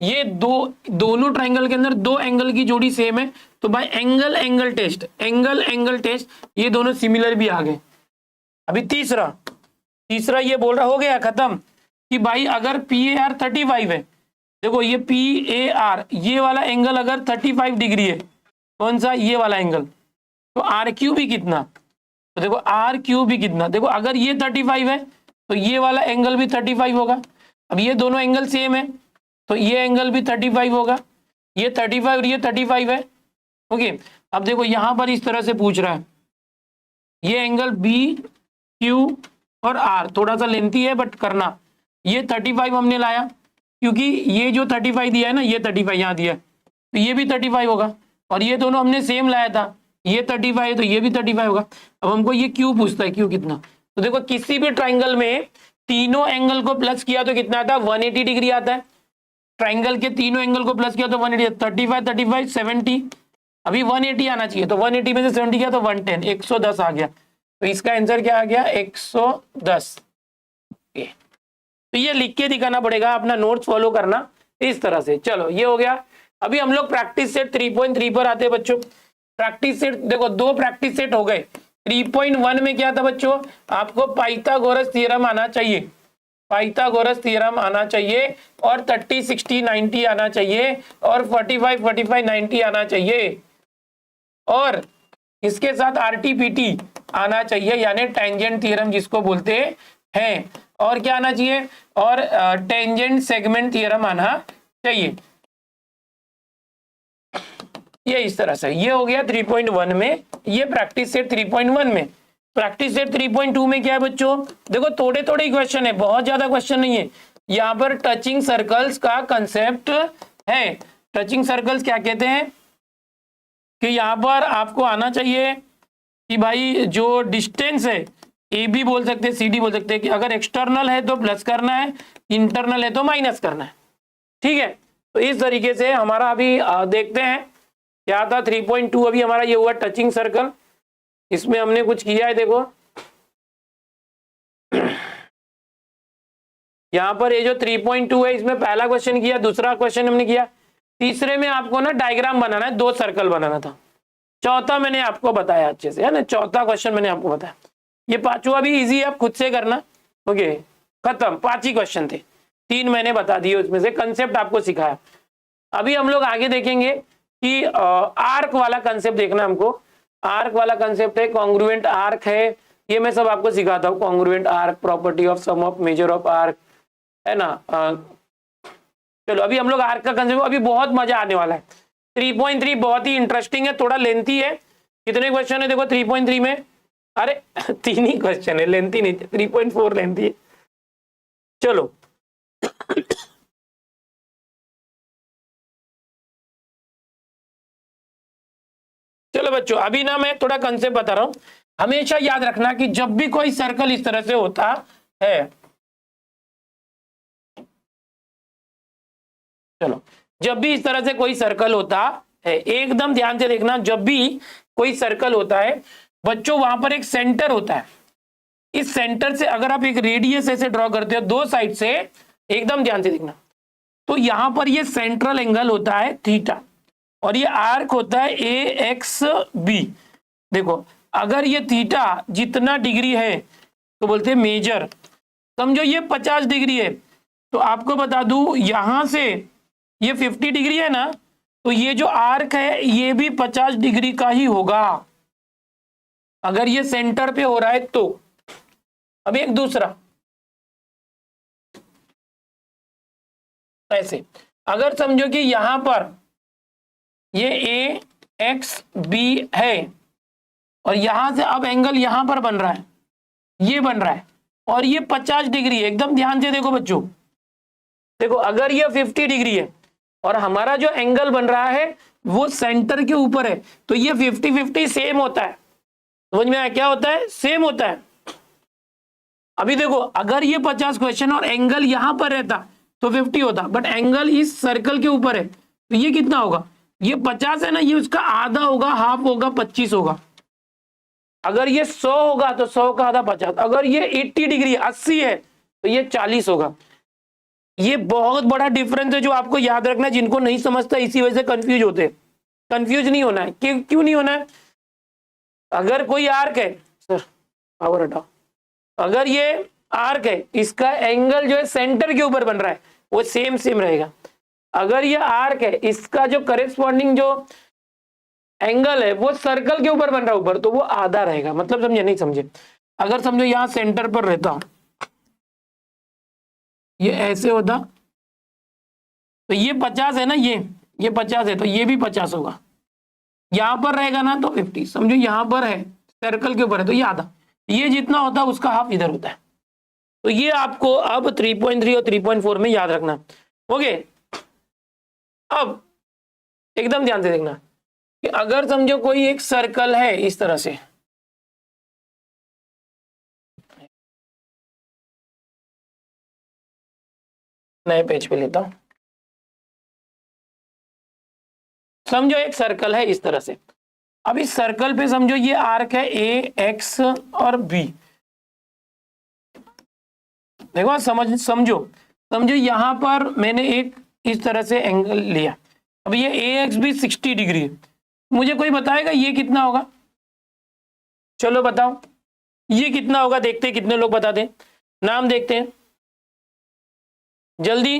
ये दोनों ट्राइंगल के अंदर दो एंगल की जोड़ी सेम है, तो बाय एंगल एंगल टेस्ट ये दोनों सिमिलर भी आ गए। अभी तीसरा ये बोल रहा हो गया खत्म। कि भाई अगर PAR 35 है, देखो ये PAR ये वाला एंगल अगर 35 डिग्री है, कौन सा, ये वाला एंगल, तो RQ भी कितना, तो देखो RQ भी कितना, देखो अगर ये 35 है तो ये वाला एंगल भी 35 होगा। अब ये दोनों एंगल सेम है तो ये एंगल भी 35 होगा, ये 35 और ये 35 है। ओके, अब देखो यहां पर इस तरह से पूछ रहा है, ये एंगल BQ और R थोड़ा सा लेंथी है बट करना, ये 35 हमने लाया क्योंकि ये जो 35 दिया है ना, ये 35 यहाँ दिया है तो ये भी 35 होगा, और ये दोनों हमने सेम लाया था, ये 35 है तो ये भी 35 होगा। अब हमको ये Q पूछता है, Q कितना, तो देखो किसी भी ट्राइंगल में तीनों एंगल को प्लस किया तो कितना आता है, 180 डिग्री आता है। ट्राइंगल के तीनों एंगल को प्लस किया तो 180, 35 35 70, अभी 180 आना चाहिए, तो 180 में से 70 किया तो 110, 110 आ गया, तो इसका आंसर क्या आ गया, 110। तो ये लिख के दिखाना पड़ेगा, अपना नोट्स फॉलो करना इस तरह से। चलो ये हो गया। अभी हम लोग प्रैक्टिस सेट 3.3 पर आते हैं बच्चों। प्रैक्टिस सेट देखो, दो प्रैक्टिस सेट हो गए। 3.1 में क्या था बच्चों, आपको पाइथागोरस थ्योरम आना चाहिए, पाइथागोरस थ्योरम आना चाहिए, और 30 60 90 आना चाहिए, और 45 45 90 आना चाहिए, और इसके साथ RTPT आना चाहिए, यानी टेंजेंट थ्योरम जिसको बोलते हैं, और क्या आना चाहिए, और टेंजेंट सेगमेंट थ्योरम आना चाहिए। ये इस तरह से ये हो गया 3.1 में, ये प्रैक्टिस सेट 3.1 में। प्रैक्टिस सेट 3.2 में क्या है बच्चों, देखो थोड़े थोड़े क्वेश्चन है, बहुत ज्यादा क्वेश्चन नहीं है। यहाँ पर टचिंग सर्कल्स का कंसेप्ट है। टचिंग सर्कल्स क्या कहते हैं कि यहाँ पर आपको आना चाहिए कि भाई जो डिस्टेंस है, AB बोल सकते हैं, CD बोल सकते हैं, कि अगर एक्सटर्नल है तो प्लस करना है, इंटरनल है तो माइनस करना है। ठीक है, तो इस तरीके से हमारा अभी देखते हैं क्या था 3.2। अभी हमारा ये हुआ टचिंग सर्कल, इसमें हमने कुछ किया है, देखो यहाँ पर ये जो 3.2 है, इसमें पहला क्वेश्चन किया, दूसरा क्वेश्चन हमने किया, तीसरे में आपको ना डायग्राम बनाना है, 2 सर्कल बनाना था, चौथा मैंने आपको बताया अच्छे से, है ना, चौथा क्वेश्चन मैंने आपको बताया। ये पांचवा भी इजी है, आप खुद से करना। ओके, खत्म, 5 ही क्वेश्चन थे, 3 मैंने बता दिए, उसमें से कंसेप्ट आपको सिखाया। अभी हम लोग आगे देखेंगे कि आर्क वाला कंसेप्ट देखना हमको। आर्क वाला कंसेप्ट है, कॉन्ग्रुएंट आर्क है, ये मैं सब आपको सिखाता हूँ। Congruent arc, property of sum of measure of arc, है ना। चलो अभी हम लोग आर्क का कंसेप्ट, अभी बहुत मजा आने वाला है। 3.3 बहुत ही इंटरेस्टिंग है, थोड़ा लेंथी है। कितने क्वेश्चन है देखो 3.3 में, अरे 3 ही क्वेश्चन है, लेंथी नहीं, 3.4 लेंथी है। चलो चलो बच्चों, अभी ना मैं थोड़ा कंसेप्ट बता रहा हूं। हमेशा याद रखना कि जब भी कोई सर्कल इस तरह से होता है, चलो जब भी इस तरह से कोई सर्कल होता है, एकदम ध्यान से देखना, जब भी कोई सर्कल होता है बच्चों, वहां पर एक सेंटर होता है। इस सेंटर से अगर आप एक रेडियस ऐसे ड्रॉ करते हो 2 साइड से, एकदम ध्यान से देखना, तो यहां पर ये सेंट्रल एंगल होता है थीटा, और ये आर्क होता है AXB। देखो अगर ये थीटा जितना डिग्री है तो बोलते हैं मेजर, समझो ये 50 डिग्री है, तो आपको बता दूं यहां से ये 50 डिग्री है ना, तो ये जो आर्क है ये भी 50 डिग्री का ही होगा, अगर ये सेंटर पे हो रहा है तो। अब एक दूसरा ऐसे, अगर समझो कि यहां पर ये AXB है, और यहां से अब एंगल यहां पर बन रहा है, ये बन रहा है, और ये 50 डिग्री है। एकदम ध्यान से देखो बच्चों, देखो अगर ये 50 डिग्री है और हमारा जो एंगल बन रहा है वो सेंटर के ऊपर है, तो ये 50-50 सेम होता है। समझ में आया क्या होता है, सेम होता है। अभी देखो अगर ये 50 क्वेश्चन और एंगल यहां पर रहता तो 50 होता, बट एंगल इस सर्कल के ऊपर है, तो ये कितना होगा, ये 50 है ना, ये उसका आधा होगा, हाफ होगा, 25 होगा। अगर ये 100 होगा तो 100 का आधा 50, अगर ये 80 डिग्री 80 है तो ये 40 होगा। ये बहुत बड़ा डिफरेंस है जो आपको याद रखना है। जिनको नहीं समझता इसी वजह से कंफ्यूज होते हैं। कंफ्यूज नहीं होना है, क्यों नहीं होना है। अगर कोई आर्क है, सर पावर हटाओ, अगर ये आर्क है इसका एंगल जो है सेंटर के ऊपर बन रहा है वो सेम रहेगा। अगर ये आर्क है इसका जो करेस्पॉन्डिंग जो एंगल है वो सर्कल के ऊपर बन रहा है ऊपर, तो वो आधा रहेगा। मतलब समझे नहीं समझे? अगर समझो यहां सेंटर पर रहता, ये ऐसे होता, तो ये 50 है ना, ये 50 है तो ये भी 50 होगा। यहां पर रहेगा ना तो 50, समझो यहां पर है सर्कल के ऊपर है तो ये आधा, ये जितना होता है उसका हाफ इधर होता है। तो ये आपको अब 3.3 और 3.4 में याद रखना। ओके, अब एकदम ध्यान से देखना कि अगर समझो कोई एक सर्कल है इस तरह से, नए पेज पे लेता हूं, समझो एक सर्कल है इस तरह से। अब इस सर्कल पे समझो ये आर्क है ए, एक्स और बी। देखो समझो यहां पर मैंने एक इस तरह से एंगल लिया। अब ये ए एक्स भी 60 डिग्री है, मुझे कोई बताएगा ये कितना होगा? चलो बताओ ये कितना होगा, देखते हैं कितने लोग बताते हैं। नाम देखते हैं जल्दी।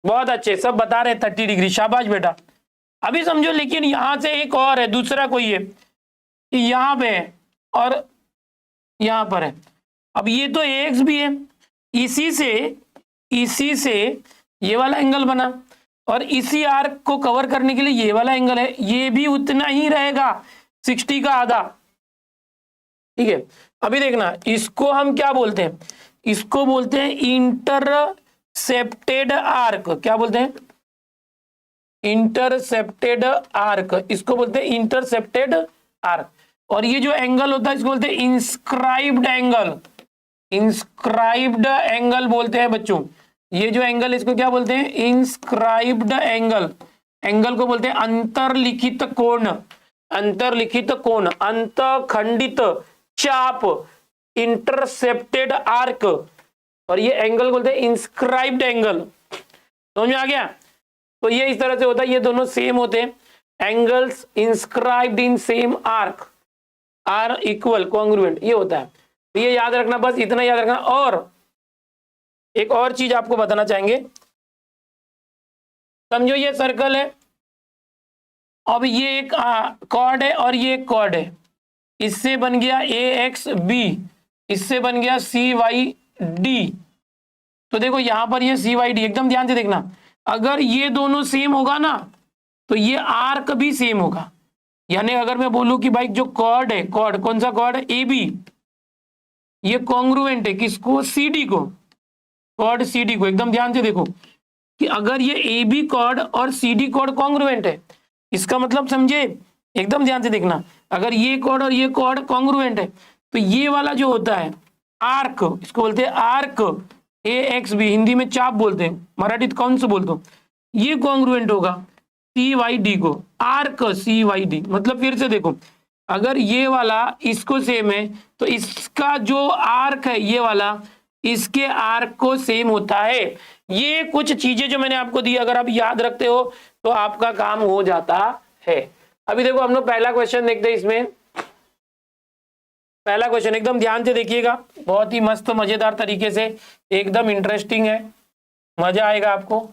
बहुत अच्छे, सब बता रहे 30 डिग्री, शाबाश बेटा। अभी समझो लेकिन यहां से एक और है, दूसरा कोई है, यहां पे है और यहां पर है। अब ये तो एक्स भी है, इसी से ये वाला एंगल बना और इसी आर्क को कवर करने के लिए ये वाला एंगल है, ये भी उतना ही रहेगा 60 का आधा। ठीक है, अभी देखना इसको हम क्या बोलते हैं? इसको बोलते हैं इंटरसेप्टेड आर्क। क्या बोलते हैं? इंटरसेप्टेड आर्क, इसको बोलते हैं इंटरसेप्टेड आर्क। और ये जो एंगल होता है इसको बोलते हैं इंस्क्राइब्ड एंगल। इंस्क्राइब्ड एंगल बोलते हैं बच्चों, ये जो एंगल इसको क्या बोलते हैं? Inscribed angle. एंगल को बोलते हैं अंतर्लिखित कोण, अंतर्लिखित कोण, अंतखंडित चाप, इंटरसेप्टेड आर्क। और ये एंगल बोलते हैं इंस्क्राइब्ड एंगल। समझ में आ गया? तो ये इस तरह से होता है, ये दोनों सेम होते हैं, angles inscribed in same arc are equal congruent, ये होता है। तो ये याद रखना, बस इतना याद रखना। और एक और चीज आपको बताना चाहेंगे, समझो ये सर्कल है, अब ये एक कॉर्ड है और ये एक कॉर्ड है, इससे बन गया ए एक्स बी, इससे बन गया सी वाई डी। तो देखो यहां पर ये सी वाई डी, एकदम ध्यान से देखना, अगर ये दोनों सेम होगा ना तो ये आर्क भी सेम होगा। यानी अगर मैं बोलूं कि भाई जो कॉर्ड है, कॉर्ड कौन सा कॉर्ड है? ए बी, ये कॉन्ग्रुएंट है किसको? सी डी को, कॉर्ड सी डी को। एकदम ध्यान से देखो कि अगर ये ए बी कॉर्ड और सी डी कॉर्ड कॉन्ग्रुएंट है, इसका मतलब समझे? एकदम ध्यान से देखना, अगर ये कॉर्ड और ये कॉर्ड कॉन्ग्रुएंट है तो ये वाला जो होता है आर्क, इसको बोलते हैं arc, A x B, Hindi में चाप बोलते हैं, मराठीत कौन सा बोलते हो, ये कॉन्ग्रुएंट होगा सी वाई डी को, आर्क सी वाई डी। मतलब फिर से देखो, अगर ये वाला इसको सेम है तो इसका जो आर्क है ये वाला इसके आर्क को सेम होता है। ये कुछ चीजें जो मैंने आपको दी, अगर आप याद रखते हो तो आपका काम हो जाता है। अभी देखो हम लोग पहला क्वेश्चन देखते हैं। इसमें पहला क्वेश्चन एकदम ध्यान से देखिएगा, बहुत ही मस्त मजेदार तरीके से, एकदम इंटरेस्टिंग है, मजा आएगा आपको।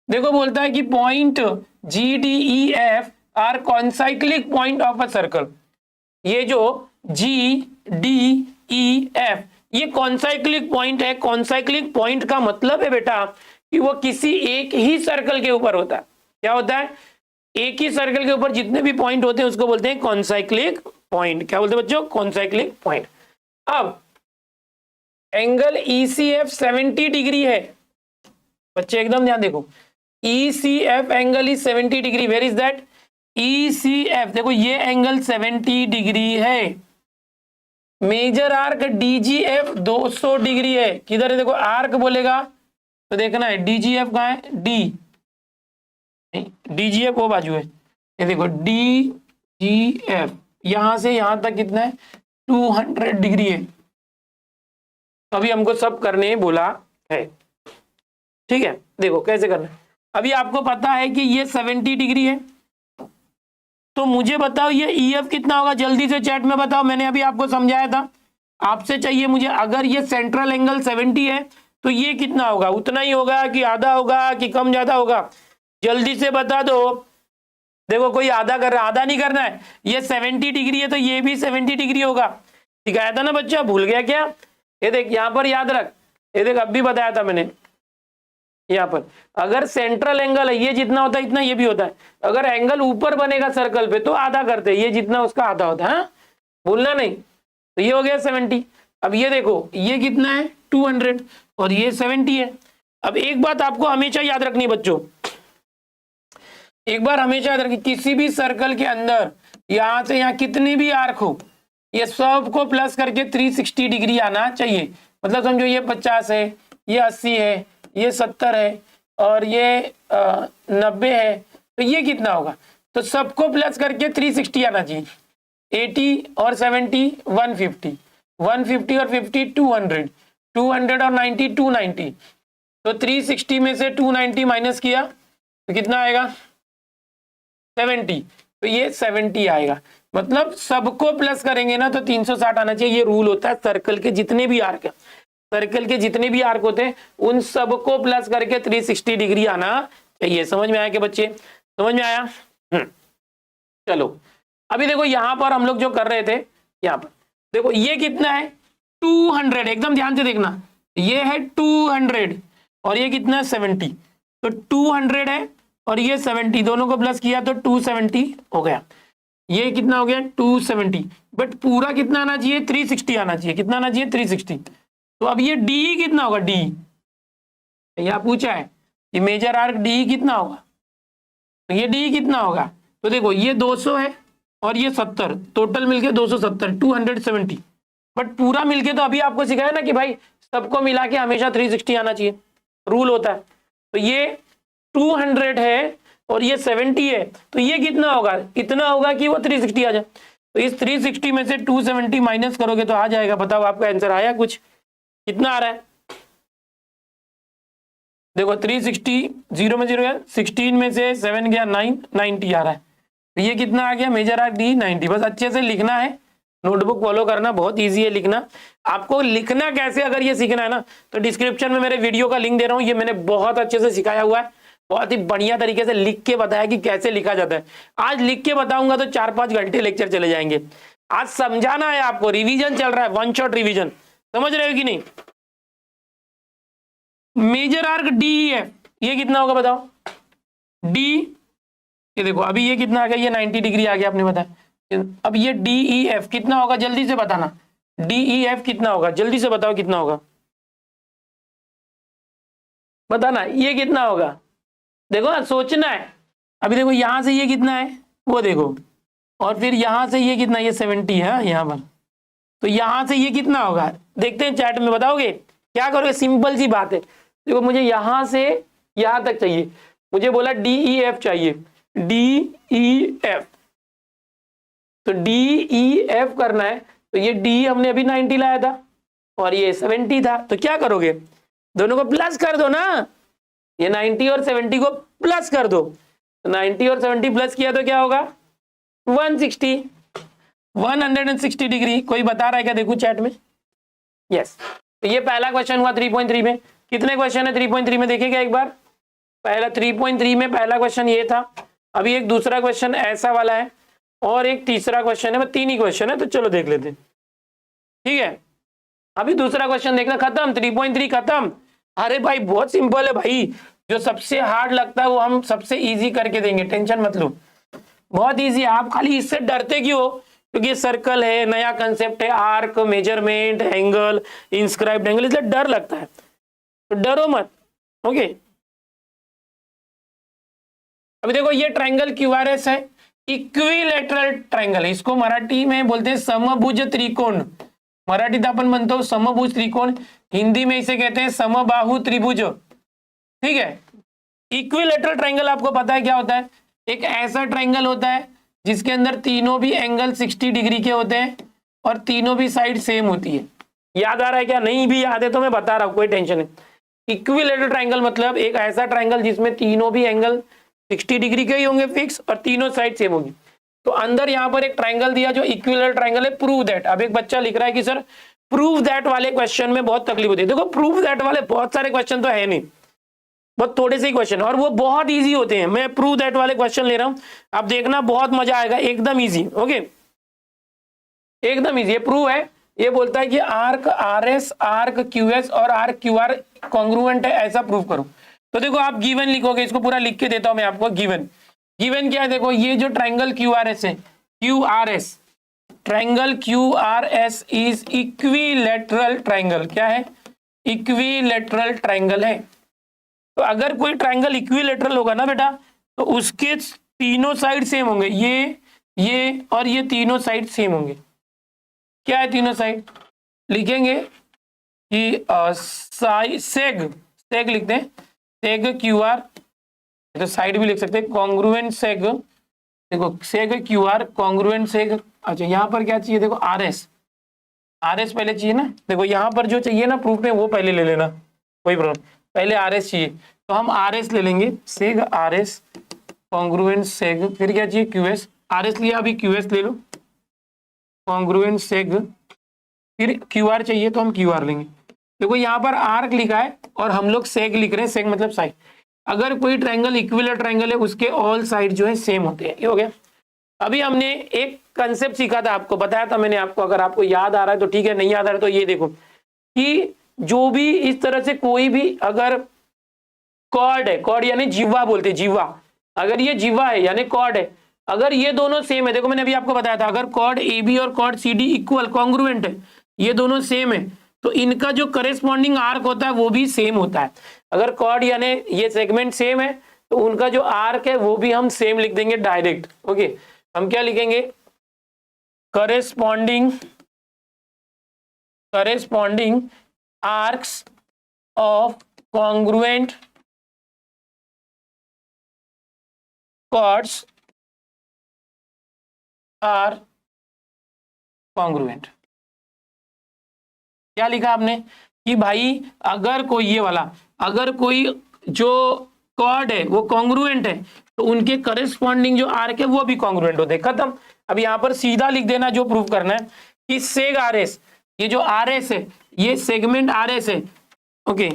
देखो बोलता है कि point G D E F R concyclic point of a circle. ये जो जी डी ई एफ ये कॉन्साइक्लिक पॉइंट है। कॉन्साइक्लिक पॉइंट का मतलब है बेटा कि वो किसी एक ही सर्कल के ऊपर होता है। क्या होता है? एक ही सर्कल के ऊपर जितने भी पॉइंट होते हैं उसको बोलते हैं कॉन्साइक्लिक पॉइंट। क्या बोलते हैं बच्चों? Concyclic point. अब एंगल ECF 70 डिग्री है बच्चे, एकदम ध्यान देखो, ECF angle is 70 degree. Where is that? ECF देखो ये एंगल 70 डिग्री है। मेजर आर्क DGF 200 डिग्री है। किधर है? देखो आर्क बोलेगा तो देखना है DGF कहाँ है? D, DGF वो बाजू है, ये देखो DGF, यहां से यहां तक कितना है? 200 डिग्री है। अभी हमको सब करने बोला है, ठीक है? देखो कैसे करना है। अभी आपको पता है कि ये 70 डिग्री है, तो मुझे बताओ ये EF कितना होगा? जल्दी से चैट में बताओ, मैंने अभी आपको समझाया था आपसे चाहिए मुझे, अगर ये सेंट्रल एंगल 70 है तो ये कितना होगा, उतना ही होगा कि आधा होगा कि कम ज्यादा होगा, जल्दी से बता दो। देखो कोई आधा कर रहा है, आधा नहीं करना है, ये 70 डिग्री है तो ये भी 70 डिग्री होगा। सिखाया था ना बच्चा, भूल गया क्या? ये देख यहाँ पर याद रख, ये देख अब भी बताया था मैंने, यहाँ पर अगर सेंट्रल एंगल है ये जितना होता है इतना ये भी होता है, अगर एंगल ऊपर बनेगा सर्कल पे तो आधा करते हैं, ये जितना उसका आधा होता है, हाँ? भूलना नहीं। तो ये हो गया 70। अब ये देखो ये कितना है 200 और ये 70 है। अब एक बात आपको हमेशा याद रखनी है बच्चों, एक बार हमेशा याद रखिए, किसी भी सर्कल के अंदर यहां से यहाँ कितनी भी आर्क हो, ये सब को प्लस करके 360 डिग्री आना चाहिए। मतलब समझो ये 50 है, ये 80 है, ये 70 है और ये 90 है, तो ये कितना होगा, तो सबको प्लस करके 360 आना चाहिए। 80 और 70 150, 150 और 50 200, 200 और 90 290, तो 360 में से 290 माइनस किया तो कितना आएगा 70, तो ये 70 आएगा। मतलब सबको प्लस करेंगे ना तो 360 आना चाहिए। ये रूल होता है सर्कल के जितने भी आर्क है, सर्कल के जितने भी आर्क होते हैं उन सबको प्लस करके 360 डिग्री आना चाहिए। समझ में आया कि बच्चे, समझ में आया? चलो अभी देखो यहां पर हम लोग जो कर रहे थे, यहां पर देखो ये कितना है 200, एकदम ध्यान से देखना, ये है 200 और ये कितना है 70, तो 200 है और ये 70, दोनों को प्लस किया तो 270 हो गया। ये कितना हो गया 270, बट पूरा कितना आना चाहिए 360 आना चाहिए। कितना आना चाहिए 360। तो अब ये डी कितना होगा, डी यहाँ पूछा है कि मेजर आर्क डी कितना होगा, तो ये डी कितना होगा, तो देखो ये 200 है और ये 70, टोटल मिलके 270, 270, बट पूरा मिलके तो अभी आपको सिखाया ना कि भाई सबको मिला के हमेशा 360 आना चाहिए, रूल होता है। तो ये 200 है और ये 70 है, तो ये कितना होगा, इतना होगा कि वो 360 आ जाए। तो इस 360 में से 270 माइनस करोगे तो आ जाएगा। बताओ आपका आंसर आया कुछ, कितना आ रहा है? देखो 360, 0 में 0 है, 16 में से 7 गया 9, 90 आ रहा है। तो ये कितना आ गया मेजर आर्क डी 90। बस अच्छे से लिखना है, नोटबुक फॉलो करना, बहुत इजी है लिखना। आपको लिखना कैसे अगर ये सीखना है ना तो डिस्क्रिप्शन में मेरे वीडियो का लिंक दे रहा हूँ, ये मैंने बहुत अच्छे से सिखाया हुआ है, बहुत ही बढ़िया तरीके से लिख के बताया कि कैसे लिखा जाता है। आज लिख के बताऊंगा तो 4-5 घंटे लेक्चर चले जाएंगे। आज समझाना है आपको, रिवीजन चल रहा है, वन शॉट रिवीजन, समझ रहे हो कि नहीं? मेजर आर्क डी एफ ये कितना होगा बताओ, डी, ये देखो अभी ये कितना आ गया, ये 90 डिग्री आ गया आपने बताया। अब ये डी ई एफ कितना होगा जल्दी से बताना, डी ई एफ कितना होगा जल्दी से बताओ, कितना होगा बताना, ये कितना होगा? देखो ना सोचना है। अभी देखो यहां से ये कितना है वो देखो, और फिर यहां से ये कितना, ये 70 है यहाँ पर, तो यहां से ये कितना होगा देखते हैं चैट में, बताओगे क्या करोगे? सिंपल सी बात है, देखो मुझे यहां से यहां तक चाहिए, मुझे बोला डी ई एफ चाहिए, डी ई एफ, तो डी ई एफ करना है, तो ये डी हमने अभी 90 लाया था और ये 70 था, तो क्या करोगे दोनों को प्लस कर दो ना, ये 90 और 70 को प्लस कर दो, तो 90 और 70 प्लस किया तो क्या होगा 160, 160 डिग्री। कोई बता रहा है क्या, देखो चैट में, यस। तो ये पहला क्वेश्चन हुआ 3.3 में। कितने क्वेश्चन है 3.3 में देखेगा एक बार, पहला 3.3 में पहला क्वेश्चन ये था, अभी एक दूसरा क्वेश्चन ऐसा वाला है और एक तीसरा क्वेश्चन है, 3 ही क्वेश्चन है, तो चलो देख लेते हैं, ठीक है। अभी दूसरा क्वेश्चन देखना, खत्म 3.3 खत्म। अरे भाई बहुत सिंपल है भाई, जो सबसे हार्ड लगता है वो हम सबसे इजी करके देंगे, टेंशन मत लो, बहुत इजी है। आप खाली इससे डरते क्यों हो, क्योंकि सर्कल है, नया कंसेप्ट है, arc, measurement, angle, inscribed angle, इसलिए डर लगता है, तो डरो मत, ओके। अभी देखो ये ट्रायंगल क्यूआरएस है, इक्विलेटरल ट्रायंगल है, इसको मराठी में बोलते हैं समभुज त्रिकोण, मराठीत आपण म्हणतो समभुज त्रिकोण, हिंदी में इसे कहते हैं समबाहु त्रिभुज, ठीक है। इक्विलेटरल ट्रायंगल आपको पता है क्या होता है, एक ऐसा ट्रायंगल होता है जिसके अंदर तीनों भी एंगल 60 डिग्री के होते हैं और तीनों भी साइड सेम होती है। याद आ रहा है क्या? नहीं भी याद है तो मैं बता रहा हूं, कोई टेंशन नहीं। इक्विलेटरल ट्रायंगल मतलब एक ऐसा ट्रायंगल जिसमें तीनों भी एंगल 60 डिग्री के ही होंगे फिक्स और तीनों साइड सेम होगी। तो अंदर यहाँ पर एक ट्रायंगल दिया जो इक्विलेटरल ट्रायंगल है, प्रूव दैट। अब एक बच्चा लिख रहा है कि सर प्रूव दैट वाले क्वेश्चन में बहुत तकलीफ होती है। देखो प्रूव दैट वाले बहुत सारे क्वेश्चन तो है नहीं, बहुत थोड़े से ही क्वेश्चन, और वो बहुत इजी होते हैं। मैं प्रूव दैट वाले क्वेश्चन ले रहा हूं, आप देखना बहुत मजा आएगा, एकदम इजी। ओके, एकदम इजी। ये प्रूव है, ये बोलता है कि arc R S, arc Q S और आर्क क्यू आर कॉन्ग्रुएंट है, ऐसा प्रूव करो। तो देखो आप गिवन लिखोगे, इसको पूरा लिख के देता हूं मैं आपको। गिवन गिवन क्या है, देखो ये जो ट्राइंगल क्यू आर एस है, Q R S, triangle Q R S is equilateral triangle. क्या है? इक्विलेटरल ट्राइंगल है। तो अगर कोई ट्राइंगल इक्विलेटरल होगा ना बेटा, तो उसके तीनों साइड सेम होंगे, ये और ये तीनों साइड सेम होंगे। क्या है तीनों साइड? लिखेंगे कि सेग लिखते हैं, सेग क्यू आर, तो साइड भी लिख सकते हैं, कॉन्ग्रुएंट सेग। देखो सेग क्यू आर, कॉन्ग्रुएंट सेग। अच्छा यहाँ पर क्या चाहिए, देखो आर एस, आर एस पहले चाहिए ना। देखो यहाँ पर जो चाहिए ना प्रूफ में, वो पहले ले लेना, कोई प्रॉब्लम। पहले आर एस चाहिए, तो हम आर एस ले लेंगे, सेग आर एस, कॉन्ग्रुएंट सेग। फिर क्या चाहिए? Q S. आर एस लिया, अभी क्यू एस ले लो, कॉन्ग्रुएंट सेग। फिर क्यू आर चाहिए, तो हम क्यू आर लेंगे। देखो यहाँ पर आर्क लिखा है और हम लोग सेग लिख रहे हैं, सेग मतलब साइड। अगर कोई ट्रायंगल इक्विलेटरल ट्रायंगल है, उसके ऑल साइड जो है सेम होते हैं। ये हो गया। अभी हमने एक कंसेप्ट सीखा था, आपको बताया था मैंने आपको, अगर आपको याद आ रहा है तो ठीक है, नहीं याद आ रहा है तो ये देखो कि जो भी इस तरह से कोई भी अगर कॉर्ड है, कॉर्ड यानी जिह्वा बोलते हैं, जिह्वा, अगर ये जिह्वा है यानी कॉर्ड है, अगर ये दोनों सेम है, देखो मैंने अभी आपको बताया था, अगर कॉर्ड ए बी और chord C D equal congruent है, ये दोनों सेम है, तो इनका जो करेस्पॉन्डिंग आर्क होता है वो भी सेम होता है। अगर कॉर्ड यानी ये सेगमेंट सेम है, तो उनका जो आर्क है वो भी हम सेम लिख देंगे डायरेक्ट। ओके, हम क्या लिखेंगे? Corresponding arcs of congruent chords are congruent. क्या लिखा आपने कि भाई अगर कोई ये वाला, अगर कोई जो कॉर्ड है वो कॉन्ग्रुएंट है, तो उनके करेस्पॉन्डिंग जो आर्क है वो भी कॉन्ग्रुएंट होते हैं। खत्म। अब यहाँ पर सीधा लिख देना जो प्रूफ करना है कि सेग आर एस, ये जो आर एस है, ये सेगमेंट आर एस है। ओके,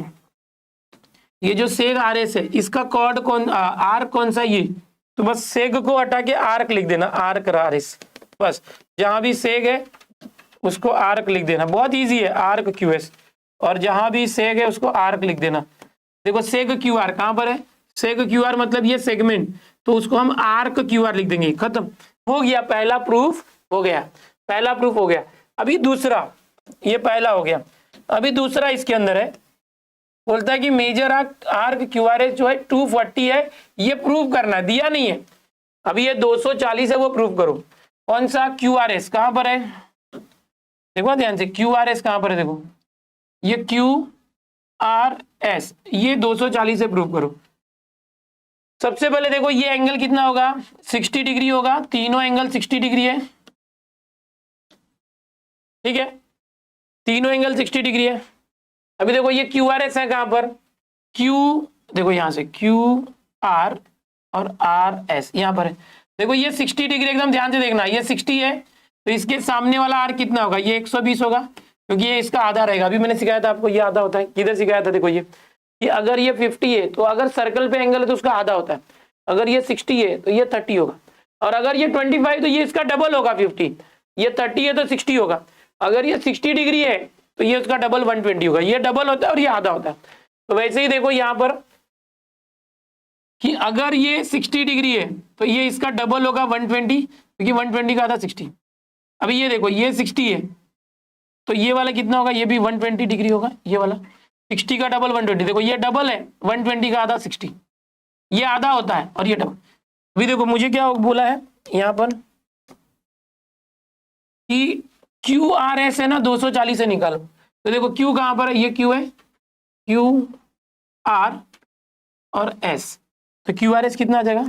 ये जो सेग आर एस है, इसका कॉर्ड कौन, आर्क कौन सा? ये। तो बस सेग को हटा के आर्क लिख देना, आर्क आर एस। बस जहां भी सेग है उसको आर्क लिख देना, बहुत इजी है, आर्क क्यू एस। और जहां भी सेग है उसको आर्क लिख देना। देखो सेग क्यू आर कहां पर है? सेग क्यू आर मतलब ये सेगमेंट, तो उसको हम आर्क क्यू आर लिख देंगे। खत्म, हो गया, पहला प्रूफ हो गया, पहला प्रूफ हो गया। अभी दूसरा, ये पहला हो गया, अभी दूसरा इसके अंदर है, बोलता है कि major arc Q R S जो है 240 है, ये प्रूव करना है, दिया नहीं है। अभी ये 240 है, वो प्रूव करो। कौन सा? क्यू आर एस कहां पर है? देखो ध्यान से, क्यू आर एस कहां पर है? देखो ये क्यू आर एस, ये 240 से प्रूव करो। सबसे पहले देखो ये एंगल कितना होगा? 60 डिग्री होगा, तीनों एंगल 60 डिग्री है। ठीक है, तीनों एंगल 60 डिग्री है। अभी देखो ये क्यू आर एस है कहां पर? क्यू, देखो यहां से क्यू आर और आर एस यहां पर है। देखो ये 60 डिग्री, एकदम ध्यान से देखना, ये 60 है, तो इसके सामने वाला आर कितना होगा? ये 120 होगा, क्योंकि ये इसका आधा रहेगा। अभी मैंने सिखाया था आपको, ये आधा होता है। किधर सिखाया था? देखो ये कि अगर ये 50 है, तो अगर सर्कल पे एंगल है तो उसका आधा होता है। अगर ये 60 है तो ये 30 होगा, और अगर ये 25 तो ये इसका डबल होगा 50। ये 30 है तो 60 होगा। अगर ये 60 डिग्री है तो ये उसका डबल 120 होगा। ये डबल होता है और ये आधा होता है। तो वैसे ही देखो यहाँ पर कि अगर ये 60 डिग्री है तो ये इसका डबल होगा 120, क्योंकि 120 का आधा 60। अभी ये देखो ये 60 है, तो ये वाला कितना होगा? ये भी 120 डिग्री होगा, ये वाला 60 का डबल 120। देखो ये डबल है, 120 का आधा 60, ये आधा होता है और ये डबल। अभी देखो मुझे क्या बोला है यहाँ पर कि क्यू आर एस है ना 240 से निकालो। तो देखो क्यू कहां पर है? ये क्यू है, क्यू आर और एस, तो क्यू आर एस कितना आ जाएगा?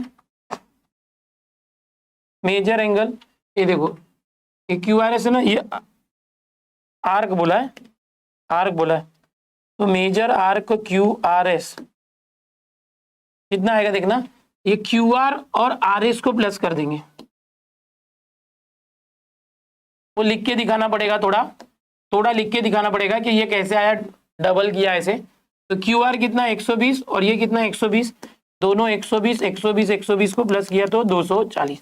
मेजर एंगल, ये देखो ये क्यू आर एस है ना, ये आर्क बोला है, आर्क बोला है, तो major arc Q R S कितना आएगा? देखना, ये क्यू आर और आर एस को प्लस कर देंगे, वो लिख के दिखाना पड़ेगा थोड़ा, थोड़ा लिख के दिखाना पड़ेगा कि ये कैसे आया, डबल किया ऐसे। तो क्यू आर कितना 120 और ये कितना 120, दोनों 120 120 120 को प्लस किया तो 240।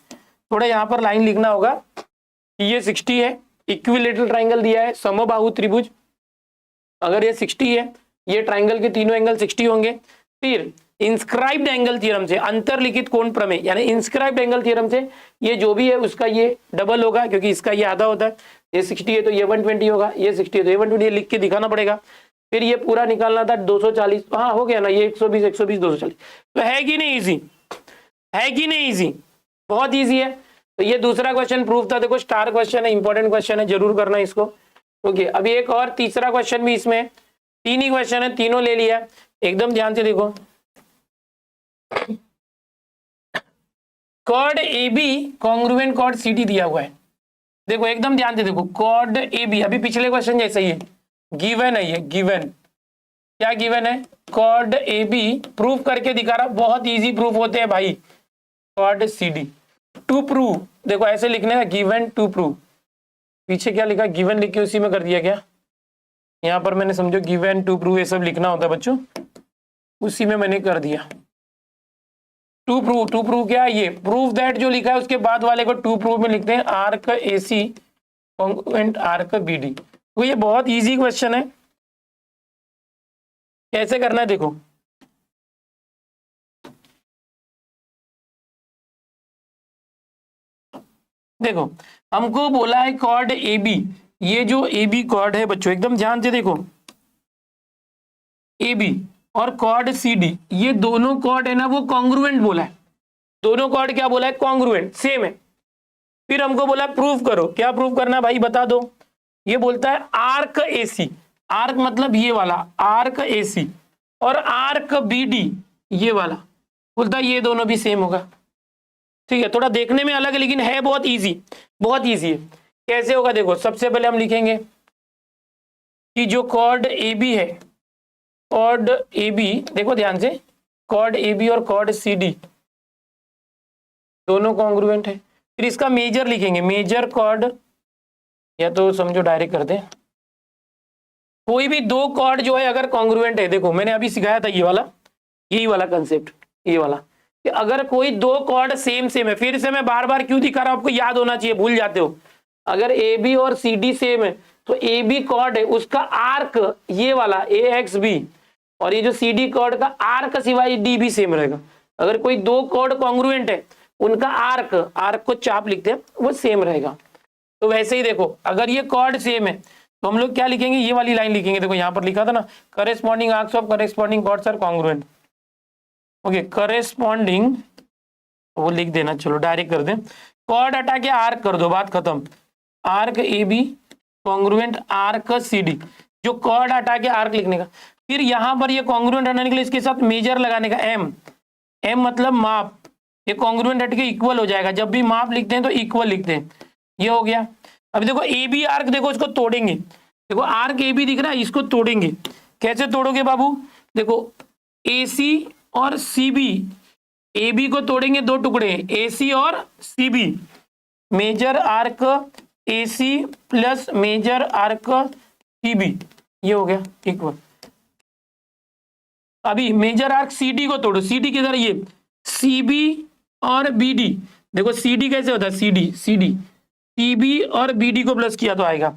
थोड़ा यहाँ पर लाइन लिखना होगा कि ये 60 है, इक्विलेटरल ट्राइंगल दिया है, समबाहु त्रिभुज, अगर ये 60 है, ये ट्राइंगल के तीनों एंगल 60 होंगे। फिर इंस्क्राइब्ड एंगल थ्योरम से, अंतरलिखित कोण प्रमेय यानी इंस्क्राइब्ड एंगल थ्योरम से ये जो भी है उसका ये डबल होगा, क्योंकि इसका ये आधा होता है। ये 60 है तो ये 120 होगा, ये 60 है तो ये 120, लिख के दिखाना पड़ेगा। फिर ये पूरा निकालना था 240, हाँ हो गया ना, ये 120 120 240। तो है कि नहीं इजी, है कि नहीं इजी, बहुत इजी है। तो ये दूसरा क्वेश्चन प्रूफ था, देखो स्टार क्वेश्चन है, इंपॉर्टेंट क्वेश्चन है, जरूर करना इसको। ओके, अभी एक और तीसरा क्वेश्चन भी इसमें, 3 ही क्वेश्चन है, तीनों ले लिया, एकदम ध्यान से देखो। Chord A B congruent chord C D दिया हुआ है, देखो एकदम ध्यान से देखो। कॉर्ड ए बी, अभी पिछले क्वेश्चन जैसा ही है, गिवन है, ये गिवन, क्या गिवन है, कॉर्ड ए बी, प्रूफ करके दिखा रहा, बहुत इजी प्रूफ होते हैं भाई। Chord C D, to prove, देखो ऐसे लिखने का, गिवन टू प्रूव, पीछे क्या लिखा, गिवन लिख के उसी में कर दिया क्या, यहाँ पर मैंने समझो गिवन टू प्रूव ये सब लिखना होता है बच्चों, उसी में मैंने कर दिया। टू प्रूव, टू प्रूव क्या है, ये प्रूव दैट जो लिखा है उसके बाद वाले को टू प्रूव में लिखते हैं, arc A C congruent arc B D. तो ये बहुत इजी क्वेश्चन है, कैसे करना है देखो। देखो हमको बोला है कॉर्ड ए बी, ये जो ए बी कॉर्ड है बच्चों एकदम ध्यान से देखो, ए बी और कॉर्ड सी डी, ये दोनों कॉर्ड है ना वो कॉन्ग्रुएंट बोला है, दोनों कॉर्ड क्या बोला है, कॉन्ग्रुएंट, सेम है। फिर हमको बोला प्रूफ करो, क्या प्रूफ करना भाई बता दो। ये बोलता है आर्क ए सी, आर्क मतलब ये वाला आर्क ए सी, और आर्क बी डी ये वाला, बोलता है ये दोनों भी सेम होगा। ठीक है, थोड़ा देखने में अलग है लेकिन है बहुत इजी, बहुत इजी है। कैसे होगा देखो, सबसे पहले हम लिखेंगे कि जो कॉर्ड ए बी है, कॉर्ड ए बी, देखो ध्यान से, कॉर्ड ए बी और कॉर्ड सी डी दोनों कॉन्ग्रुएंट है। फिर इसका मेजर लिखेंगे, मेजर कॉर्ड, या तो समझो डायरेक्ट कर दें, कोई भी दो कॉर्ड जो है अगर कॉन्ग्रुएंट है, देखो मैंने अभी सिखाया था ये वाला, यही वाला कंसेप्ट, ये वाला, कि अगर कोई दो कॉर्ड सेम सेम है, फिर से मैं बार बार क्यों दिखा रहा हूं, आपको याद होना चाहिए, भूल जाते हो। अगर ए बी और सी डी सेम है तो ए बी कॉर्ड है उसका आर्क ये वाला ए एक्स बी, और ये जो सी डी कॉर्ड का आर्क सिवाय डी भी सेम रहेगा। अगर कोई दो कॉर्ड कॉन्ग्रुएंट है उनका आर्क, आर्क को चाप लिखते हैं, वो सेम रहेगा। तो वैसे ही देखो, अगर ये कॉर्ड सेम है तो हम लोग क्या लिखेंगे, ये वाली लाइन लिखेंगे, देखो यहाँ पर लिखा था ना, corresponding arcs of corresponding chords are congruent. Okay, corresponding वो लिख देना, चलो डायरेक्ट कर दें, कॉर्ड हटा के आर्क कर दो, बात खत्म। Arc A B congruent arc C D, जो कॉर्ड हटा के आर्क लिखने का। फिर यहाँ पर ये कॉन्ग्रुएंट हटाने के लिए इसके साथ मेजर लगाने का, एम, एम मतलब माप, ये कॉन्ग्रुएंट हट के इक्वल हो जाएगा, जब भी माप लिखते हैं तो इक्वल लिखते हैं, ये हो गया। अभी देखो ए बी आर्क, देखो इसको तोड़ेंगे, देखो आर्क ए बी दिख रहा है, इसको तोड़ेंगे, कैसे तोड़ोगे बाबू, देखो ए सी और सी बी, ए बी को तोड़ेंगे दो टुकड़े, ए सी और C B, major arc A C plus major arc C B, ये हो गया इक्वल। अभी मेजर आर्क सी डी को तोड़ो, सी डी किधर, ये सी बी और बी डी, देखो सी डी कैसे होता है, C D C D, C B और बी डी को प्लस किया तो आएगा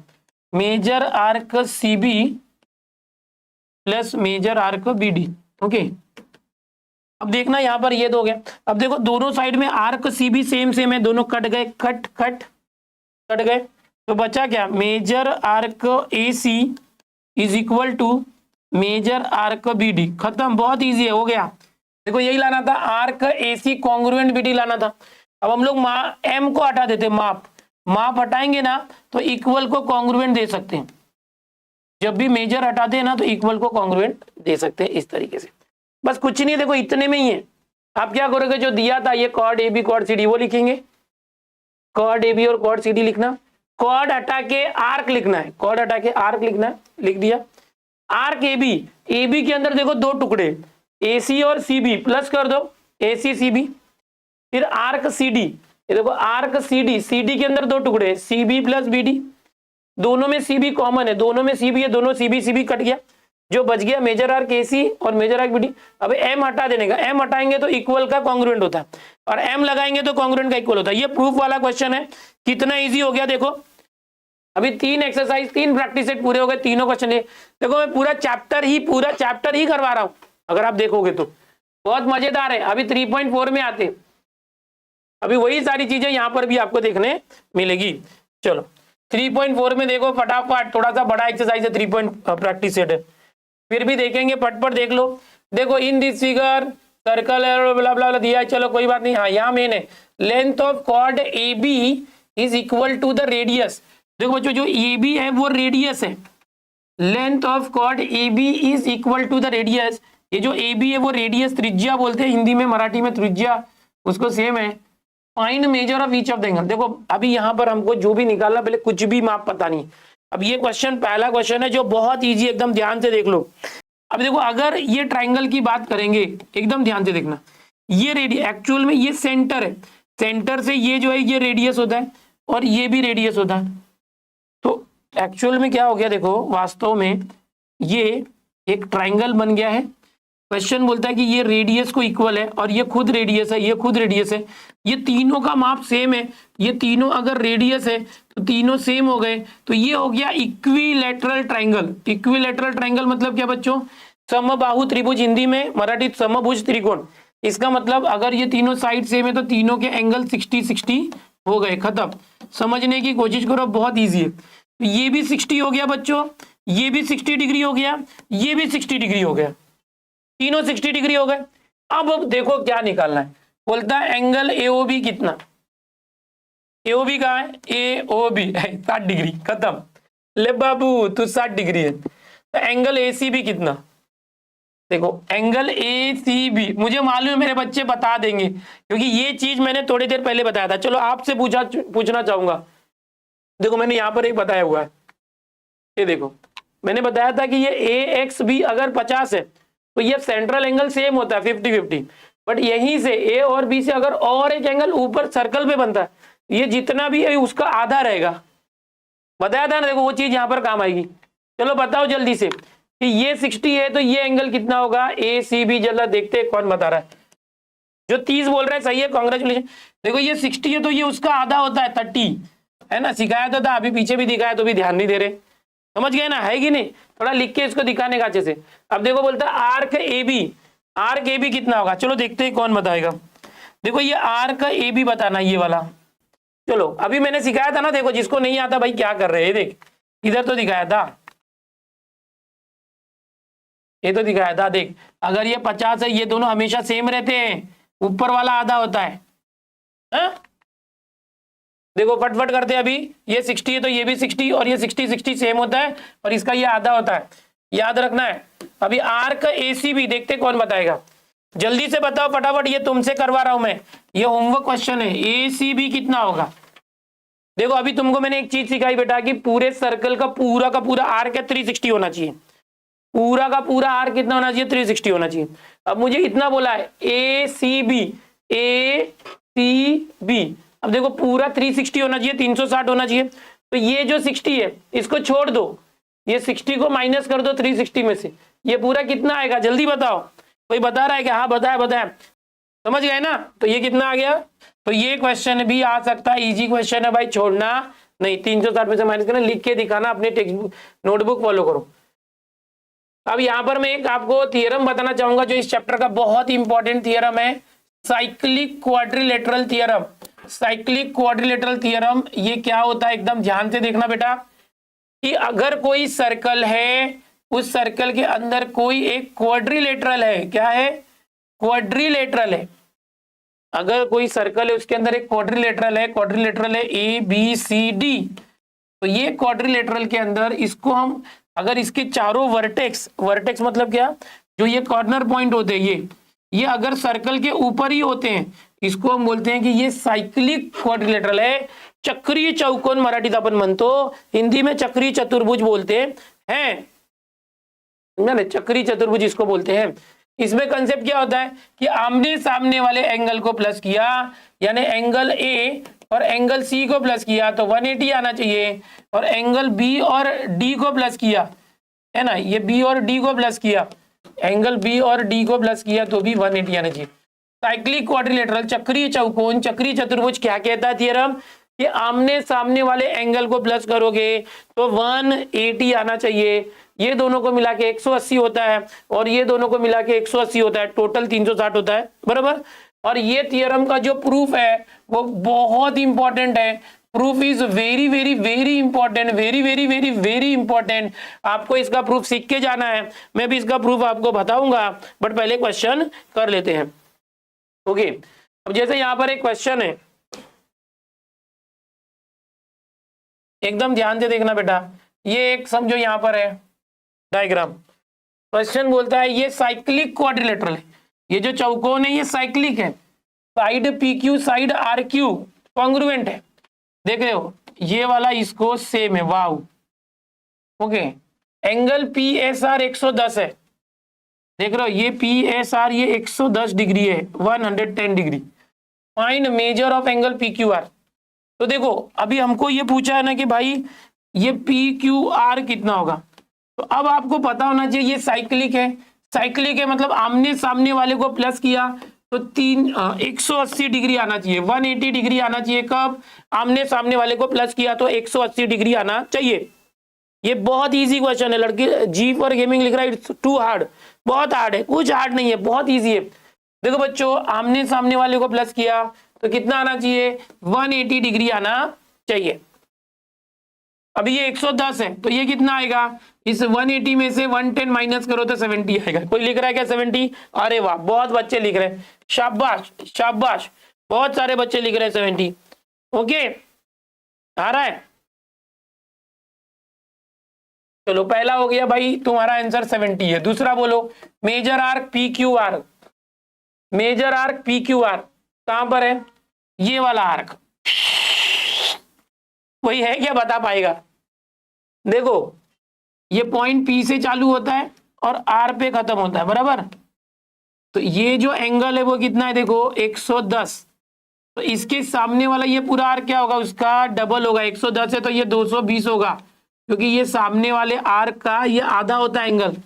major arc C B plus major arc B D. Okay, अब देखना यहाँ पर ये तो हो गया। अब देखो दोनों साइड में arc C B same same है, दोनों कट गए, कट कट कट गए, तो बचा क्या, major arc A C is equal to major arc B D, खत्म, बहुत इजी है, हो गया। देखो यही लाना था, arc A C congruent B D लाना था। अब हम लोग एम को हटा देते, माप, माप हटाएंगे ना तो इक्वल को कॉन्ग्रुएंट दे सकते हैं, जब भी मेजर हटाते हैं ना तो इक्वल को कॉन्ग्रुएंट दे सकते हैं, इस तरीके से। बस कुछ नहीं, देखो इतने में ही है। आप क्या करोगे, जो दिया था ये chord A B chord C D वो लिखेंगे, कॉर्ड ए बी और कॉर्ड सी डी लिखना, कॉर्ड हटा के आर्क लिखना है, कॉर्ड हटा के आर्क लिखना है, लिख दिया। आर्क ए बी के अंदर देखो दो टुकड़े, ए सी और सी बी, प्लस कर दो ए सी सी बी। फिर आर्क सी डी, ये देखो आर्क सी डी के अंदर दो टुकड़े, C B plus B D, दोनों में सी बी कॉमन है, दोनों में सी बी है, दोनों सी बी कट गया, जो बच गया मेजर आर्क एसी और मेजर आर्क बीडी। अब एम हटा देने का, एम हटाएंगे तो इक्वल का कॉन्ग्रुएंट होता है और एम लगाएंगे तो कॉन्ग्रुएंट का इक्वल होता है। ये प्रूफ वाला क्वेश्चन है, कितना इजी हो गया देखो। अभी 3 एक्सरसाइज 3 प्रैक्टिस सेट पूरे हो गए, तीनों क्वेश्चन है। देखो मैं पूरा चैप्टर ही करवा रहा हूं, अगर आप देखोगे तो बहुत मजेदार है। अभी 3.4 में आते, अभी वही सारी चीजें यहां पर भी आपको देखने मिलेगी। चलो 3.4 में देखो फटाफट, थोड़ा सा बड़ा एक्सरसाइज है, 3 प्रैक्टिस सेट है, फिर भी देखेंगे, पट देख लो। देखो in this figure circle blah blah दिया है, चलो कोई बात नहीं। हाँ यहाँ मेन है, length of chord A B is equal to the radius. देखो बच्चों जो ए बी है वो रेडियस है, length of chord A B is equal to the radius. ये जो ए बी है वो रेडियस, त्रिज्या बोलते हैं हिंदी में, मराठी में त्रिज्या उसको सेम है। Find measure of each of the angle. देखो अभी यहाँ पर हमको जो भी निकालना, पहले कुछ भी माप पता नहीं। अब ये क्वेश्चन पहला क्वेश्चन है जो बहुत इजी, एकदम ध्यान से देख लो। अब देखो अगर ये ट्राइंगल की बात करेंगे, एकदम ध्यान से देखना, ये रेडियस एक्चुअल में ये सेंटर है, सेंटर से ये जो है ये रेडियस होता है और ये भी रेडियस होता है। तो एक्चुअल में क्या हो गया, देखो वास्तव में ये एक ट्राइंगल बन गया है। क्वेश्चन बोलता है कि ये रेडियस को इक्वल है और ये खुद रेडियस है, ये खुद रेडियस है, ये तीनों का माप सेम है, ये तीनों अगर रेडियस है तो तीनों सेम हो गए, तो ये हो गया इक्विलैटरल ट्राइंगल। इक्विलैटरल ट्राइंगल मतलब क्या बच्चों, समबाहु त्रिभुज, हिंदी में मराठी समभुज त्रिकोण। इसका मतलब अगर ये तीनों साइड सेम है तो तीनों के एंगल 60-60 हो गए, खत्म। समझने की कोशिश करो, बहुत ईजी है। ये भी 60 हो गया बच्चों, ये भी 60 डिग्री हो गया, ये भी 60 डिग्री हो गया, तीनों 60 डिग्री हो गए। अब देखो क्या निकालना है, बोलता है एंगल एओबी कितना, एओबी कहाँ है, एओबी 60 डिग्री, खत्म। ले बाबू तू 60 डिग्री है, तो एंगल एसीबी कितना। देखो एंगल एसीबी मुझे मालूम है मेरे बच्चे बता देंगे, क्योंकि ये चीज मैंने थोड़ी देर पहले बताया था। चलो आपसे पूछना चाहूंगा। देखो मैंने यहाँ पर एक बताया हुआ है, ये देखो मैंने बताया था कि ये ए एक्स बी अगर 50 है तो ये सेंट्रल एंगल सेम होता है 50-50, बट यहीं से ए और बी से अगर और एक एंगल ऊपर सर्कल पे बनता है, ये जितना भी है उसका आधा रहेगा। बताया था ना, देखो वो चीज यहाँ पर काम आएगी। चलो बताओ जल्दी से कि ये 60 है तो ये एंगल कितना होगा, ए सी बी। जल्दी देखते हैं कौन बता रहा है। जो 30 बोल रहा है सही है, कॉन्ग्रेचुलेशन। देखो ये 60 है तो ये उसका आधा होता है 30, है ना, सिखाया तो था, अभी पीछे भी दिखाया तो भी ध्यान नहीं दे रहे, समझ गए ना, है कि नहीं। थोड़ा लिख के इसको दिखाने का अच्छे से। अब देखो बोलता है arc A B, arc A B कितना होगा, चलो देखते हैं कौन बताएगा। देखो ये आर्क ए बी बताना, ये वाला। चलो अभी मैंने सिखाया था ना, देखो जिसको नहीं आता भाई क्या कर रहे हैं, देख इधर तो दिखाया था, ये तो दिखाया था। देख अगर ये 50 है, ये दोनों हमेशा सेम रहते हैं, ऊपर वाला आधा होता है, हा? देखो फटफट करते हैं। अभी ये 60 है तो ये भी 60 और ये 60-60 सेम होता है और इसका ये आधा होता है, याद रखना है। अभी आर्क एसीबी देखते कौन बताएगा, जल्दी से बताओ फटाफट, ये तुमसे करवा रहा हूं मैं, ये होमवर्क क्वेश्चन है। एसीबी कितना होगा। देखो अभी तुमको मैंने एक चीज सिखाई बेटा कि पूरे सर्कल का पूरा आर्क है 360 होना चाहिए, पूरा का पूरा आर्क कितना होना चाहिए, 360 होना चाहिए। अब मुझे इतना बोला है ए सी बी, अब देखो पूरा 360 होना चाहिए, 360 होना चाहिए। तो ये जो 60 है इसको छोड़ दो, ये 60 को माइनस कर दो 360 में से, ये पूरा कितना आएगा जल्दी बताओ। कोई बता रहा है क्या, हाँ बताया, समझ गए ना। तो ये कितना आ गया, तो ये क्वेश्चन भी आ सकता है, इजी क्वेश्चन है भाई, छोड़ना नहीं। 360 में से माइनस करना, लिख के दिखाना, अपने टेक्स्ट बुक नोटबुक फॉलो करो। अब यहाँ पर मैं एक आपको थियरम बताना चाहूंगा जो इस चैप्टर का बहुत इंपॉर्टेंट थियरम है, cyclic quadrilateral theorem. Cyclic quadrilateral theorem ये क्या होता है, एकदम ध्यान से देखना बेटा, कि अगर कोई सर्कल है, उस सर्कल के अंदर कोई एक क्वाड्रिलेटरल है, क्या है, क्वाड्रिलेटरल है। अगर कोई सर्कल है उसके अंदर एक क्वाड्रिलेटरल है ए बी सी डी, तो ये क्वाड्रिलेटरल के अंदर इसको हम, अगर इसके चारों वर्टेक्स मतलब क्या, जो ये कॉर्नर पॉइंट होते हैं ये अगर सर्कल के ऊपर ही होते हैं, इसको हम बोलते हैं कि ये साइक्लिक क्वाड्रिलेटरल है। चक्रीय चौकोन मराठीत आपण म्हणतो, हिंदी में चक्रीय चतुर्भुज बोलते हैं, चक्रीय चतुर्भुज इसको बोलते हैं। इसमें कंसेप्ट क्या होता है कि आमने सामने वाले एंगल को प्लस किया, यानी एंगल ए और एंगल सी को प्लस किया तो 180 आना चाहिए, और एंगल बी और डी को प्लस किया, है ना, ये बी और डी को प्लस किया, एंगल बी और डी को प्लस किया तो भी 180 आना चाहिए। साइक्लिक क्वाड्रिलेटरल, चक्रीय चौकोन, चक्रीय चतुर्भुज क्या कहता है थ्योरम कि आमने सामने वाले एंगल को प्लस करोगे तो 180 आना चाहिए। ये दोनों को मिला के 180 होता है और ये दोनों को मिला के 180 होता है, टोटल 360 होता है, बराबर। और ये थ्योरम का जो प्रूफ है वो बहुत इंपॉर्टेंट है। Proof is very very very important, very very very very important. आपको इसका प्रूफ सीख के जाना है, मैं भी इसका प्रूफ आपको बताऊंगा, बट पहले क्वेश्चन कर लेते हैं। ओके, अब जैसे यहां पर एक क्वेश्चन है, एकदम ध्यान से देखना बेटा, ये एक समझो यहां पर है डायग्राम। क्वेश्चन बोलता है ये साइक्लिक क्वाड्रिलेटरल है, ये जो चौकोन है ये साइक्लिक है, side P Q side R Q congruent है, देख रहे हो, ये वाला इसको सेम है, wow. Okay, angle P S R 110 है, देख रहे हो, ये पी एस आर ये 110 डिग्री है, 110 degree. Find major of angle P Q are. तो देखो अभी हमको ये पूछा है ना कि भाई ये पी क्यू आर कितना होगा, तो अब आपको पता होना चाहिए ये साइक्लिक है, साइक्लिक है मतलब आमने सामने वाले को प्लस किया तो 180 डिग्री आना चाहिए, 180 डिग्री आना चाहिए। कब आमने सामने वाले को प्लस किया तो 180 डिग्री आना चाहिए। ये बहुत इजी क्वेश्चन है, लड़के जी फॉर गेमिंग लिख रहा है, इट्स टू हार्ड, बहुत हार्ड है, कुछ हार्ड नहीं है, बहुत इजी है। देखो बच्चों, आमने सामने वाले को प्लस किया तो कितना आना चाहिए, 180 डिग्री आना चाहिए। अभी ये 110 है तो ये कितना आएगा, इस 180 में से 110 माइनस करो तो 70 आएगा। कोई लिख रहा है क्या 70? अरे वाह, बहुत बच्चे लिख रहे हैं, शाबाश शाबाश, बहुत सारे बच्चे लिख रहे हैं 70। ओके, आ रहा है, चलो पहला हो गया भाई, तुम्हारा आंसर 70 है। दूसरा बोलो, major arc P Q R, major arc P Q R कहां पर है, ये वाला आर्क, कोई है क्या बता पाएगा? देखो ये पॉइंट पी से चालू होता है और आर पे खत्म होता है, बराबर। तो ये जो एंगल है वो कितना है, देखो 110, तो इसके सामने वाला ये पूरा आर्क क्या होगा, उसका डबल होगा, 110 है तो ये 220 होगा, क्योंकि ये सामने वाले आर्क का ये आधा होता है एंगल,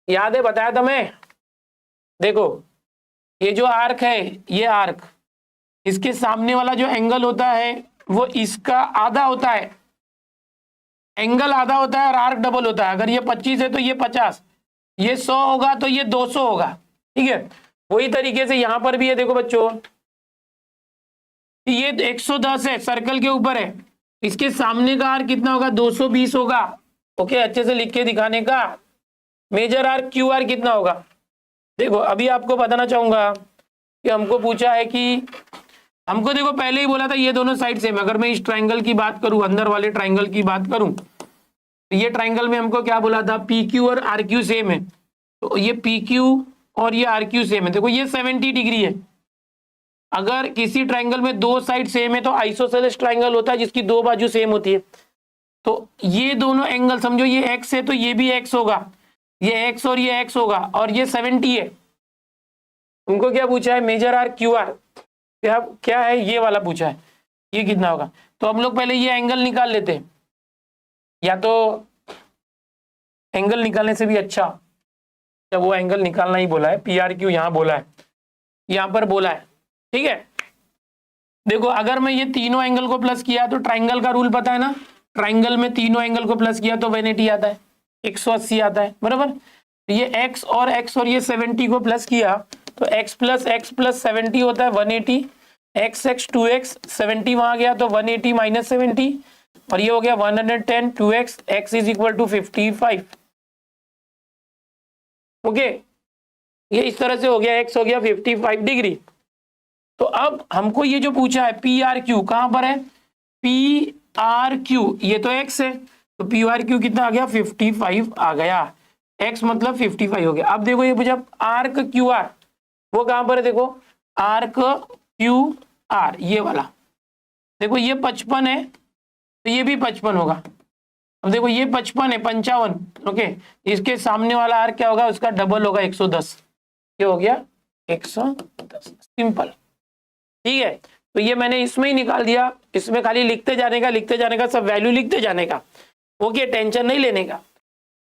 याद है, बताया था मैं। देखो ये जो आर्क है, ये आर्क, इसके सामने वाला जो एंगल होता है वो इसका आधा होता है, एंगल आधा होता है और आर्क डबल होता है। अगर ये 25 है तो ये 50, ये 100 होगा तो ये 200 होगा, ठीक है। वही तरीके से यहां पर भी है, देखो बच्चों ये 110 है, सर्कल के ऊपर है, इसके सामने का आर्क कितना होगा, 220 होगा। ओके, अच्छे से लिख के दिखाने का, मेजर आर्क क्यू आर कितना होगा। देखो अभी आपको बताना चाहूंगा कि हमको पूछा है कि हमको, देखो पहले ही बोला था ये दोनों साइड सेम। अगर मैं इस ट्राइंगल की बात करूं, अंदर वाले ट्राइंगल की बात करूं, तो ये ट्राइंगल में हमको क्या बोला था, पी क्यू और आर क्यू सेम है, तो ये पी क्यू और ये आर क्यू सेम है। देखो ये 70 डिग्री है। अगर किसी ट्राइंगल में दो साइड सेम है तो आइसोसेलेस ट्राइंगल होता है जिसकी दो बाजू सेम होती है। तो ये दोनों एंगल समझो, ये एक्स है तो ये भी एक्स होगा, ये एक्स और ये एक्स होगा, और ये 70 है। उनको क्या पूछा है, मेजर आर क्यू आर, क्या है, ये वाला पूछा है, ये कितना होगा। तो हम लोग पहले ये एंगल निकाल लेते हैं, या तो एंगल निकालने से भी अच्छा, जब वो एंगल निकालना ही बोला है, पी आर क्यू यहाँ बोला है, यहाँ पर बोला है, ठीक है। देखो अगर मैं ये तीनों एंगल को प्लस किया तो ट्राइंगल का रूल पता है ना, ट्राइंगल में तीनों एंगल को प्लस किया तो 180 आता है, 180 आता है, बराबर। ये x और ये 70 को प्लस किया तो x प्लस 70 होता है 180, x 2x 70 वहां गया तो 180 माइनस 70, और ये हो गया 110 2x, x is equal to 55। Okay, ये इस तरह से हो गया, x हो गया 55 डिग्री। तो अब हमको ये जो पूछा है पी आर क्यू कहां पर है, पी आर क्यू, ये तो x है तो पी आर क्यू कितना आ गया, 55 आ गया, x मतलब 55 हो गया। अब देखो ये पूछा आर्क क्यू आर, वो कहां पर है, देखो आर्क क्यू आर, ये वाला, देखो ये 55 है तो ये भी 55 होगा। अब देखो ये 55 है, 55, ओके, इसके सामने वाला आर्क क्या होगा, उसका डबल होगा, 110, ये हो गया 110, सिंपल। ठीक है, तो ये मैंने इसमें ही निकाल दिया, इसमें खाली लिखते जाने का, सब वैल्यू लिखते जाने का। ओके, टेंशन नहीं लेने का।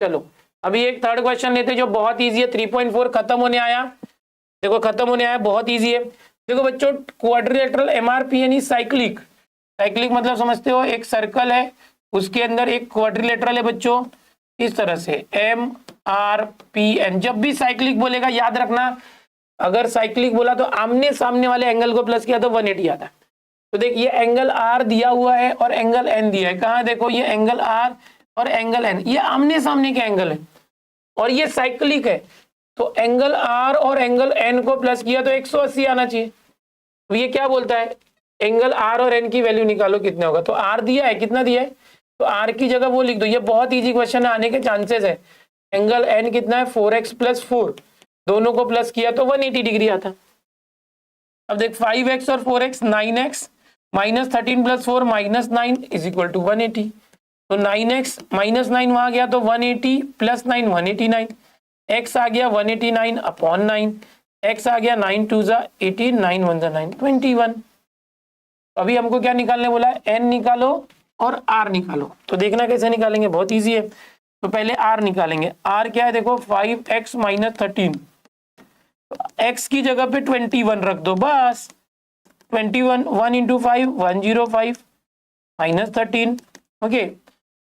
चलो अभी एक थर्ड क्वेश्चन लेते जो बहुत इजी है। 3.4 खत्म होने आया, देखो खत्म होने आया, बहुत इजी है। देखो बच्चों, क्वाड्रिलेटरल एमआरपी यानी साइक्लिक, साइक्लिक मतलब समझते हो, एक सर्कल है उसके अंदर एक क्वाड्रिलेटरल है बच्चों, इस तरह से MRPN। जब भी साइक्लिक बोलेगा याद रखना, अगर साइक्लिक बोला तो आमने सामने वाले एंगल को प्लस किया तो 180 आता है। तो देख ये एंगल R दिया हुआ है और एंगल N दिया है। कहाँ देखो, ये एंगल R और एंगल N, ये आमने सामने के एंगल है और ये साइक्लिक है। तो एंगल R और एंगल N को प्लस किया तो 180 आना चाहिए। तो ये क्या बोलता है, एंगल R और N की वैल्यू निकालो कितना होगा। तो R दिया है, कितना दिया है, तो R की जगह वो लिख दो। ये बहुत इजी क्वेश्चन आने के चांसेस है। एंगल N कितना है, 4x + 4, दोनों को प्लस किया तो 180 डिग्री आता। अब देख 5x और 4x 9x, -13 + 4 -9 = 180। तो 9x -9 वहां गया तो 180 + 9 189, x आ गया 189/9, x आ गया 9 2 18, 9 1 9, 21। अभी हमको क्या निकालने बोला है, n निकालो और r निकालो। तो देखना कैसे निकालेंगे, बहुत इजी है। तो पहले r निकालेंगे। r क्या है देखो, 5x - 13, x की जगह पे 21 रख दो बस। 21 1 × 5 105 -13। ओके,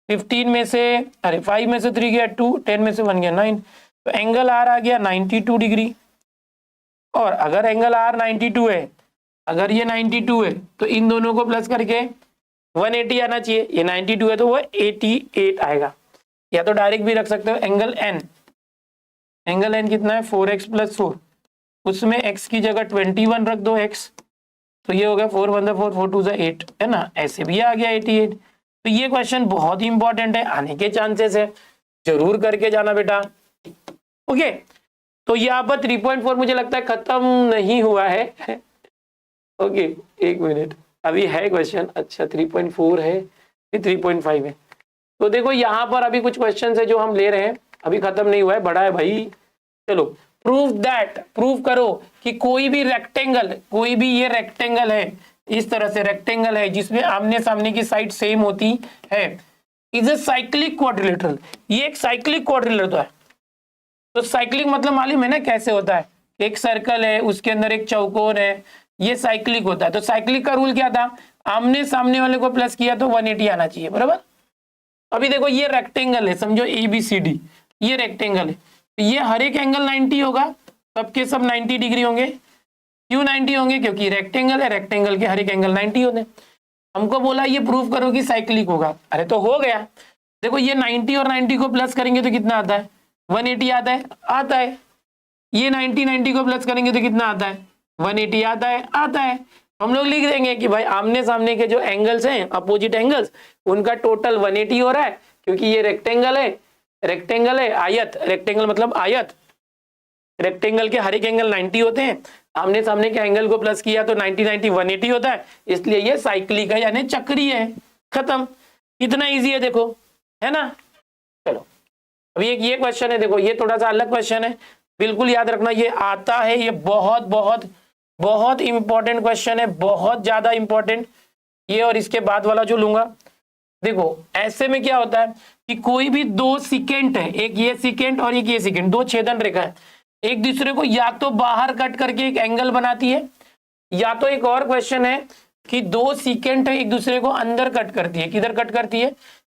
15 में से, अरे 5 में से 3 गया 2, 10 में से 1 गया 9। तो एंगल R आ गया 92 डिग्री। और अगर एंगल R 92 है, अगर ये 92 है तो इन दोनों को प्लस करके 180 आना चाहिए। ये 92 है तो वो 88 आएगा। या तो डायरेक्ट भी रख सकते हो एंगल N। एंगल N कितना है, 4x + 4, उसमें x की जगह 21 रख दो x। तो ये हो गया 4 1 4 4 2 8, है ना, ऐसे भी आ गया 88। तो ये क्वेश्चन बहुत ही इंपॉर्टेंट है, आने के चांसेस है, जरूर करके जाना बेटा। ओके, तो यहाँ पर 3.4 मुझे लगता है खत्म नहीं हुआ है। ओके, एक मिनट, अभी है क्वेश्चन। अच्छा 3.4 है, फिर 3.5 है। तो देखो यहाँ पर अभी कुछ क्वेश्चन है जो हम ले रहे हैं, अभी खत्म नहीं हुआ है, बड़ा है भाई। चलो, प्रूव करो कि कोई भी रेक्टेंगल, कोई भी ये रेक्टेंगल है, इस तरह से रेक्टेंगल है जिसमें आमने सामने की साइड सेम होती है, इज ए साइक्लिक क्वाड्रिलेटरल। ये एक साइक्लिक क्वाड्रिलेटरल है। तो साइक्लिक मतलब मालूम है ना कैसे होता है, एक सर्कल है उसके अंदर एक चौकोर है, ये साइक्लिक होता है। तो साइक्लिक का रूल क्या था, आमने सामने वाले को प्लस किया तो 180 आना चाहिए, बराबर। अभी देखो ये रेक्टेंगल है, समझो ABCD, ये रेक्टेंगल है, ये हर एक एंगल 90 होगा, सबके सब 90 डिग्री होंगे। क्यों 90 होंगे, क्योंकि रेक्टेंगल है, रेक्टेंगल के हर एक एंगल 90 होते हैं। हमको बोला ये प्रूफ करो कि साइक्लिक होगा। अरे तो हो गया, देखो ये 90 और 90 को प्लस करेंगे तो कितना आता है, 180 आता है। ये 90 को प्लस करेंगे तो कितना आता है, 180 आता है। हम लोग लिख देंगे कि भाई आमने सामने के जो एंगल्स हैं, अपोजिट एंगल्स, उनका टोटल 180 हो रहा है, क्योंकि ये रेक्टेंगल है, आयत, रेक्टेंगल मतलब आयत, रेक्टेंगल के हर एक एंगल 90 होते हैं, आमने सामने के एंगल को प्लस किया तो 90 90 180 होता है, इसलिए ये साइक्लिक है यानी चक्रीय है। खत्म, कितना इजी है देखो, है ना। चलो अभी एक ये क्वेश्चन है, देखो ये थोड़ा सा अलग क्वेश्चन है, बिल्कुल याद रखना, ये आता है, ये बहुत बहुत बहुत इंपॉर्टेंट क्वेश्चन है, बहुत ज्यादा इंपॉर्टेंट। ये और इसके बाद वाला जो लूंगा, देखो ऐसे में क्या होता है कि कोई भी दो सिकेंट है, एक ये सिकेंट और एक ये सिकेंट, दो छेदन रेखा है, एक दूसरे को या तो बाहर कट करके एक एंगल बनाती है, या तो एक और क्वेश्चन है कि दो सिकेंट है एक दूसरे को अंदर कट करती है। किधर कट करती है,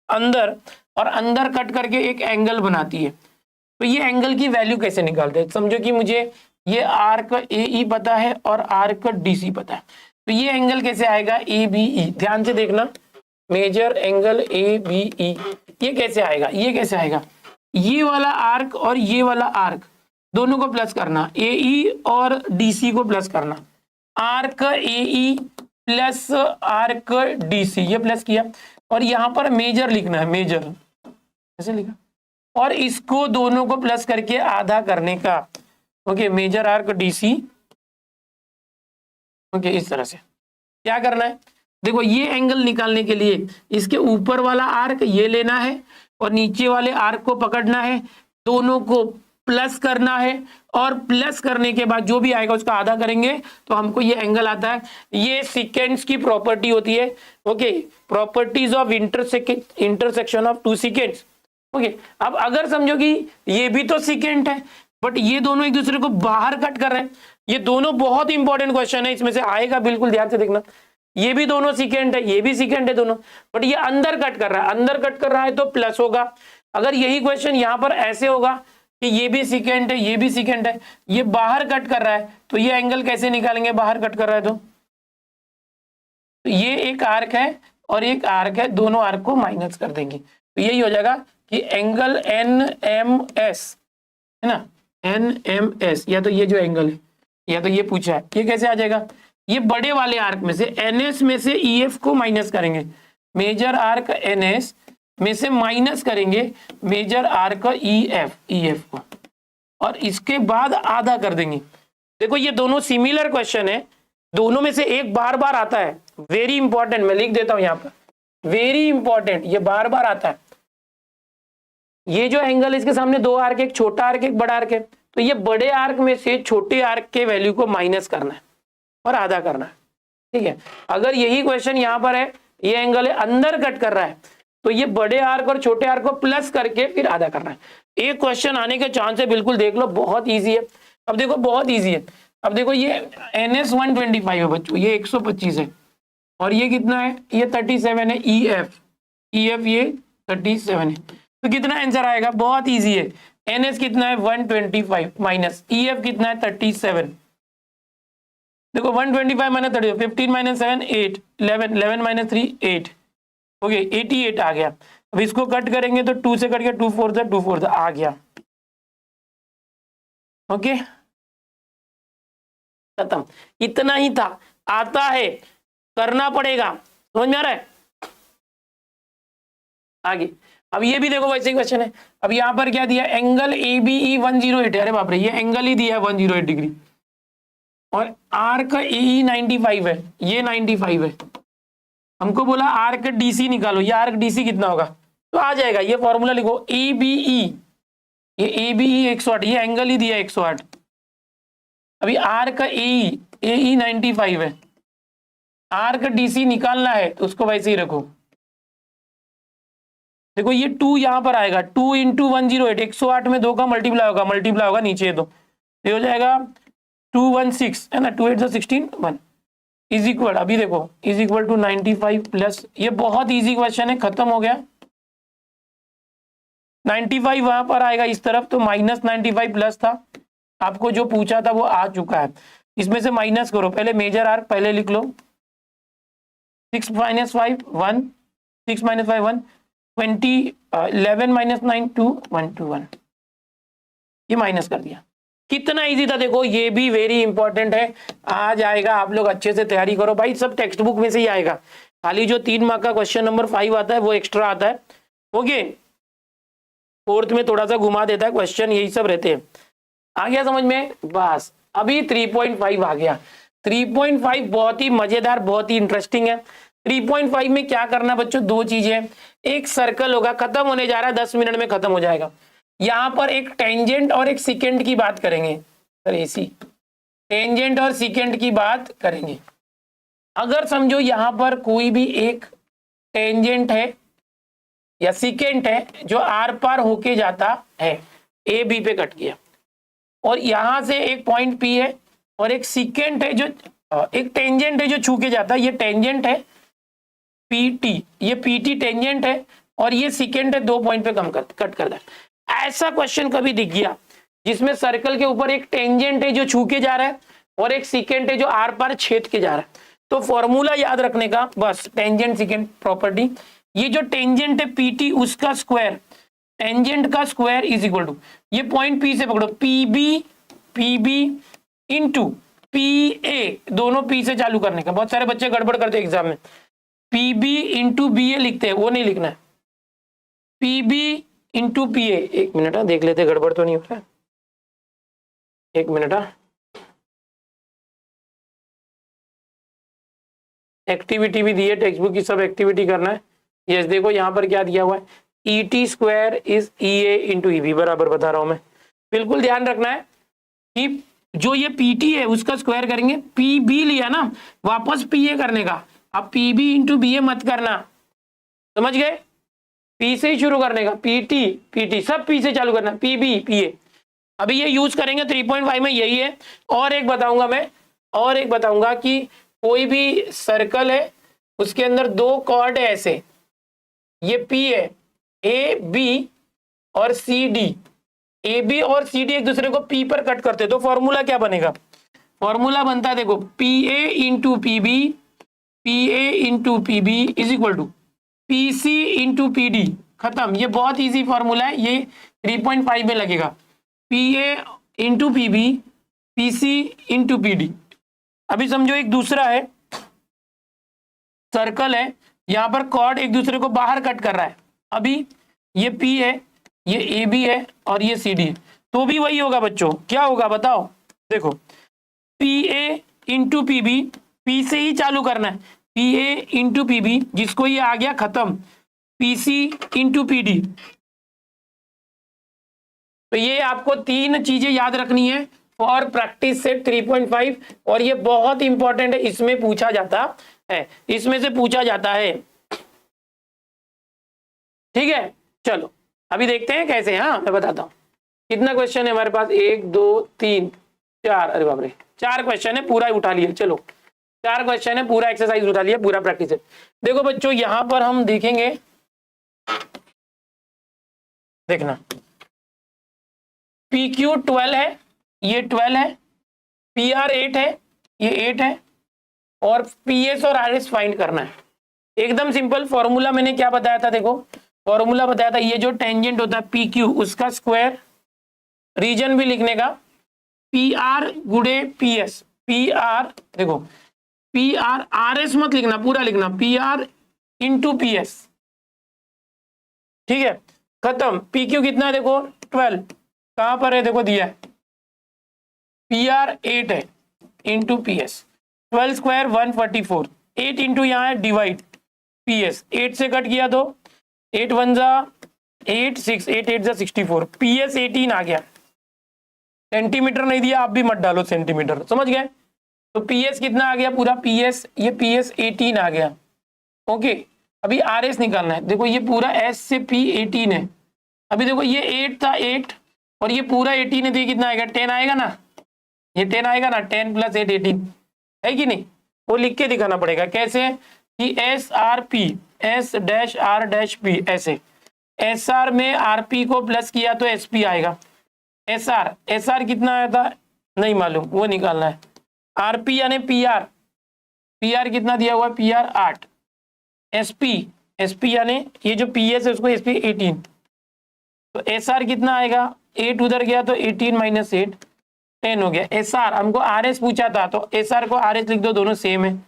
अंदर, और अंदर कट करके एक एंगल बनाती है। तो ये एंगल की वैल्यू कैसे निकालते हैं, समझो कि मुझे ये आर्क AE पता है और आर्क DC पता है, तो ये एंगल कैसे आएगा ABE, ध्यान से देखना, मेजर एंगल ABE, ये कैसे आएगा, ये कैसे आएगा, ये वाला आर्क और ये वाला आर्क दोनों को प्लस करना, AE और DC को प्लस करना, arc AE plus arc DC, ये प्लस किया, और यहां पर मेजर लिखना है, मेजर ऐसे लिखा, और इसको दोनों को प्लस करके आधा करने का। Okay, major arc DC, okay, इस तरह से क्या करना है, देखो ये एंगल निकालने के लिए इसके ऊपर वाला आर्क ये लेना है और नीचे वाले आर्क को पकड़ना है, दोनों को प्लस करना है और प्लस करने के बाद जो भी आएगा उसका आधा करेंगे तो हमको ये एंगल आता है। ये सेकेंड्स की प्रॉपर्टी होती है। Okay, properties of intersection of two seconds. Okay, अब अगर समझो कि ये भी तो सेकेंड है बट ये दोनों एक दूसरे को बाहर कट कर रहे हैं, ये दोनों बहुत इंपॉर्टेंट क्वेश्चन है, इसमें से आएगा, बिल्कुल ध्यान से देखना। ये भी दोनों सेकेंड है, ये भी सेकेंड है दोनों, बट ये अंदर कट कर रहा है, अंदर कट कर रहा है तो प्लस होगा। अगर यही क्वेश्चन यहां पर ऐसे होगा कि ये भी सेकेंड है, ये भी सेकेंड है, ये बाहर कट कर रहा है, तो ये एंगल कैसे निकालेंगे? बाहर कट कर रहा है तो ये एक आर्क है और एक आर्क है, दोनों आर्क को माइनस कर देंगे, तो यही हो जाएगा कि एंगल NMS है ना, NMS, या तो ये जो एंगल है या तो ये पूछा है, ये कैसे आ जाएगा? ये बड़े वाले आर्क में से NS में से EF को माइनस करेंगे, मेजर आर्क NS में से माइनस करेंगे मेजर आर्क EF को, और इसके बाद आधा कर देंगे। देखो ये दोनों सिमिलर क्वेश्चन है, दोनों में से एक बार बार आता है, वेरी इंपॉर्टेंट, मैं लिख देता हूं यहां पर, वेरी इंपॉर्टेंट, ये बार बार आता है। ये जो एंगल इसके सामने दो आर्क, एक छोटा आर्क एक बड़ा आर्क है, तो ये बड़े आर्क में से छोटे आर्क के वैल्यू को माइनस करना है और आधा करना है, ठीक है। अगर यही क्वेश्चन यहाँ पर है, ये एंगल है अंदर कट कर रहा है, तो ये बड़े आर्क और छोटे आर्क को प्लस करके फिर आधा करना है। एक क्वेश्चन आने के चांस है, बिल्कुल देख लो, बहुत इजी है। अब देखो बहुत इजी है, अब देखो ये NS 125 है बच्चों, ये 125 है, और ये कितना है? ये 37 है। EF ये 37 है, तो कितना आंसर आएगा? बहुत इजी है। NS कितना है? 125 माइनस EF कितना है? 37। देखो 125 माइनस 30, 15 माइनस 7 8, 11 माइनस 3 8, ओके 88 आ गया। अब इसको कट करेंगे तो 2 से कट गया, 2 4 आ गया, ओके खत्म। इतना ही था, आता है, करना पड़ेगा, समझ में आ रहा है? आगे अब ये भी देखो वैसे ही क्वेश्चन है। अब यहाँ पर क्या दिया? एंगल ABE 108 है, अरे बाप रे, ये एंगल ही दिया है 108 डिग्री, और आर्क AE 95 है, ये 95 है। हमको बोला आर्क DC निकालो, ये आर्क DC कितना होगा? तो आ जाएगा, ये फॉर्मूला लिखो, ABE, ये ABE 108, ये एंगल ही दिया 108। अभी आर्क AE 95 है, आर्क DC निकालना है तो उसको वैसे ही रखो। देखो ये 2 यहां पर आएगा, 2 इंटू 108, 108 में 2 का मल्टीप्लाई होगा नीचे, तो ये हो जाएगा 216 है ना, 2 8 16 1 इज इक्वल, अभी देखो इज इक्वल टू 95 प्लस, ये बहुत इजी क्वेश्चन है, खत्म हो गया। 95 वहां पर आएगा इस तरफ, तो -95 प्लस था, आपको जो पूछा था वो आ चुका है। इसमें से माइनस करो, पहले मेजर आर्क पहले लिख लो, 6 माइनस 5 1, 6 माइनस 5 1, 20 11 माइनस 9 2 1 2 1, ये माइनस कर दिया। कितना इजी था देखो, ये भी वेरी इंपॉर्टेंट है, आ जाएगा। आप लोग अच्छे से तैयारी करो भाई, सब टेक्स्ट बुक में से ही आएगा, खाली जो 3 मार्क का क्वेश्चन नंबर 5 आता है वो एक्स्ट्रा आता है। ओके, फोर्थ में थोड़ा सा घुमा देता है क्वेश्चन, यही सब रहते हैं। आ गया समझ में? बस अभी 3.5 आ गया। 3.5 बहुत ही मजेदार, बहुत ही इंटरेस्टिंग है। 3.5 में क्या करना बच्चों? 2 चीजें, एक सर्कल होगा, खत्म होने जा रहा है, 10 मिनट में खत्म हो जाएगा। यहाँ पर एक टेंजेंट और एक सिकेंड की बात करेंगे, सर ऐसी टेंजेंट और सिकेंड की बात करेंगे। अगर समझो यहाँ पर कोई भी एक टेंजेंट है या सिकेंट है जो आर पार होके जाता है, ए बी पे कट किया, और यहां से एक पॉइंट P है, और एक सिकेंट है जो एक टेंजेंट है जो छू के जाता है, ये टेंजेंट है PT, ये PT टेंजेंट है, और ये सिकेंट है, 2 पॉइंट पे कट करता है। ऐसा क्वेश्चन कभी दिख गया जिसमें सर्कल के ऊपर एक टेंजेंट है जो छू के जा रहा है और एक सिकेंट है जो आर पार छेद के जा रहा है, तो फॉर्मूला याद रखने का, बस टेंजेंट सिकेंट प्रॉपर्टी, ये जो टेंजेंट है PT उसका स्क्वायर, टेंजेंट का स्क्वायर इज इक्वल टू, ये पॉइंट P से पकड़ो, PB इंटू PA, दोनों P से चालू करने का। बहुत सारे बच्चे गड़बड़ करते हैं एग्जाम में, PB इंटू BA लिखते हैं, वो नहीं लिखना है, PB इंटू PA। एक मिनट देख लेते, गड़बड़ तो नहीं हो रहा है, एक मिनट। एक्टिविटी भी दी है टेक्स्ट बुक की, सब एक्टिविटी करना है। यस देखो यहाँ पर क्या दिया हुआ है, ET square is EA into EB, बराबर बता रहा हूं मैं, बिल्कुल ध्यान रखना है। कि जो ये पीटी है उसका स्क्वायर करेंगे, पी बी लिया ना वापस पी ए करने का, अब पी बी इंटू बी ए मत करना, समझ गए, पी से ही शुरू करने का, पीटी पीटी सब पी से चालू करना, पी बी पी ए। अभी ये यूज करेंगे 3.5 में यही है। और एक बताऊंगा मैं, और एक बताऊंगा कि कोई भी सर्कल है उसके अंदर दो कॉर्ड है ऐसे, ये पी है, ए बी और सी डी, ए बी और सी डी एक दूसरे को पी पर कट करते तो फॉर्मूला क्या बनेगा, फॉर्मूला बनता है देखो P A into P B, P A into P B is equal to P C into P D, खत्म। ये बहुत इजी फॉर्मूला है, ये 3.5 में लगेगा, P A into P B, P C into P D. अभी समझो एक दूसरा है सर्कल है, यहां पर कॉर्ड एक दूसरे को बाहर कट कर रहा है, अभी ये P है, ये AB है और ये CD है, तो भी वही होगा बच्चों, क्या होगा बताओ, देखो PA into P B, P से ही चालू करना है, PA इंटू पी बी, जिसको ये आ गया खत्म, PC इंटू पी डी। तो ये आपको तीन चीजें याद रखनी है फॉर प्रैक्टिस सेट 3.5, और ये बहुत इंपॉर्टेंट है, इसमें पूछा जाता है, इसमें से पूछा जाता है, ठीक है। चलो अभी देखते हैं कैसे, हाँ मैं बताता हूं कितना क्वेश्चन है हमारे पास, 1 2 3 4, अरे बाप रे 4 क्वेश्चन है, पूरा उठा लिया, चलो 4 क्वेश्चन है, पूरा एक्सरसाइज उठा लिया, पूरा प्रैक्टिस है। देखो बच्चों यहां पर हम देखेंगे, देखना PQ 12 है, ये 12 है, PR 8 है, ये 8 है, और PS और RS फाइंड करना है। एकदम सिंपल फॉर्मूला मैंने क्या बताया था, देखो फॉर्मूला बताया था, ये जो टेंजेंट होता है PQ उसका स्क्वायर, रीजन भी लिखने का, PR गुड़े PS, PR देखो PR, RS मत लिखना, पूरा लिखना PR इंटू PS, ठीक है, खत्म। PQ कितना है देखो 12, कहां पर है देखो दिया है, PR 8 है इंटू PS, 12 स्क्वायर 144, 8 इंटू यहाँ है डिवाइड, PS 8 से कट किया तो 8 1 जा 8, 6 8 8 जा 64, PS 18 आ गया, सेंटीमीटर नहीं दिया, आप भी मत डालो सेंटीमीटर, समझ गए। तो PS कितना आ गया पूरा, PS ये PS 18 आ गया, ओके। अभी RS निकालना है, देखो ये पूरा S से P 18 है, अभी देखो ये 8 था 8 और ये पूरा 18 है, तो ये कितना आएगा 10 आएगा ना, ये 10 आएगा ना, 10 + 8 18 है कि नहीं, वो लिख के दिखाना पड़ेगा कैसे, कि SRP S-R-P ऐसे, SR में RP को प्लस किया तो SP आएगा, SR कितना आया था नहीं मालूम, वो निकालना है, RP यानी PR कितना दिया हुआ है, PR 8, SP यानी ये जो PS है उसको SP 18, तो SR कितना आएगा, 8 उधर गया तो 18 - 8 10 हो गया। SR हमको RS पूछा था, तो SR को RS लिख दो, दोनों सेम है।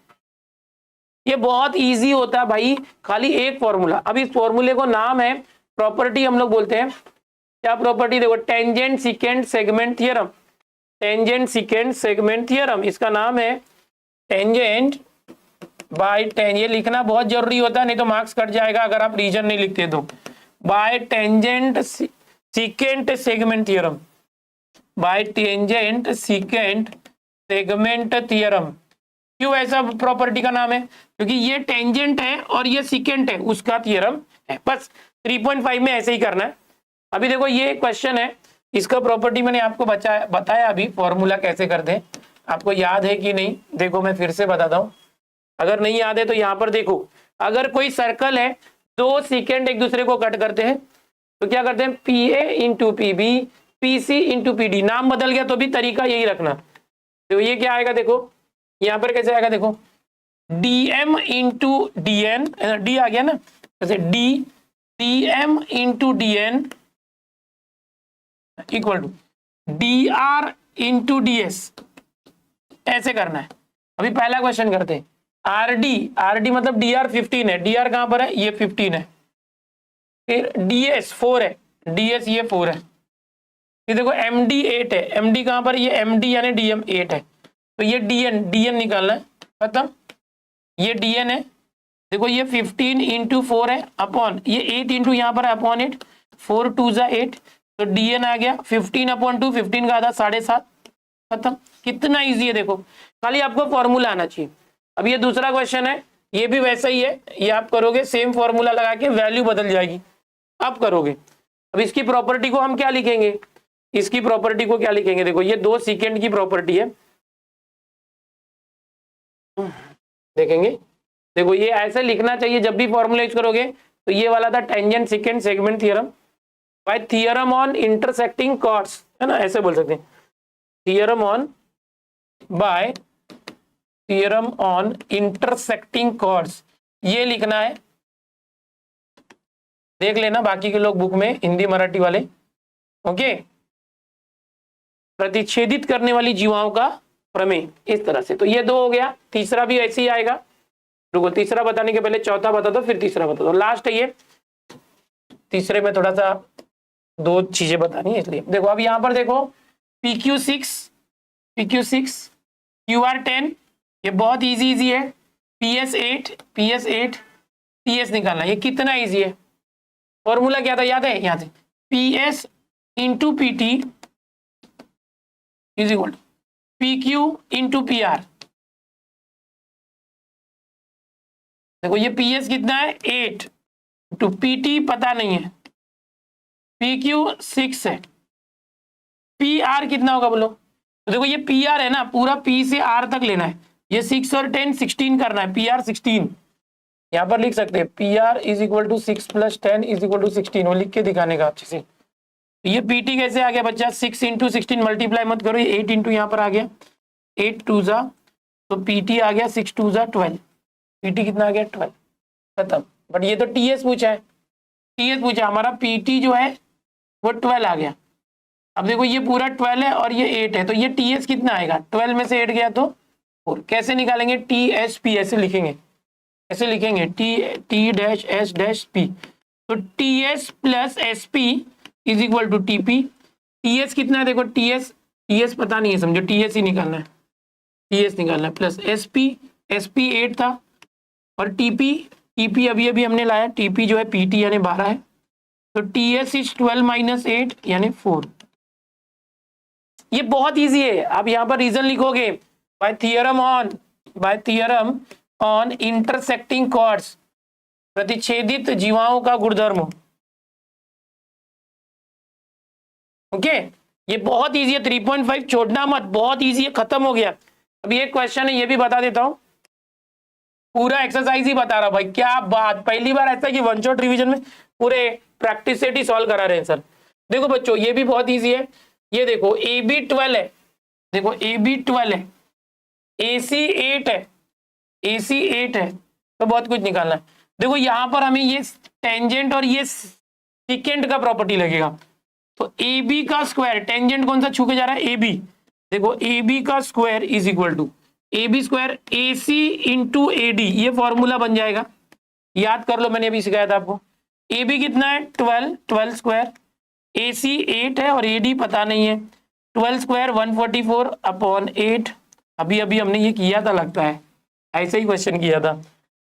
ये बहुत इजी होता है भाई, खाली एक फॉर्मूला। अब इस फॉर्मूले को नाम है प्रॉपर्टी, हम लोग बोलते हैं क्या प्रॉपर्टी, देखो tangent secant segment theorem, tangent secant segment theorem, इसका नाम है टेंजेंट बाय टेन, ये लिखना बहुत जरूरी होता है, नहीं तो मार्क्स कट जाएगा अगर आप रीजन नहीं लिखते तो, bye tangent secant segment theorem, bye tangent secant segment theorem. क्यों ऐसा प्रॉपर्टी का नाम है, क्योंकि ये टेंजेंट है और ये सिकेंट है, उसका थ्योरम है, बस 3.5 में ऐसे ही करना है। अभी देखो ये क्वेश्चन है, इसका प्रॉपर्टी मैंने आपको बताया अभी, फॉर्मूला कैसे करते हैं, आपको याद है कि नहीं, देखो मैं फिर से बताता हूँ, अगर नहीं याद है तो यहाँ पर देखो, अगर कोई सर्कल है, दो सिकेंट एक दूसरे को कट करते हैं तो क्या करते हैं, PA into PB, PC into PD, नाम बदल गया तो भी तरीका यही रखना। तो ये क्या आएगा देखो, यहाँ पर कैसे आएगा देखो, DM इंटू DN, D आ गया ना, जैसे DM into DN equal to DR into DS, ऐसे करना है। अभी पहला क्वेश्चन करते हैं, RD मतलब DR 15 है, DR कहां पर है, ये 15 है, फिर DS 4 है, DS ये 4 है, फिर देखो MD 8 है, MD कहां पर, ये MD यानी DM 8 है, तो ये DN निकालना है, खत्म। ये DN है, देखो ये 15 इंटू 4 है अपॉन ये 8 इंटू यहाँ पर अपॉन 8, 4 2 जा 8, तो DN आ गया 15/2, 15 का आधा 7.5, खत्म। कितना इजी है देखो, खाली आपको फॉर्मूला आना चाहिए। अब ये दूसरा क्वेश्चन है, ये भी वैसा ही है, ये आप करोगे सेम फॉर्मूला लगा के वैल्यू बदल जाएगी, आप करोगे। अब इसकी प्रॉपर्टी को हम क्या लिखेंगे, इसकी प्रॉपर्टी को क्या लिखेंगे, देखो ये 2 सेकेंड की प्रॉपर्टी है, देखेंगे। देखो ये ऐसे लिखना चाहिए जब भी फॉर्मूला यूज करोगे, तो ये वाला था tangent secant segment theorem by theorem on intersecting chords, है ना, ऐसे बोल सकते हैं, theorem on by theorem on intersecting chords, ये लिखना है। देख लेना बाकी के लोग बुक में, हिंदी मराठी वाले, ओके। प्रतिच्छेदित करने वाली जीवाओं का प्रमेय, इस तरह से। तो ये 2 हो गया, तीसरा भी ऐसे ही आएगा। रुको, तीसरा बताने के पहले चौथा बता दो, फिर तीसरा बता दो, लास्ट है ये। तीसरे में थोड़ा सा 2 चीजें बतानी है इसलिए। देखो अब यहां पर देखो PQ6, PQ6, QR10, ये बहुत इजी है। PS8, PS निकालना, ये कितना इजी है। फॉर्मूला क्या था, याद है, यहाँ से PS into PT is equal to PQ into PR। देखो ये PS कितना है 8, टू PT पता नहीं है, PQ 6 है, PR कितना होगा बोलो। तो देखो ये PR है ना, पूरा P से R तक लेना है, ये 6 और 10 16 करना है, PR 16। यहाँ पर लिख सकते हैं PR is equal to 6 + 10 is equal to 16, वो लिख के दिखाने का अच्छे से। तो ये PT कैसे आ गया बच्चा, 6 इंटू 16 मल्टीप्लाई मत करो, ये 8 इंटू यहाँ पर आ गया, 8 2 जा, तो PT आ गया 6 2 जा 12, PT कितना आ गया 12, खत्म। बट ये तो TS पूछा है, TS पूछा, हमारा PT जो है वो 12 आ गया। अब देखो ये पूरा 12 है और ये 8 है, तो ये TS कितना आएगा, 12 में से 8 गया तो 4। कैसे निकालेंगे, TSP ऐसे लिखेंगे, ऐसे लिखेंगे T-S-P। तो TS plus SP is equal to TP। TS कितना है देखो, TS पता नहीं है, समझो TS ही निकालना है, TS निकालना है, प्लस SP 8 था, और TP अभी हमने लाया, TP जो है PT यानी 12 है, तो TS इज 12 - 8 यानी 4। ये बहुत इजी है। आप यहाँ पर रीजन लिखोगे, by theorem on intersecting chords, प्रतिच्छेदित जीवाओं का गुणधर्म, ओके। ये बहुत इजी है, 3.5 छोड़ना मत, बहुत इजी है, खत्म हो गया। अभी एक क्वेश्चन है, ये भी बता देता हूं, पूरा एक्सरसाइज ही बता रहा भाई, क्या बात, पहली बार ऐसा कि वन शॉट रिवीजन में पूरे प्रैक्टिस सेट ही सॉल्व करा रहे हैं सर। देखो बच्चों ये भी बहुत इजी है, ये देखो AB 12 है, देखो AB 12 है, AC 8 है, AC 8 है, तो बहुत कुछ निकालना है। देखो यहां पर हमें ये टेंजेंट और ये सिकेंड का प्रॉपर्टी लगेगा, तो AB का स्क्वायर, टेंजेंट कौन सा छू के जा रहा है, AB, देखो AB का square is equal to AB square AC into AD, ये फॉर्मूला बन जाएगा, याद कर लो, मैंने अभी सिखाया था आपको। AB कितना है 12 स्क्वायर, AC 8 है और AD पता नहीं है, 12 स्क्वायर 144/8। अभी हमने ये किया था लगता है, ऐसे ही क्वेश्चन किया था,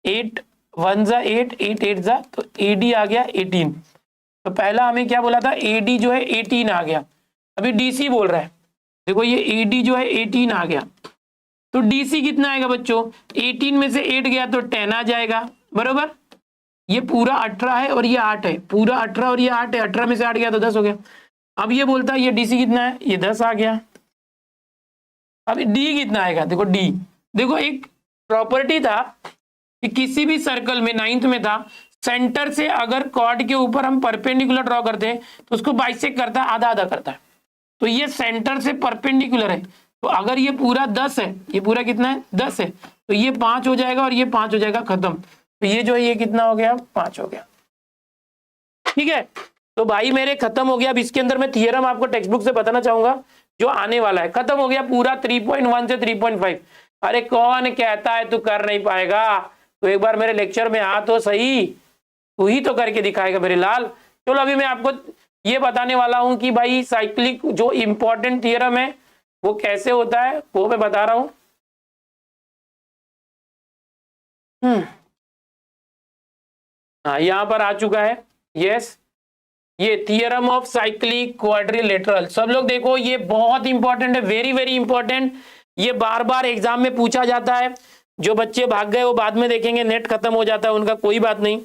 8 1 जा 8, 8 8 जा, तो AD आ गया 18। तो पहला हमें क्या बोला था, AD जो है 18 आ गया, अभी DC बोल रहा है, देखो ये AD जो है 18 आ गया, तो DC कितना आएगा बच्चों, 18 में से 8 गया तो 10 आ जाएगा, बरोबर। ये पूरा 18 है और ये 8 है, पूरा 18 और ये 8 है, 18 में से 8 गया तो 10 हो गया। अब ये बोलता है ये DC कितना है, ये 10 आ गया। अब D कितना आएगा, देखो D, देखो एक प्रॉपर्टी था कि किसी भी सर्कल में 9th में था, सेंटर से अगर कॉर्ड के ऊपर हम परपेंडिकुलर ड्रॉ करते हैं तो उसको बाइसेक्ट करता है, आधा आधा करता है। तो ये सेंटर से परपेंडिकुलर है, तो अगर ये पूरा 10 है, ये पूरा कितना है 10 है, तो ये 5 हो जाएगा और ये 5 हो जाएगा, खत्म। तो ये जो है ये कितना हो गया, 5 हो गया, ठीक है। तो भाई मेरे खत्म हो गया। अब इसके अंदर मैं थियरम आपको टेक्स्ट बुक से बताना चाहूंगा जो आने वाला है, खत्म हो गया पूरा 3.1 से 3.5। अरे कौन कहता है तू कर नहीं पाएगा, तो एक बार मेरे लेक्चर में आ तो सही, तू ही तो करके दिखाएगा मेरे लाल। चलो अभी मैं आपको ये बताने वाला हूं कि भाई साइक्लिक जो इंपॉर्टेंट थियरम है वो कैसे होता है, वो मैं बता रहा हूं। हाँ यहां पर आ चुका है, यस। ये थियरम ऑफ साइक्लिक क्वाड्रिलेटरल, सब लोग देखो ये बहुत इंपॉर्टेंट है, वेरी वेरी इंपॉर्टेंट। ये बार बार एग्जाम में पूछा जाता है। जो बच्चे भाग गए वो बाद में देखेंगे, नेट खत्म हो जाता है उनका, कोई बात नहीं,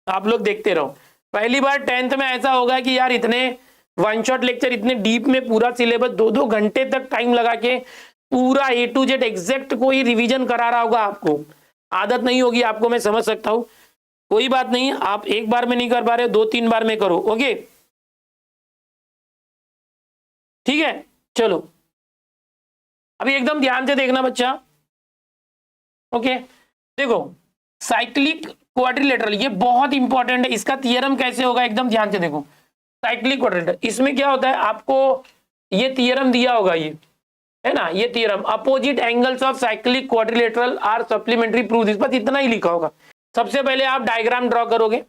आप लोग देखते रहो। पहली बार 10th में ऐसा होगा कि यार इतने वन शॉट लेक्चर, इतने डीप में पूरा सिलेबस 2-2 घंटे तक टाइम लगा के पूरा A to Z एग्जैक्ट कोई रिवीजन करा रहा होगा। आपको आदत नहीं होगी, आपको मैं समझ सकता हूं, कोई बात नहीं, आप एक बार में नहीं कर पा रहे, 2-3 बार में करो। ओके ठीक है, चलो अभी एकदम ध्यान से देखना बच्चा। ओके देखो साइक्लिक क्वाड्रिलेटरल ये बहुत इंपॉर्टेंट है, इसका थियरम कैसे होगा एकदम ध्यान से देखो। साइक्लिक क्वाड्रिलेटरल, इसमें क्या होता है, आपको ये थियरम दिया होगा, ये है ना, ये theorem opposite angles of cyclic quadrilateral are supplementary proof, इस पर इतना ही लिखा होगा। सबसे पहले आप डायग्राम ड्रॉ करोगे,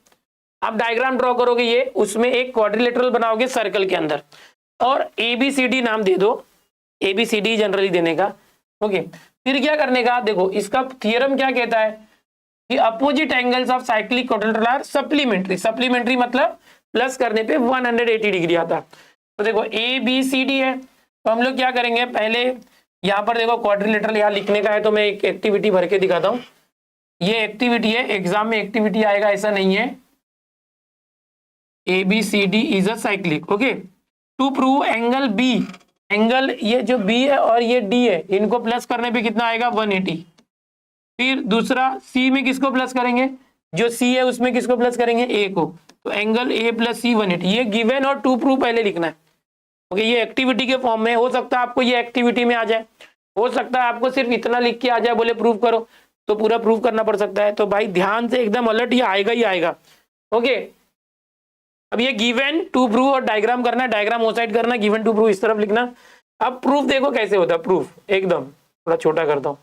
आप डायग्राम ड्रॉ करोगे, ये उसमें एक क्वाड्रिलेटरल बनाओगे सर्कल के अंदर, और ABCD नाम दे दो, ABCD जनरली देने का। ओके फिर क्या करने का, देखो इसका थियरम क्या कहता है कि opposite angles of cyclic quadrilateral are supplementary, supplementary मतलब प्लस करने पे 180 डिग्री आता है। तो देखो ABCD है, तो हम लोग क्या करेंगे, पहले यहाँ पर देखो क्वाड्रिलेटरल यहाँ लिखने का है, तो मैं एक एक्टिविटी भर के दिखाता हूँ। ये एक्टिविटी है, एग्जाम में एक्टिविटी आएगा ऐसा नहीं है। ABCD is a cyclic, okay, to prove angle B, angle ये जो B है और ये D है, इनको प्लस करने पे कितना आएगा 180। फिर दूसरा C में किसको प्लस करेंगे, जो C है उसमें किसको प्लस करेंगे, A को, तो एंगल A प्लस C 180। ये गिवन और टू प्रूव पहले लिखना है। ओके ये एक्टिविटी के फॉर्म में, हो सकता है आपको ये एक्टिविटी में आ जाए, हो सकता है आपको सिर्फ इतना लिख के आ जाए, बोले प्रूव करो, तो पूरा प्रूव करना पड़ सकता है। तो भाई ध्यान से एकदम अलर्ट, ये आएगा ही आएगा। ओके अब ये गिवन टू प्रूव और डायग्राम करना, डायग्राम ओ साइड करना, गिवन टू प्रूव इस तरफ लिखना। अब प्रूफ देखो कैसे होता है, प्रूफ एकदम थोड़ा छोटा करता हूँ,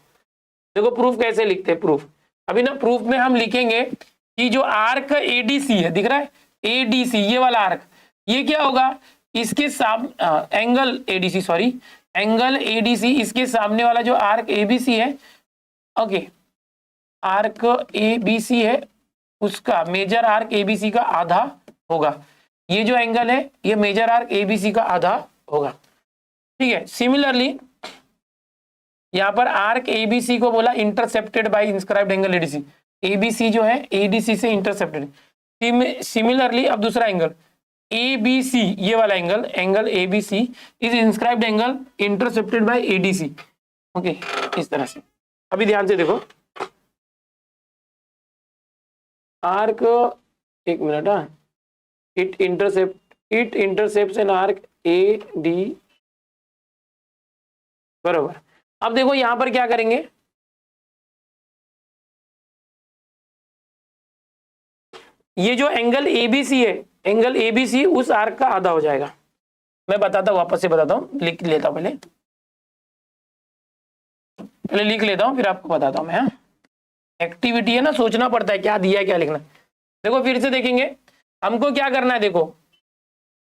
देखो प्रूफ कैसे लिखते हैं। प्रूफ अभी ना, प्रूफ में हम लिखेंगे कि जो आर्क ADC है, दिख रहा है ADC, ये वाला आर्क, ये क्या होगा, इसके सामने angle ADC, sorry angle ADC, इसके सामने वाला जो आर्क ABC है, ओके आर्क ABC है, उसका मेजर आर्क ABC का आधा होगा। ये जो एंगल है ये मेजर आर्क ABC का आधा होगा, ठीक है। सिमिलरली यहाँ पर आर्क ABC को बोला intercepted bye inscribed angle ADC, ABC जो है ADC से इंटरसेप्टेड। सिमिलरली अब दूसरा एंगल ABC, ये वाला angle, angle ABC is inscribed angle intercepted bye ADC, okay इस तरह से। अभी ध्यान से देखो, आर्क, एक मिनट, हाँ, it intercepts an arc AD, बराबर। अब देखो यहां पर क्या करेंगे, ये जो एंगल ABC है, एंगल ABC उस आर्क का आधा हो जाएगा। मैं बताता हूं, वापस से बताता हूं, लिख लेता हूं, पहले लिख लेता हूं, फिर आपको बताता हूं मैं। हाँ एक्टिविटी है ना, सोचना पड़ता है क्या दिया है क्या लिखना। देखो फिर से देखेंगे, हमको क्या करना है, देखो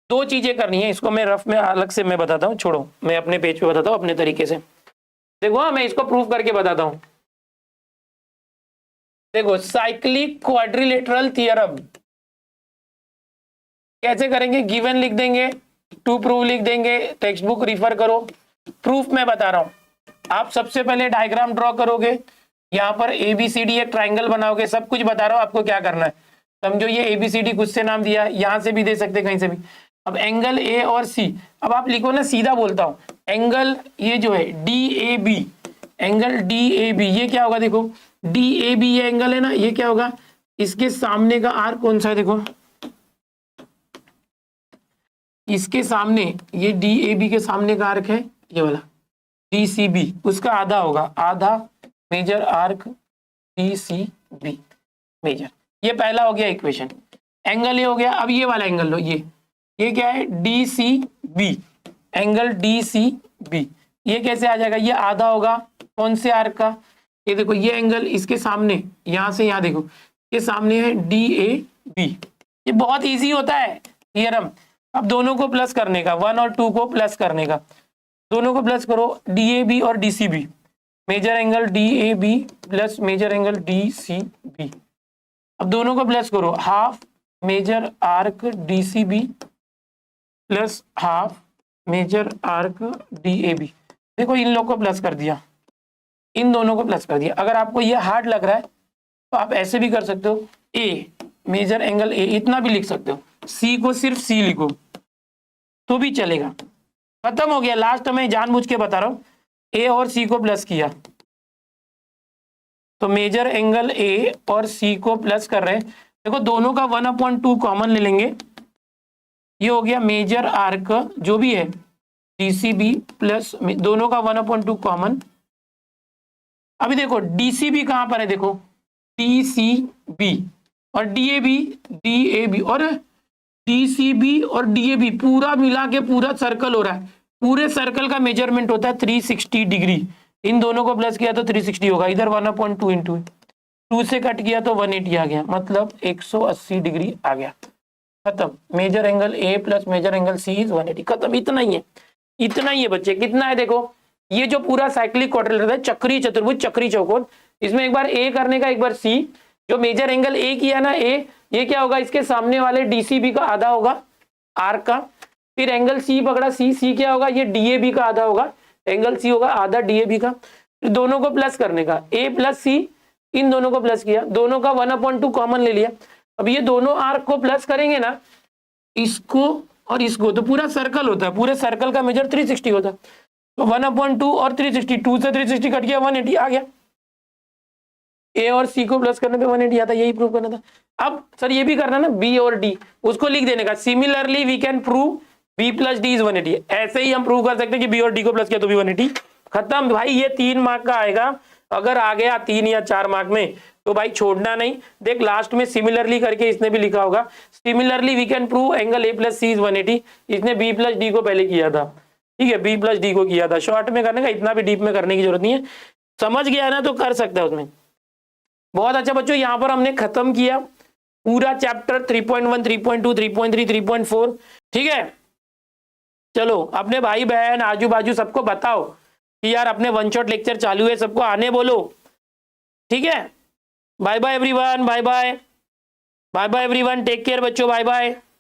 दो चीजें करनी है, इसको मैं रफ में अलग से मैं बताता हूँ, छोड़ो मैं अपने पेज पे बताता हूँ अपने तरीके से। देखो हाँ मैं इसको प्रूव करके बताता हूँ। देखो साइक्लिक क्वाड्रिलेटरल थियरम कैसे करेंगे, गिवन लिख देंगे, टू प्रूव लिख देंगे, टेक्स्ट बुक रिफर करो। प्रूफ मैं बता रहा हूँ, आप सबसे पहले डायग्राम ड्रॉ करोगे, यहाँ पर ABCD एक ट्राइंगल बनाओगे, सब कुछ बता रहा हूँ आपको क्या करना है। समझो ये ABCD कुछ से नाम दिया, यहाँ से भी दे सकते कहीं से भी। अब एंगल A और C, अब आप लिखो ना, सीधा बोलता हूँ, एंगल ये जो है DAB, एंगल DAB ये क्या होगा, देखो DAB ये एंगल है ना, ये क्या होगा, इसके सामने का आर्क कौन सा है, देखो इसके सामने, ये DAB के सामने का आर्क है ये वाला DCB, उसका आधा होगा, आधा मेजर आर्क DCB मेजर। ये पहला हो गया इक्वेशन, एंगल ये हो गया। अब ये वाला एंगल लो, ये क्या है DCB, एंगल DCB, ये कैसे आ जाएगा, ये आधा होगा कौन से आर्क का, ये देखो ये एंगल इसके सामने, यहां से यहाँ देखो ये सामने है DAB। ये बहुत इजी होता है थियरम। अब दोनों को प्लस करने का, 1 और 2 को प्लस करने का, दोनों को प्लस करो, DAB और DCB, major angle DAB plus major angle DCB। अब दोनों को प्लस करो, half major arc DCB plus half major arc DAB। देखो इन लोग को प्लस कर दिया, इन दोनों को प्लस कर दिया। अगर आपको ये हार्ड लग रहा है तो आप ऐसे भी कर सकते हो, ए मेजर एंगल ए इतना भी लिख सकते हो, सी को सिर्फ सी लिखो तो भी चलेगा। खत्म हो गया। लास्ट में जानबूझ के बता रहा हूं, ए और सी को प्लस किया तो मेजर एंगल ए और सी को प्लस कर रहे हैं। देखो दोनों का 1/2 कॉमन ले लेंगे, ये हो गया मेजर आर्क जो भी है DCB प्लस दोनों का 1/2 कॉमन। अभी देखो DCB कहां पर है, देखो DCB और DAB और DCB और DAB पूरा मिला के पूरा सर्कल हो रहा है। पूरे सर्कल का मेजरमेंट होता है 360 डिग्री। इन दोनों को प्लस किया तो 360 होगा, इधर 1/2 इंटू 2 से कट किया तो 180 आ गया, मतलब 180 डिग्री आ गया। खत्म। Major angle A plus major angle C is 180। खत्म। इतना ही है, इतना ही है बच्चे। कितना है देखो, ये जो पूरा साइक्लिक क्वाड्रिलेटरल है, चक्री चतुर्भुज चक्री चौकोर, इसमें एक बार ए करने का, एक बार सी। जो मेजर एंगल ए किया ना ए, ये क्या होगा, इसके सामने वाले DCB का आधा होगा आर्क का। फिर एंगल सी पकड़ा, सी क्या होगा, ये DAB का आधा होगा, एंगल सी होगा आधा DAB का। फिर दोनों को प्लस करने का, ए प्लस सी, इन दोनों को प्लस किया, दोनों का 1/2 कॉमन ले लिया। अब ये दोनों आर्क को प्लस करेंगे ना, इसको और इसको, तो पूरा सर्कल होता है, पूरे सर्कल का मेजर 360 होता है। तो 1/2 और 360, 2 से 360 कट गया, 180 आ गया। ए और सी को प्लस करने पे 180 आता, यही प्रूव करना था। अब सर ये भी करना ना, बी और डी, उसको लिख देने का, similarly we can prove B plus D is 180। ऐसे ही हम प्रूव कर सकते हैं कि बी और डी को प्लस किया तो भी 180। खत्म भाई। ये 3 मार्क का आएगा। अगर आ गया 3 या 4 मार्क में तो भाई छोड़ना नहीं। देख लास्ट में सिमिलरली करके इसने भी लिखा होगा, similarly we can prove angle A plus C is 180। इसने बी प्लस डी को पहले किया था, ठीक है, बी प्लस डी को किया था। शॉर्ट में करने का, इतना भी डीप में करने की जरूरत नहीं है। समझ गया ना तो कर सकता है उसमें। बहुत अच्छा बच्चों, यहाँ पर हमने खत्म किया पूरा चैप्टर 3.1, 3.2, 3.3, 3.4। ठीक है, चलो अपने भाई बहन आजू बाजू सबको बताओ कि यार अपने वन शॉट लेक्चर चालू है, सबको आने बोलो। ठीक है, bye bye everyone, bye bye, bye bye everyone, take care बच्चों, बाय बाय।